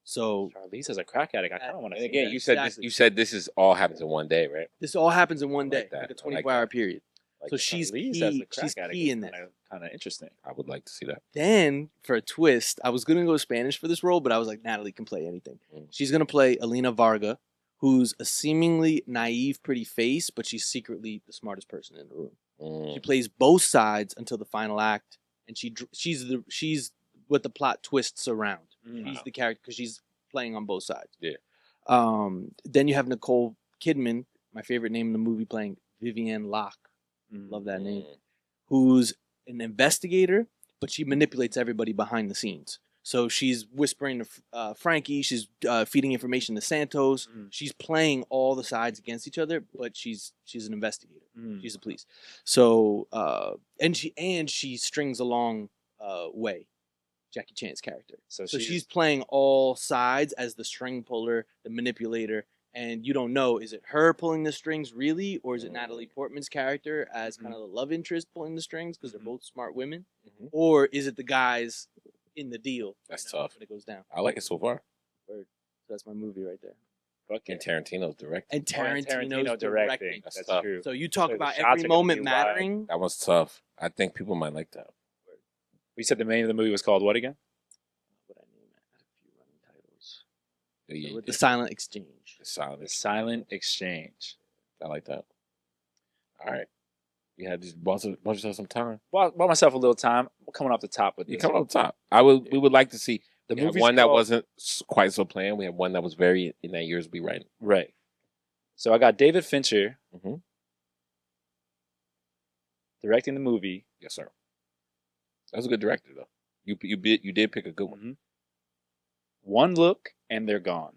So Charlize is a crack addict. I kind of want to. Again, you said this is all happens in one day, right? This all happens in one day, like a 24-hour period. Like so she's key. She's key in this. Kind of interesting. I would like to see that. Then for a twist, I was gonna go Spanish for this role, but I was like, Natalie can play anything. She's gonna play Elena Varga, who's a seemingly naive, pretty face, but she's secretly the smartest person in the room. She plays both sides until the final act, and she's what the plot twists around. She's the character because she's playing on both sides. Yeah. Then you have Nicole Kidman, my favorite name in the movie, playing Vivienne Locke. Love that name. Who's an investigator, but she manipulates everybody behind the scenes. So she's whispering to Frankie. She's feeding information to Santos. She's playing all the sides against each other, but she's an investigator. She's the police. So and she strings along Way, Jackie Chan's character. So she's playing all sides as the string puller, the manipulator, and you don't know, is it her pulling the strings really, or is it Natalie Portman's character as kind of the love interest pulling the strings because they're both smart women, or is it the guys in the deal? That's tough. When it goes down. I like it so far. So that's my movie right there. And Tarantino's directing. And Tarantino's directing. That's tough. True. So you talk about every moment mattering. That was tough. I think people might like that. We said the name of the movie was called what again? What I name it? I had a few running titles. The Silent Exchange. The Silent Exchange. I like that. All right. You had just bought yourself some time. Bought myself a little time. We're coming off the top with this. You're coming off the top. We would like to see the movie. One that wasn't quite so planned. We had one that was very in that year's be right. Right. So I got David Fincher directing the movie. Yes, sir. That was a good director, though. You did pick a good one. One look and they're gone.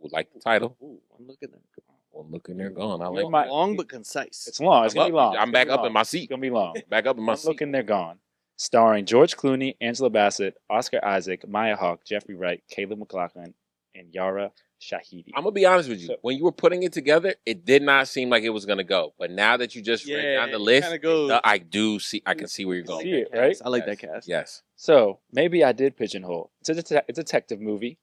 Ooh, like the title. Ooh, one look and they're gone. One look and they're gone. I like it. Long but concise. It's long. It's gonna be long. I'm back up in my seat. It's gonna be long. Back up in my seat. One look and they're gone. Starring George Clooney, Angela Bassett, Oscar Isaac, Maya Hawke, Jeffrey Wright, Caleb McLaughlin, and Yara Shahidi. I'm gonna be honest with you. So- When you were putting it together, it did not seem like it was gonna go. But now that you just read down the list, kinda goes. I do see. I can see where you're going. See it, right? I like Yes. that cast. Yes. So maybe I did pigeonhole. It's a detective movie.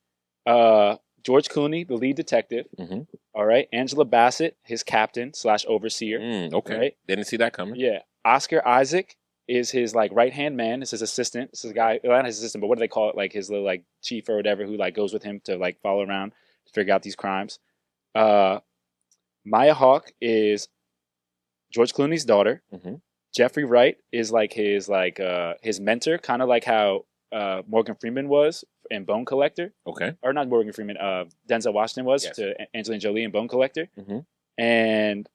George Clooney, the lead detective. Mhm. All right. Angela Bassett, his captain / overseer. Okay. Right? Didn't see that coming. Yeah. Oscar Isaac is his like right hand man. It's his assistant. This is a guy, well, not his assistant, but what do they call it? Like his little like chief or whatever who like goes with him to like follow around to figure out these crimes. Maya Hawke is George Clooney's daughter. Mhm. Jeffrey Wright is like his mentor, kind of like how Morgan Freeman was in Bone Collector, Okay. or not Morgan Freeman, Denzel Washington was Yes. to Angelina Jolie in Bone Collector, Mhm. and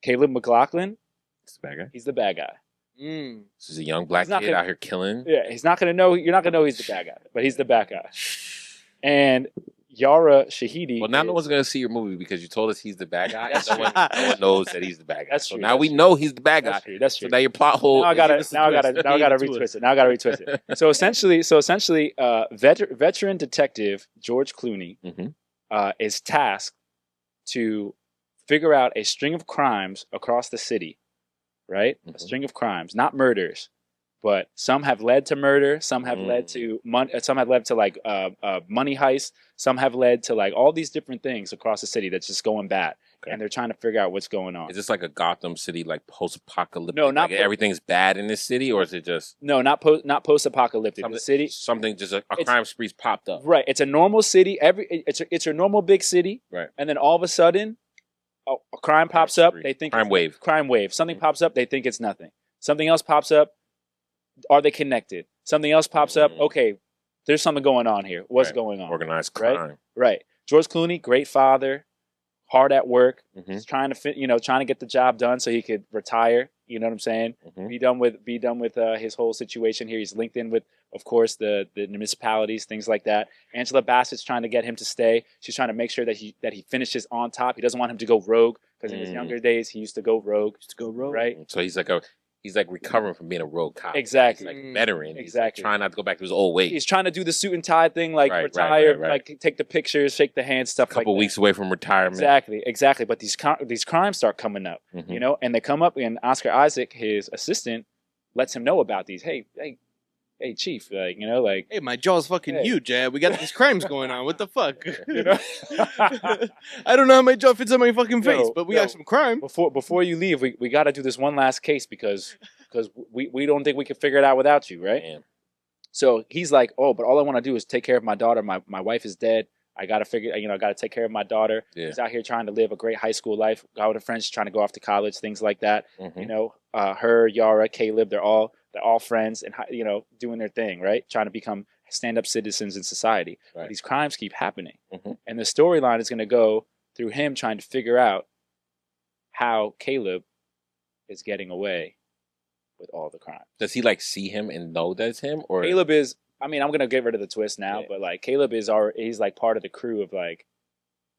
Caleb McLaughlin, It's a bad guy. he's the bad guy. This is a young black He's not kid gonna- out here killing. Yeah, he's not gonna know. You're not gonna know he's the bad guy, but he's the bad guy. And Yara Shahidi. Well, now no is- one's gonna see your movie because you told us he's the bad guy. That's no one knows that he's the bad guy. That's so true, now that's we true. know he's the bad guy. That's true. That's So true. now your plot hole. Now I gotta us the twist. Give it to retwist it. Now I gotta retwist it. So essentially, veteran detective George Clooney Mhm. is tasked to figure out a string of crimes across the city, right? A Mhm. string of crimes, not murders, but some have led to murder, some have led to some have led to like money heist, some have led to like all these different things across the city that's just going bad, Okay. and they're trying to figure out what's going on. Is this like a Gotham City, like post-apocalyptic? No, not like everything's bad in this city, or is it just No, not post apocalyptic. something? The city, Something just a It's- crime spree's popped up. right? It's a normal city. It's a normal big city, Right. and then all of a sudden, a crime pops up. spree. They think Crime it's- wave. Crime wave. Something Mhm. pops up. They think it's nothing. Something else pops up. Are they connected? Something else pops up. Mhm. Okay, there's something going on here. What's Right. going on? Organized Right? crime. Right. George Clooney, great father, hard at work. Mhm. He's trying to get the job done so he could retire. You know what I'm saying? Mhm. Be done with his whole situation here. He's linked in with, of course, the municipalities, things like that. Angela Bassett's trying to get him to stay. She's trying to make sure that he finishes on top. He doesn't want him to go rogue because in his Mm. younger days he used to go rogue. Just go rogue. Right? So he's like recovering from being a rogue cop. Exactly. He's like a veteran. He's like Exactly. trying not to go back to his old ways. He's trying to do the suit and tie thing, like Right, right, retire, right. like take the pictures, shake the hands, stuff a couple like that. weeks away from retirement. Exactly. But these crimes start coming up, Mhm. you know, and they come up, and Oscar Isaac, his assistant, lets him know about these. Hey, chief, like, you know, like, Hey, my jaw's fucking Hey. huge, We got these crimes going on. What the fuck? you know, I don't know how my jaw fits on my fucking face, Yo, but we yo. got some crime. before you leave, we got to do this one last case because we don't think we can figure it out without you, right? Damn. So he's like, oh, but all I want to do is take care of my daughter. My wife is dead. I got to I got to take care of my daughter. Yeah. He's out here trying to live a great high school life. Got with her friends, trying to go off to college, things like that. Mhm. You know, her, Yara, Caleb, they're all friends and, you know, doing their thing, right? Trying to become stand-up citizens in society. Right. But these crimes keep happening. Mhm. And the storyline is going to go through him trying to figure out how Caleb is getting away with all the crime. Does he like see him and know that's him, or Caleb is, I mean, I'm going to get rid of the twist now, Yeah. but like Caleb he's like part of the crew of like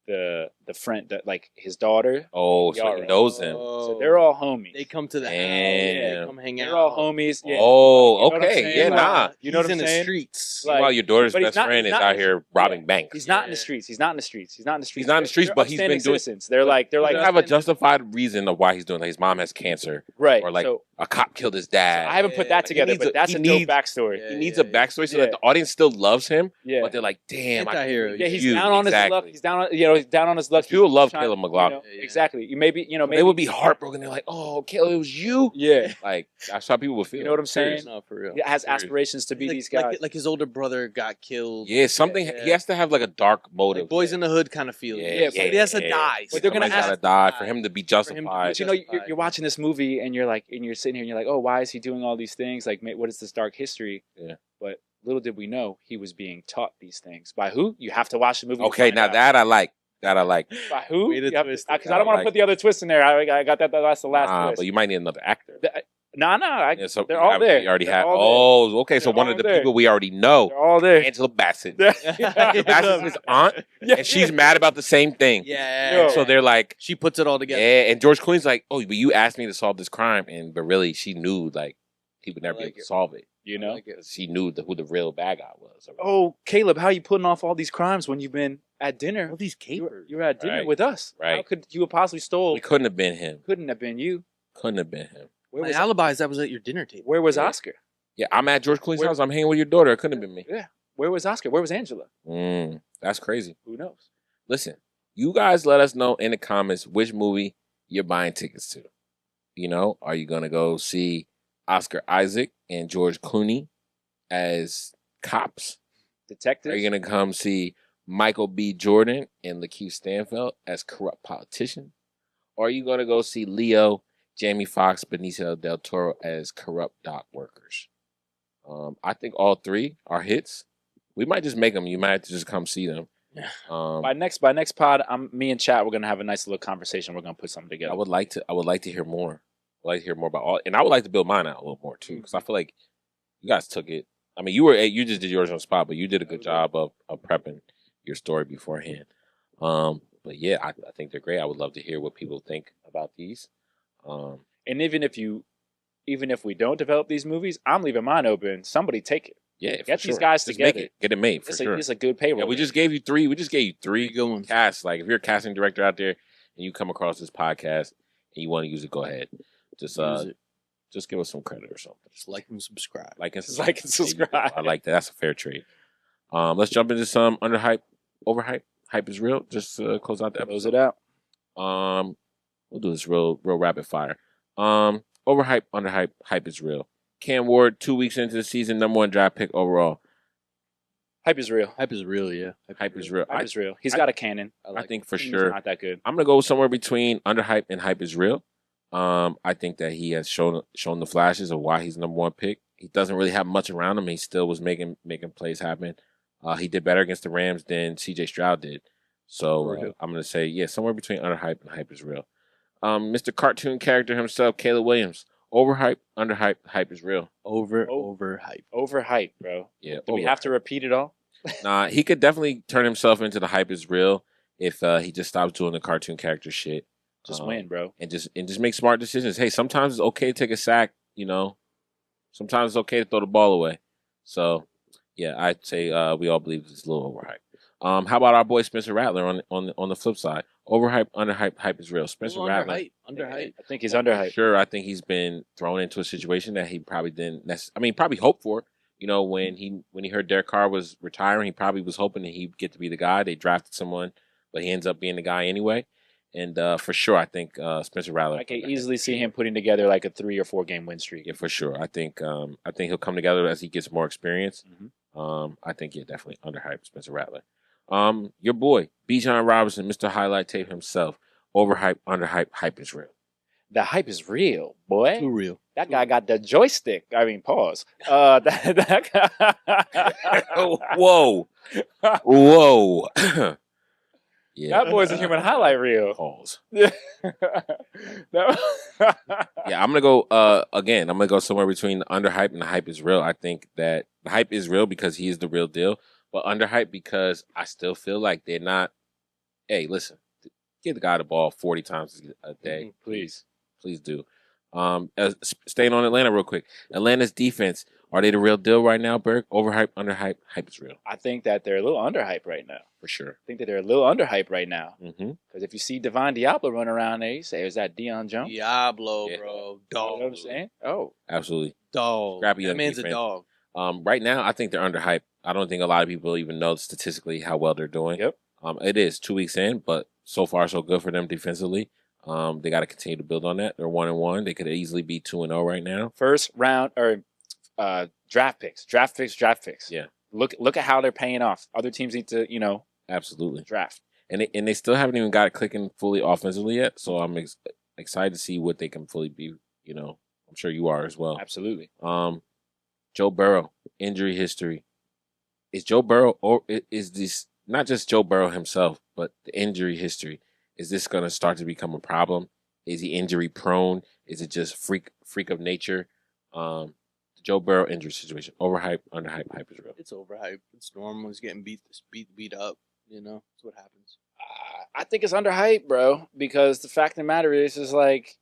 the friend that like his daughter. oh, so he Yara. knows him? So they're all homies. They come to the house. Damn. Yeah, come hang out. They're all homies. Yeah. Oh, You know what I'm okay, saying? yeah, Like, nah. You know what He's I'm in saying? the streets. Like- Meanwhile, your daughter's but he's best not- friend he's is not- out here robbing banks. He's not in the Yeah. streets. He's not in the streets. He's not in the streets. He's not in the streets, They're but he's been upstanding doing- citizens. They're like Like, have a justified reason of why he's doing. Like his mom has cancer, right. or like so a cop killed his dad. I haven't put that He together, needs but that's he a needs- dope backstory. Yeah. He needs a backstory so Yeah. that the audience still loves him, Yeah. but they're like, "Damn, I can't Anti-hero. believe Yeah, he's you." down on his luck. Exactly. He's down on, he's down on his luck. People He's love trying- Caleb you McLaughlin. know, exactly. You maybe, They would be heartbroken. They're like, "Oh, Caleb, it was you." yeah. Like that's how people would feel. You know what I'm saying? Serious. No, for real. He has Serious. aspirations to be like, these guys. like his older brother got killed. Yeah, something. Yeah. He has to have like a dark motive. Like Boys in the Hood kind of feel. Yeah, Somebody has to die. But they're gonna Somebody's ask- gotta die for him to be him to be justified. But you know, you're, justified. you're watching this movie and you're like, and you're sitting here and you're like, oh, why is he doing all these things? Like, what is this dark history? Yeah. But little did we know he was being taught these things by who? You have to watch the movie. to Okay, find now out. that I like. That I like. By who? Way to Because twist I it. don't want to Like- put the other twist in there. I got that. That's the last Nah, twist. but you might need another actor. No. Yeah, so They're you all have- there. You already They're have. all Oh, okay. So They're one all of the there. people we already know, They're all there. Angela Bassett. Yeah. Bassett's his aunt, Yeah. and she's mad about the same thing. Yeah. Yo. So they're like, She puts it all together. yeah. And George Clooney's like, oh, but you asked me to solve this crime, but really, she knew like he would never be like able to it. solve it. You know? like it. 'Cause he knew who the real bad guy was. Oh, Caleb, how you putting off all these crimes when you've been at dinner? All these capers. You were at dinner Right. with us. Right. How could you have possibly stole? It couldn't have been him. Couldn't have been you. Couldn't have been him. Where My was alibi is that was at your dinner table. Where was Yeah. Oscar? Yeah, I'm at George Clooney's Where- house. I'm hanging with your daughter. It couldn't have been me. Yeah. Where was Oscar? Where was Angela? That's crazy. Who knows? Listen, you guys let us know in the comments which movie you're buying tickets to. You know, are you going to go see Oscar Isaac and George Clooney as cops? Detectives. Are you going to come see Michael B. Jordan and Lakeith Stanfield as corrupt politicians? Or are you going to go see Leo, Jamie Foxx, Benicio del Toro as corrupt dock workers? I think all three are hits. We might just make them. You might have to just come see them. by next pod, me and Chat, we're gonna have a nice little conversation. We're gonna put something together. I would like to hear more. I'd like to hear more about all, and I would like to build mine out a little more too, because I feel like you guys took it. I mean, you just did yours on the spot, but you did a good job of prepping your story beforehand. But yeah, I think they're great. I would love to hear what people think about these. And even if we don't develop these movies, I'm leaving mine open. Somebody take it. Yeah, Get for these sure. guys Just together. get it made for It's sure. it's a good payroll. Yeah, we just gave you three. We just gave you three Good ones. casts. Like, if you're a casting director out there and you come across this podcast and you want to use it, go ahead. Just Use it. just give us some credit or something. Just like and subscribe. Like and Like and subscribe. I like that. That's a fair trade. Let's jump into some underhype, overhype. Hype is real. Just close out the episode. Close it out. We'll do this real rapid fire. Overhype, underhype, hype is real. Cam Ward, 2 weeks into the season, #1 draft pick overall. Hype is real. Hype is real, yeah. Hype is real. Hype is real. He's got a cannon. I think for He's sure. not that good. I'm gonna go somewhere between underhype and hype is real. I think that he has shown the flashes of why he's #1 pick. He doesn't really have much around him. He still was making plays happen. He did better against the Rams than C.J. Stroud did. So I'm gonna say somewhere between underhype and hype is real. Mr. Cartoon character himself, Caleb Williams. Overhype, underhype, hype is real. Overhype. Overhype, bro. Yeah. Do we have to repeat it all? Nah, he could definitely turn himself into the hype is real if he just stops doing the cartoon character shit. Just win, bro. And just make smart decisions. Hey, sometimes it's okay to take a sack, you know. Sometimes it's okay to throw the ball away. So yeah, I'd say we all believe it's a little overhyped. How about our boy Spencer Rattler on the flip side? Overhype, underhype, hype is real. Spencer Rattler. Underhype. I think he's underhyped. Sure, I think he's been thrown into a situation that he probably didn't probably hoped for. You know, when he heard Derek Carr was retiring, he probably was hoping that he'd get to be the guy. They drafted someone, but he ends up being the guy anyway. And for sure, I think Spencer Rattler. I can easily see him putting together like a 3 or 4 game win streak. Yeah, for sure. I think he'll come together as he gets more experience. I think definitely underhyped Spencer Rattler. Your boy Bijan Robinson, Mr. Highlight Tape himself. Overhype, underhype, hype is real. The hype is real, boy. Too real. That guy got the joystick. I mean, pause. That guy. Whoa, whoa. Yeah, That boy's a human highlight reel. pause. That- Yeah, I'm gonna go again. I'm gonna go somewhere between the underhype and the hype is real. I think that the hype is real because he is the real deal, but underhype because I still feel like they're not. Hey, listen, give the guy the ball 40 times a day, please do. Staying on Atlanta real quick. Atlanta's defense, are they the real deal right now, Berg? Overhype, underhype, hype is real I think that they're a little underhyped right now. for sure. I think that they're a little underhyped right now. Mm-hmm. Because if you see Divine Diablo running around there, you say, is that Deion Jones? Diablo, Yeah. bro. You know Dog. what I'm saying? Oh. Absolutely. Dog. Scrappy That young man's defense. a dog. Right now, I think they're underhyped. I don't think a lot of people even know statistically how well they're doing. Yep. It is 2 weeks in, but so far so good for them defensively. They got to continue to build on that. They're 1-1. They could easily be 2-0 right now. First round or draft picks. Yeah, Look at how they're paying off. Other teams need to, absolutely. draft. And they still haven't even got it clicking fully offensively yet. So I'm excited to see what they can fully be. I'm sure you are as well. Absolutely. Joe Burrow, injury history. Is Joe Burrow, or is this not just Joe Burrow himself, but the injury history? Is this going to start to become a problem? Is he injury prone? Is it just freak of nature? Joe Burrow injury situation. Overhype, underhype, hype is real. It's overhyped. It's normal. He's getting beat up. That's what happens. I think it's underhyped, bro, because the fact of the matter is like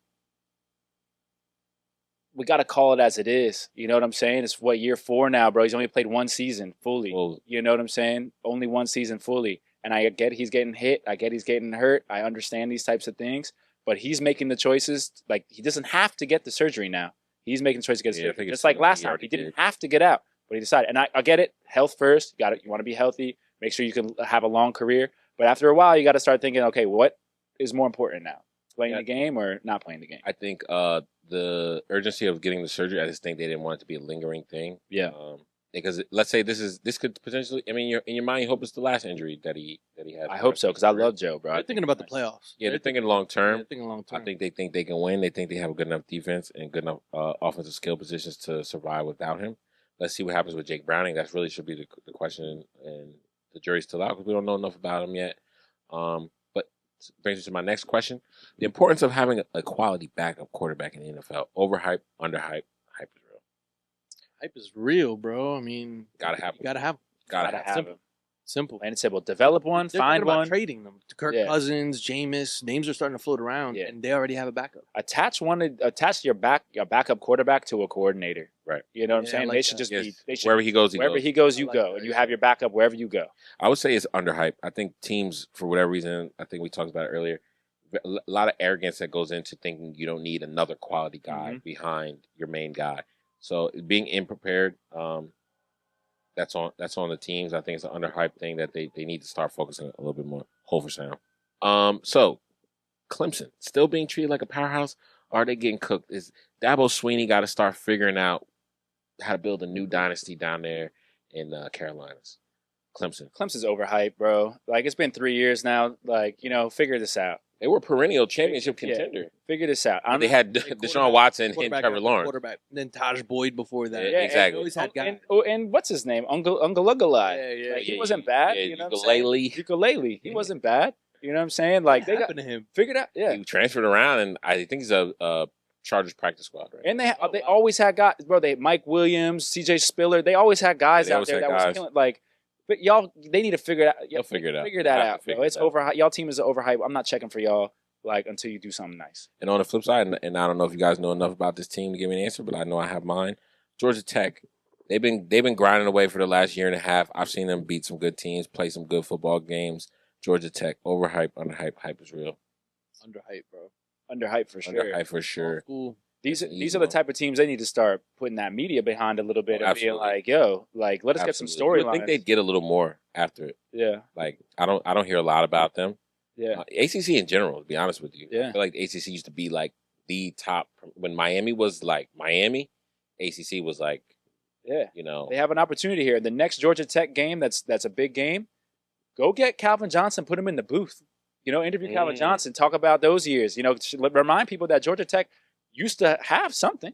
we got to call it as it is. You know what I'm saying? It's year 4 now, bro. He's only played 1 season fully. Well, you know what I'm saying? Only 1 season fully. And I get he's getting hit. I get he's getting hurt. I understand these types of things. But he's making the choices. Like, he doesn't have to get the surgery now. He's making the choice to get surgery. Just like last time. He didn't have to get out. But he decided. And I get it. Health first. You want to be healthy. Make sure you can have a long career. But after a while, you got to start thinking, okay, what is more important now? Playing the game or not playing the game? I think the urgency of getting the surgery, I just think they didn't want it to be a lingering thing. Yeah. Because let's say this could potentially, I mean, in your mind, you hope it's the last injury that he had. I hope so, because I love Joe, bro. They're thinking about the playoffs. Yeah, they're thinking long term. They're thinking long term. I think they can win. They think they have a good enough defense and good enough offensive skill positions to survive without him. Let's see what happens with Jake Browning. That really should be the question, and the jury's still out because we don't know enough about him yet. But brings me to my next question: the importance of having a quality backup quarterback in the NFL. Overhype, underhype, hype is real. Hype is real, bro. I mean, Gotta have Gotta have simple. him. Simple. Plain and simple. Develop one, They're find thinking about one. trading them to Kirk Cousins, Jameis. Names are starting to float around, and they already have a backup. Attach your backup quarterback to a coordinator. Right. You know what I'm saying? like They should that. just be. They should, wherever he goes, wherever he goes, you I like go, that, and you have your backup wherever you go. I would say it's underhype. I think teams, for whatever reason, I think we talked about it earlier, a lot of arrogance that goes into thinking you don't need another quality guy behind your main guy. So being unprepared, that's on the teams. I think it's an underhype thing that they need to start focusing a little bit more. Hofer sound. So Clemson still being treated like a powerhouse. Are they getting cooked? Is Dabo Swinney got to start figuring out how to build a new dynasty down there in Carolinas? Clemson's overhyped, bro. Like, it's been 3 years now. Like, figure this out. They were perennial championship contender. Figure this out. They had Deshaun Watson and Trevor Lawrence. Quarterback. And then Taj Boyd before that. Yeah, exactly. They always had guys. And what's his name? Ungalagalai. Yeah. He wasn't bad. Yeah, you know what I'm saying? Ukulele. He wasn't bad. You know what I'm saying? Like, they got to him. figured out. Yeah. He transferred around, and I think he's a Chargers practice squad, right? And they always had guys, bro. Mike Williams, CJ Spiller. They always had guys out there that was killing. Like, but they need to figure it out. They'll figure it out. Figure that out, bro. It's overhyped. Y'all team is overhyped. I'm not checking for y'all. Like, until you do something nice. And on the flip side, and I don't know if you guys know enough about this team to give me an answer, but I know I have mine. Georgia Tech, they've been grinding away for the last year and a half. I've seen them beat some good teams, play some good football games. Georgia Tech, overhype, underhype, hype is real. Underhype, bro. Underhype for sure. Underhype for sure. Cool. These are the type of teams they need to start putting that media behind a little bit and being like, yo, like, let us get some storylines. I think they'd get a little more after it. Yeah. Like, I don't hear a lot about them. Yeah. ACC in general, to be honest with you. Yeah. I feel like the ACC used to be like the top. When Miami was like Miami, ACC was like, yeah. They have an opportunity here. The next Georgia Tech game, that's a big game. Go get Calvin Johnson, put him in the booth. Interview Calvin Johnson, talk about those years. Remind people that Georgia Tech used to have something.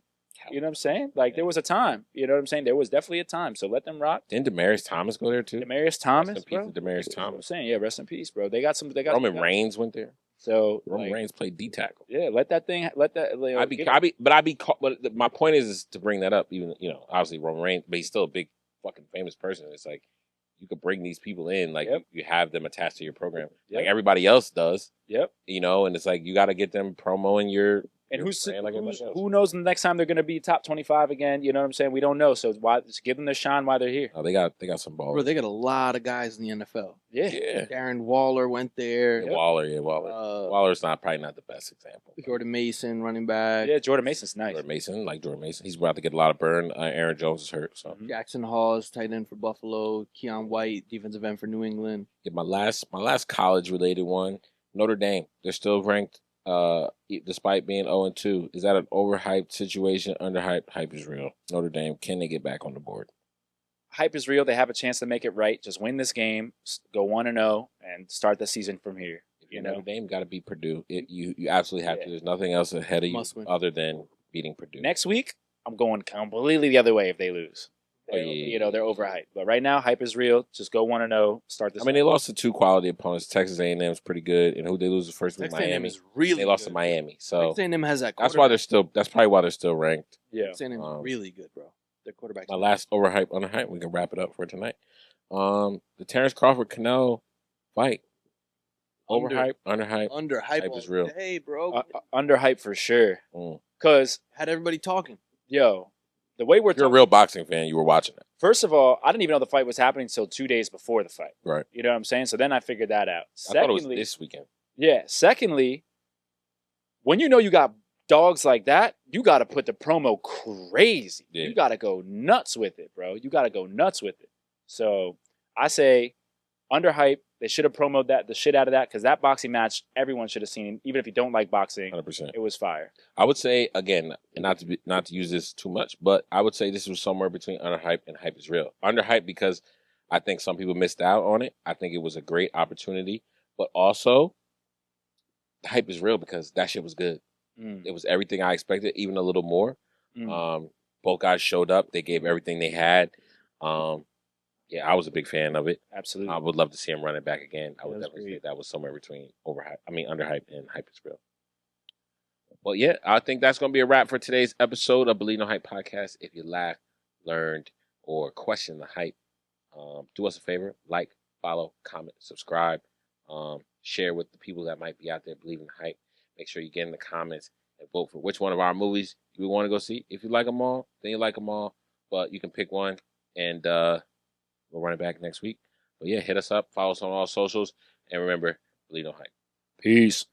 You know what I'm saying? Like, there was a time. You know what I'm saying? There was definitely a time. So let them rock. Didn't Demaryius Thomas go there too? Demaryius Thomas, Rest in bro. peace to Demaryius That's what Thomas. I'm saying, yeah, rest in peace, bro. They got Roman Reigns went there. So Roman Reigns played D tackle. Yeah, let that. But my point is to bring that up. Even obviously Roman Reigns, but he's still a big fucking famous person. It's like you could bring these people in, like you have them attached to your program, like everybody else does. Yep. And it's like you got to get them promoing your. And who knows the next time they're going to be top 25 again? You know what I'm saying? We don't know. So why just give them their shine while they're here? Oh, they got some balls. Bro, they got a lot of guys in the NFL. Yeah. Darren Waller went there. Yeah, Waller. Waller's probably not the best example. Jordan Mason, running back. Yeah, Jordan Mason's nice. Jordan Mason. He's about to get a lot of burn. Aaron Jones is hurt. So Jackson Hawes, tight end for Buffalo. Keon White, defensive end for New England. Yeah, my last college related one. Notre Dame. They're still ranked. Despite being 0-2, is that an overhyped situation? Underhyped? Hype is real. Notre Dame, can they get back on the board? Hype is real. They have a chance to make it right. Just win this game, go 1-0, and start the season from here. Notre Dame got to beat Purdue. You absolutely have to. There's nothing else ahead of you other than beating Purdue. Next week, I'm going completely the other way if they lose. They're overhyped. But right now, hype is real. Just go 1-0. Start this. They lost to two quality opponents. Texas A&M is pretty good, and who they lose the first week? Miami. They lost to Miami. So Texas A&M has that. That's why they're still. That's probably why they're still ranked. Yeah, Texas A&M is really good, bro. Their quarterback. My last overhype, underhype. We can wrap it up for tonight. The Terence Crawford Canelo fight. Overhype, underhype. Underhype is real. Hey, bro. Underhype for sure. Because had everybody talking. Yo, the way we're If you're a talking. real boxing fan, you were watching it. First of all, I didn't even know the fight was happening until 2 days before the fight. Right. You know what I'm saying? So then I figured that out. I thought it was this weekend. Yeah. Secondly, when you know you got dogs like that, you got to put the promo crazy. Yeah. You got to go nuts with it, bro. You got to go nuts with it. So I say Underhype. They should have promoted the shit out of that because that boxing match, everyone should have seen. Even if you don't like boxing, 100%. it was fire. I would say, again, and not to use this too much, but I would say this was somewhere between Underhype and Hype is Real. Underhype because I think some people missed out on it. I think it was a great opportunity. But also, Hype is Real because that shit was good. It was everything I expected, even a little more. Both guys showed up. They gave everything they had. Yeah, I was a big fan of it. Absolutely. I would love to see him run it back again. I would That was definitely great. say that was somewhere between Underhype and Hype is Real. Well, yeah, I think that's going to be a wrap for today's episode of Believe No Hype Podcast. If you laughed, learned, or questioned the hype, do us a favor, like, follow, comment, subscribe, share with the people that might be out there believing the hype. Make sure you get in the comments and vote for which one of our movies you want to go see. If you like them all, then you like them all. But you can pick one, and we'll run it back next week. But yeah, hit us up, follow us on all socials, and remember, believe no hype. Peace.